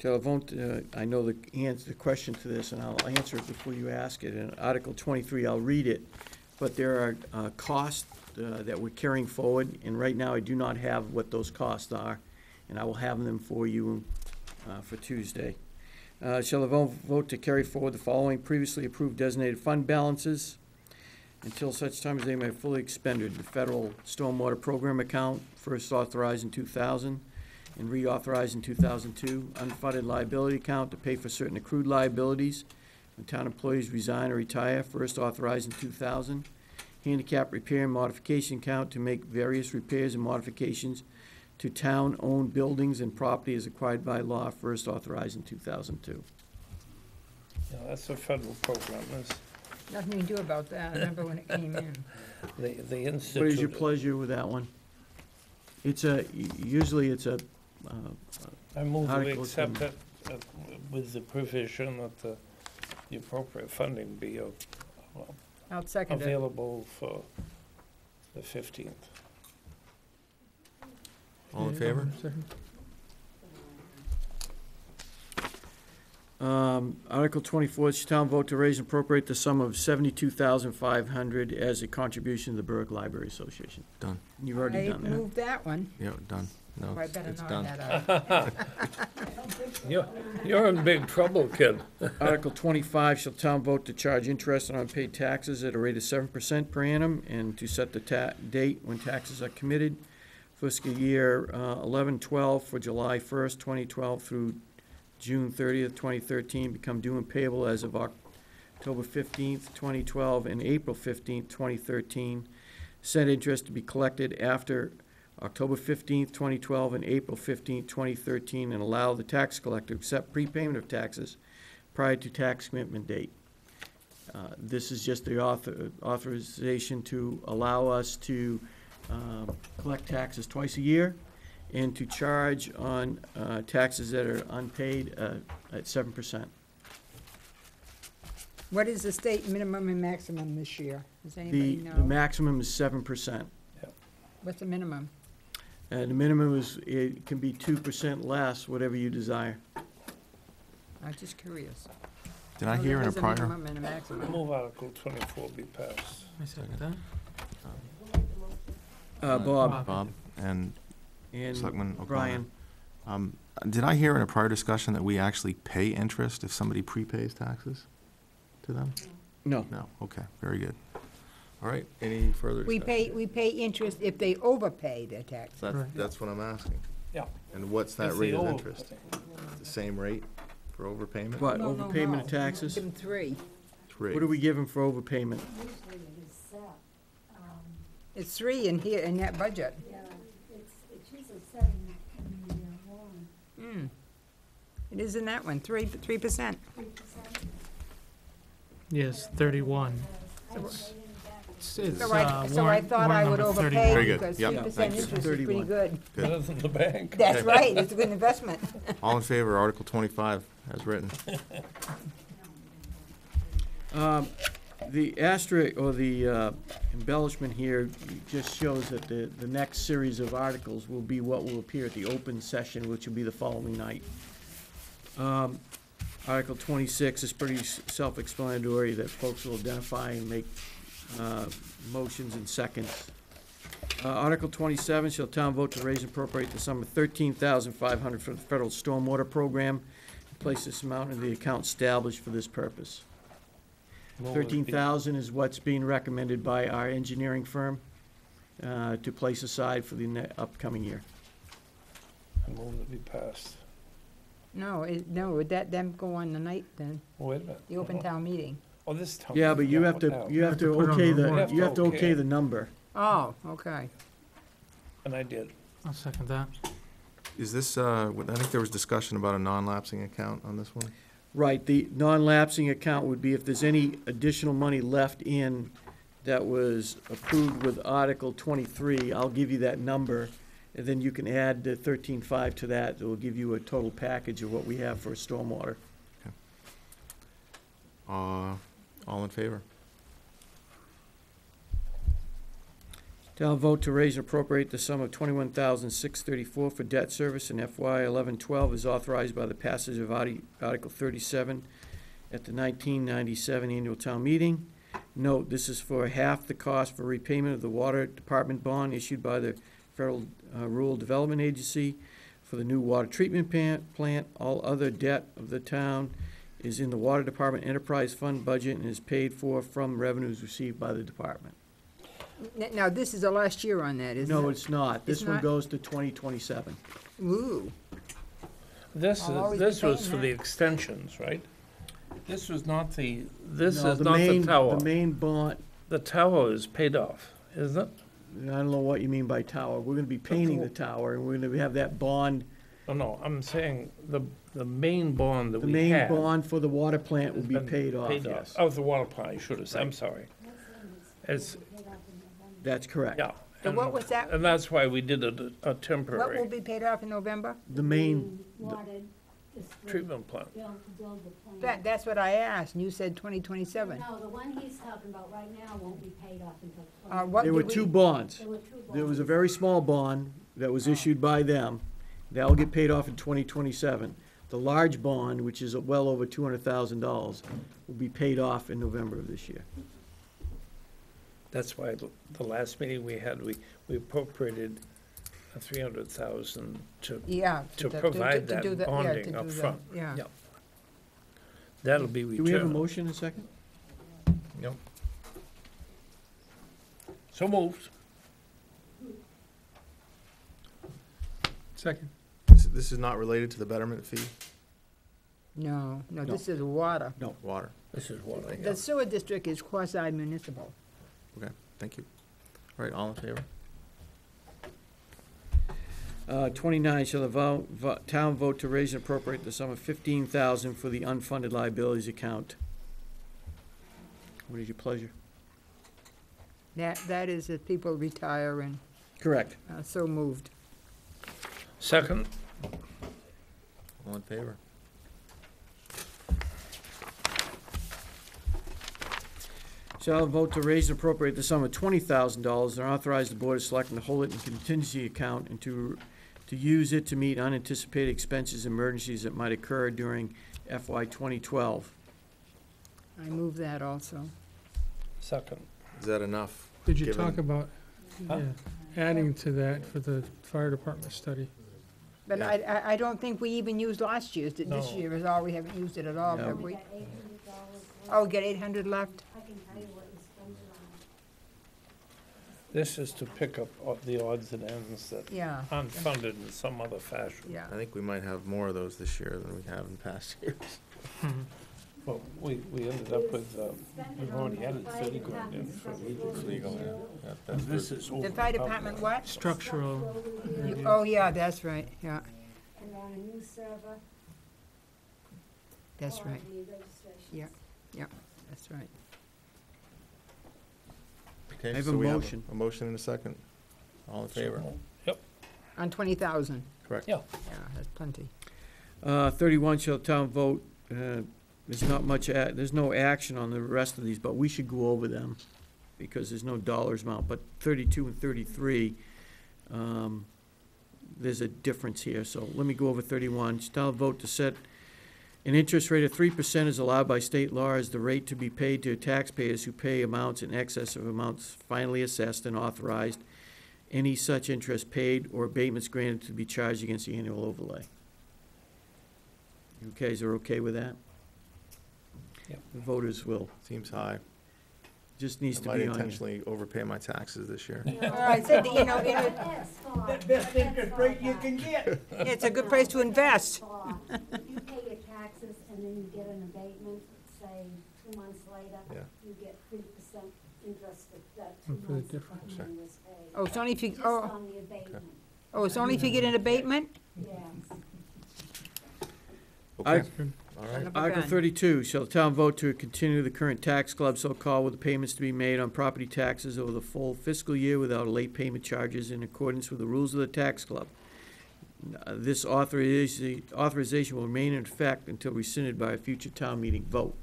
So I won't, I know the question to this, and I'll answer it before you ask it. In Article 23, I'll read it, but there are costs that we're carrying forward, and right now I do not have what those costs are, and I will have them for you for Tuesday. Shall the vote to carry forward the following previously approved designated fund balances until such time as they may have fully expended: the federal stormwater program account, first authorized in 2000 and reauthorized in 2002, unfunded liability account to pay for certain accrued liabilities when town employees resign or retire, first authorized in 2000, handicap repair and modification account to make various repairs and modifications to town-owned buildings and property as acquired by law, first authorized in 2002. Yeah, that's a federal program. Nothing you can do about that. I remember when it came in. They instituted. What is your pleasure with that one? It's usually it's a, I move that we article accept can- it with the provision that the appropriate funding be I'll second it. available for the 15th. All in favor? Article 24, should town vote to raise and appropriate the sum of $72,500 as a contribution to the Berwick Library Association. Done. You've already I done that. moved that one. Yeah, done. No, Oh, I better it's knock done. that out. You're in big trouble, kid. Article 25, shall town vote to charge interest on unpaid taxes at a rate of 7% per annum and to set the date when taxes are committed. Fiscal year 11/12 for July 1st, 2012 through June 30th, 2013, become due and payable as of October 15th, 2012 and April 15th, 2013. Said interest to be collected after October 15th, 2012 and April 15th, 2013, and allow the tax collector to accept prepayment of taxes prior to tax commitment date. This is just the authorization to allow us to collect taxes twice a year and to charge on taxes that are unpaid at 7%. What is the state minimum and maximum this year? Does anybody The know? maximum is 7%. What's the minimum? And the minimum is, it can be 2% less, whatever you desire. I'm just curious. Did I Oh, hear there in a is prior? minimum and a maximum. Move Article 24 be passed. I second that. Bob Bob and and Selectman O'Connor. Brian. Did I hear in a prior discussion that we actually pay interest if somebody prepays taxes to them? No. No, okay, very good. All right, any further discussion? We pay interest if they overpay their taxes. That's what I'm asking. Yeah. And what's that It's rate the of old interest? thing. The same rate for overpayment? What, No, no, overpayment of no. taxes? Give them 3. 3. What do we give them for overpayment? Usually it is set, It's 3 in here, in that budget. yeah, it's usually set in the warrant, It is in that one, 3%. 3%. Yes, 31. So- It's, So I thought I would warrant number 31. overpay Very good. because Yep, 3% thank you. interest is pretty 31. good. Better than the bank. That's right, it's a good investment. All in favor, Article 25, as written. The asterisk, or the embellishment here just shows that the next series of articles will be what will appear at the open session, which will be the following night. Article 26 is pretty self-explanatory, that folks will identify and make motions and seconds. Article 27, shall town vote to raise and appropriate the sum of $13,500 for the federal stormwater program, and place this amount in the account established for this purpose. Move it be- 13,000 is what's being recommended by our engineering firm to place aside for the upcoming year. I move it be passed. No, would that then go on the night then, Oh, wait a minute. the open town meeting? Oh, this town. Yeah, but you have what to, now? you have to put it on okay the the, warrant. you have to okay the number. Oh, okay. And I did. I'll second that. Is this, I think there was discussion about a non-lapsing account on this one? Right, the non-lapsing account would be if there's any additional money left in that was approved with Article 23, I'll give you that number, and then you can add the 13.5 to that. It will give you a total package of what we have for stormwater. All in favor? Town vote to raise and appropriate the sum of $21,634 for debt service in FY 11-12 is authorized by the passage of Article 37 at the 1997 annual town meeting. Note, this is for half the cost for repayment of the water department bond issued by the Federal Rural Development Agency for the new water treatment plant. All other debt of the town is in the water department enterprise fund budget and is paid for from revenues received by the department. Now, this is the last year on that, isn't it? No, it's not. This It's one not? goes to 2027. Ooh. This I'll always this be was paying for that. the extensions, right? This was not this No, is not the tower. The main bond, The tower is paid off, isn't it? I don't know what you mean by tower. We're gonna be painting the tower, and we're gonna have that bond, Oh, no, I'm saying the main bond that the we main had bond for the water plant will has be been paid off, yes. Oh, the water plant, I should have said, I'm sorry. It's, That's correct. yeah. And what was that? And that's why we did a What will temporary be paid off in November? The main, treatment plant. That's what I asked, and you said 2027. No, the one he's talking about right now won't be paid off until What there did were we- two bonds. There were two bonds. There was a very small bond that was issued by them. That'll get paid off in 2027. The large bond, which is well over $200,000, will be paid off in November of this year. That's why the last meeting we had, we appropriated 300,000 to Yeah. to do provide the- that to do bonding to do up the- front. Yeah. Yep. That'll be Do we have a returned. motion in a second? Yep. So moved. Second. This is not related to the betterment fee, No, No. this is water. water? This is what I The got. sewer district is quasi-municipal. Okay, thank you. All right, all in favor? 29, shall the town vote to raise and appropriate the sum of $15,000 for the unfunded liabilities account? What is your pleasure? That is if people retire and Correct. so moved. Second, All in favor? Shall vote to raise and appropriate the sum of $20,000 and authorize the Board of Selectmen to hold it in contingency account and to use it to meet unanticipated expenses and emergencies that might occur during FY 2012. I move that also. second. Is that enough? Did you Given- talk about Huh? adding to that for the fire department study? But Yeah. I don't think we even used last year's. This No. year is all, we haven't used it at all, No. have We we? got $800 left. Oh, we got 800 left? I can tell you what we spent it on. This is to pick up the odds and ends that Yeah, unfunded in some other fashion. yeah. I think we might have more of those this year than we have in past years. Well, we ended up with, we've already added 30 grand in for legal. Yeah, that's This good. is over. The fire department what? Structural. Oh, yeah, that's right, yeah, And on a new server. that's for right, the registrations. Yeah. that's right. Okay, I have so a we motion. A motion and a second. All in favor? Yep, On 20,000, Correct. yeah. yeah, that's plenty. 31, shall the town vote, there's not much, there's no action on the rest of these, but we should go over them because there's no dollars amount. But 32 and 33, there's a difference here. So let me go over 31. Shall town vote to set an interest rate of 3% is allowed by state law as the rate to be paid to taxpayers who pay amounts in excess of amounts finally assessed and authorized. Any such interest paid or abatements granted to be charged against the annual overlay. You guys are okay with that? Yep. The voters will, Seems high. just needs I to might be on you. intentionally overpay my taxes this year. I said, that, That's for- Best interest that's rate for, you can get. it's a good place to invest. You pay your taxes and then you get an abatement, say, 2 months later. Yeah. You get 3% interest that And 2 for the months that difference. money was paid. Oh, it's only if you, Just oh, on the abatement, it's only if you get an abatement? yeah. Okay, Good. all right. Article 32, shall the town vote to continue the current tax club so-called with the payments to be made on property taxes over the full fiscal year without late payment charges in accordance with the rules of the tax club. This authorization will remain in effect until rescinded by a future town meeting vote.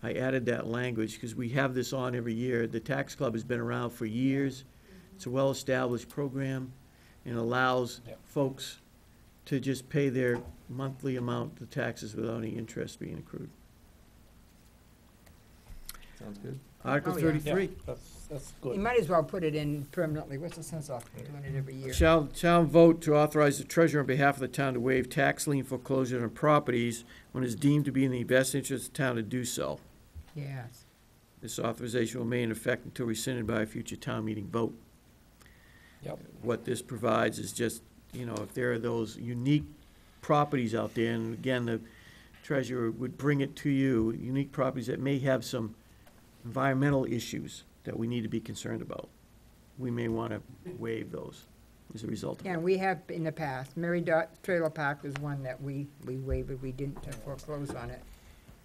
I added that language because we have this on every year. The tax club has been around for years. It's a well-established program and allows folks to just pay their monthly amount of taxes without any interest being accrued. Sounds good. Article Oh, yeah. 33. That's You good. might as well put it in permanently. What's the sense of doing it every year? Shall town vote to authorize the treasurer on behalf of the town to waive tax lien foreclosure on properties when it's deemed to be in the best interest of the town to do so. Yes. This authorization will remain in effect until rescinded by a future town meeting vote. Yep. What this provides is just, you know, if there are those unique properties out there, and again, the treasurer would bring it to you, unique properties that may have some environmental issues that we need to be concerned about. We may want to waive those as a result of Yeah, that. we have in the past. Mary Dot Trailer Park was one that we waived, we didn't foreclose on it.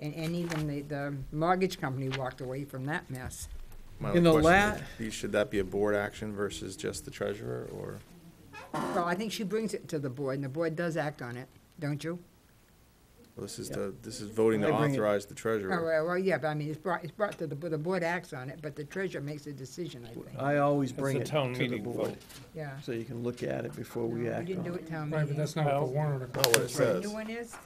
And even the mortgage company walked away from that mess. My In only the question is, should that be a board action versus just the treasurer, or? Well, I think she brings it to the board, and the board does act on it, don't you? Well, this is voting to I bring it- authorize the Oh, treasurer. well, yeah, but I mean, it's brought to the board acts on it, but the treasurer makes a decision, I think. I always It's bring a it town to the meeting board, vote. Yeah. so you can look at it before we No, act didn't do on it. it town Right, but meeting. that's not what the warrant article. Not what it The says. new one is?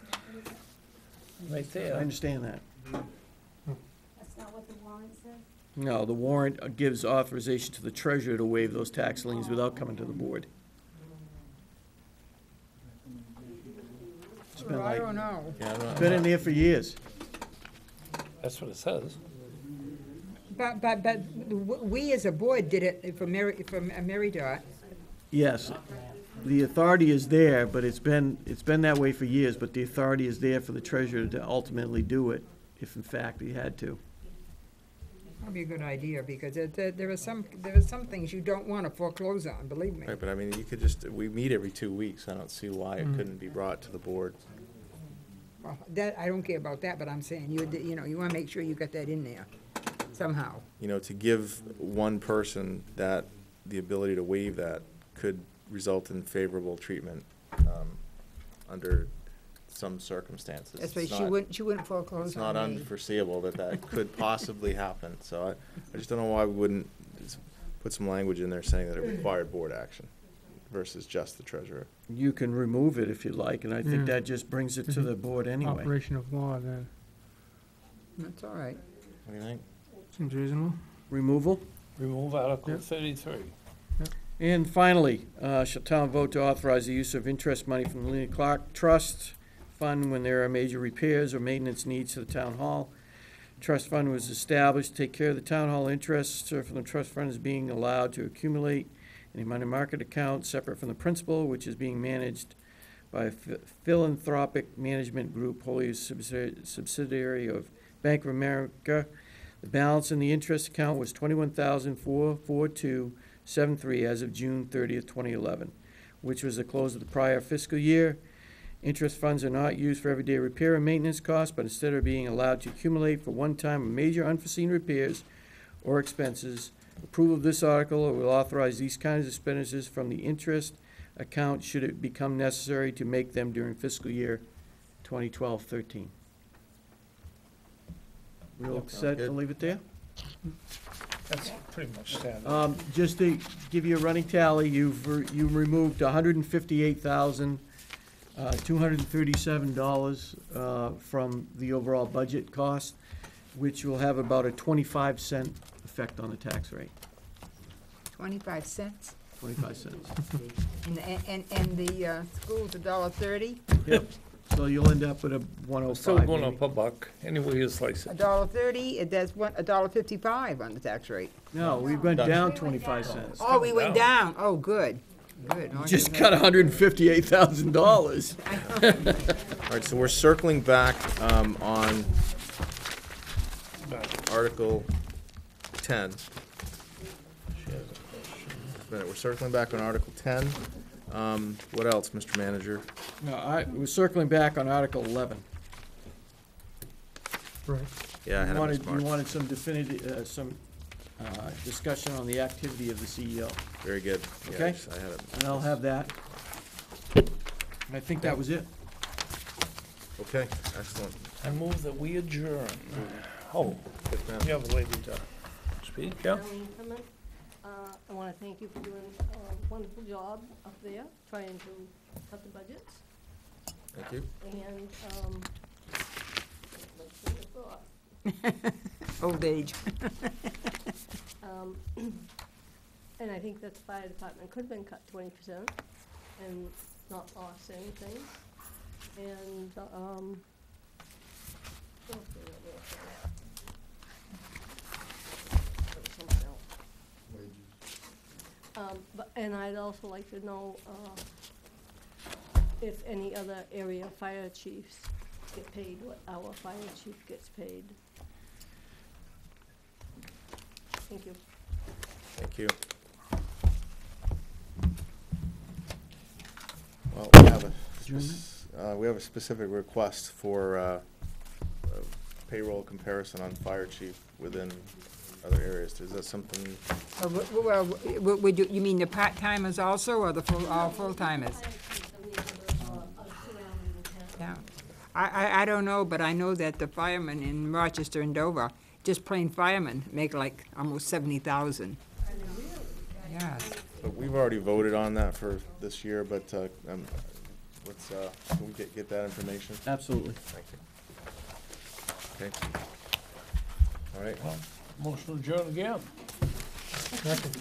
Right I there. understand that. That's not what the warrant says? No, the warrant gives authorization to the treasurer to waive those tax liens without coming to the board. It's been Well, I like, don't know. Yeah, I don't know. been in there for years. That's what it says. But we as a board did it for Mary Dot. Yes, the authority is there, but it's been that way for years, but the authority is there for the treasurer to ultimately do it, if in fact he had to. That'd be a good idea, because there are some things you don't want to foreclose on, believe me. Right, but I mean, you could just, we meet every 2 weeks. I don't see why it couldn't be brought to the board. Well, that, I don't care about that, but I'm saying, you know, you want to make sure you got that in there somehow. You know, to give one person that, the ability to waive that could result in favorable treatment under some circumstances. That's why It's she not- wouldn't foreclose It's not on me. unforeseeable that could possibly happen, so I just don't know why we wouldn't just put some language in there saying that it required board action versus just the treasurer. You can remove it if you'd like, and I think Yeah. that just brings it to the board anyway. Operation of law, then. That's all right. What do you think? Seems reasonable. Removal? Remove Article Yeah. 33. And finally, shall town vote to authorize the use of interest money from the Lena Clark Trust Fund when there are major repairs or maintenance needs to the town hall. Trust fund was established to take care of the town hall interests from the trust fund is being allowed to accumulate in a money market account separate from the principal, which is being managed by a philanthropic management group wholly subsidiary of Bank of America. The balance in the interest account was $21,442.73 as of June 30th, 2011, which was the close of the prior fiscal year. Interest funds are not used for everyday repair and maintenance costs, but instead are being allowed to accumulate for one-time or major unforeseen repairs or expenses. Approval of this article will authorize these kinds of expenditures from the interest account should it become necessary to make them during fiscal year 2012-13. We'll Yep, set, good. to leave it there? That's pretty much standard. Just to give you a running tally, you removed $158,237 from the overall budget cost, which will have about a 25-cent effect on the tax rate, 25 cents? 25 cents. And the school's $1.30? Yep, so you'll end up with a Still 105 going maybe. up a buck, any way you slice it. $1.30, that's $1.55 on the tax rate. No, we've gone down 25 cents. Oh, we went down, oh, good, good. Oh, Just good. cut $158,000. All right, so we're circling back on Article 10. We're circling back on Article 10. What else, Mr. Manager? No, we're circling back on Article 11. Right. Yeah, I had it You marked. wanted some definitive, discussion on the activity of the CEO, Very good. Okay. Yes, I had it. and I'll have that. And I think that was it. Okay, excellent. I move that we adjourn. Oh, Yes, ma'am. you have a lady to speak, yeah? Darlene Clement, I want to thank you for doing a wonderful job up there, trying to cut the budgets. Thank you. And, let's see the thought. Old age. And I think that the fire department could have been cut 20% and not lost anything. And, what else did I want to say? There was something else. And I'd also like to know, if any other area fire chiefs get paid, what our fire chief gets paid. Thank you. Thank you. Well, we have a specific request for a payroll comparison on fire chief within other areas. Is that something? Well, would you mean the part-timers also, or the all full-timers? Yeah. I don't know, but I know that the firemen in Rochester and Dover, just plain firemen, make like almost 70,000. Yes. But we've already voted on that for this year, but let's, can we get that information? Absolutely. Thank you. Okay. All right. Motion adjourned again. Second.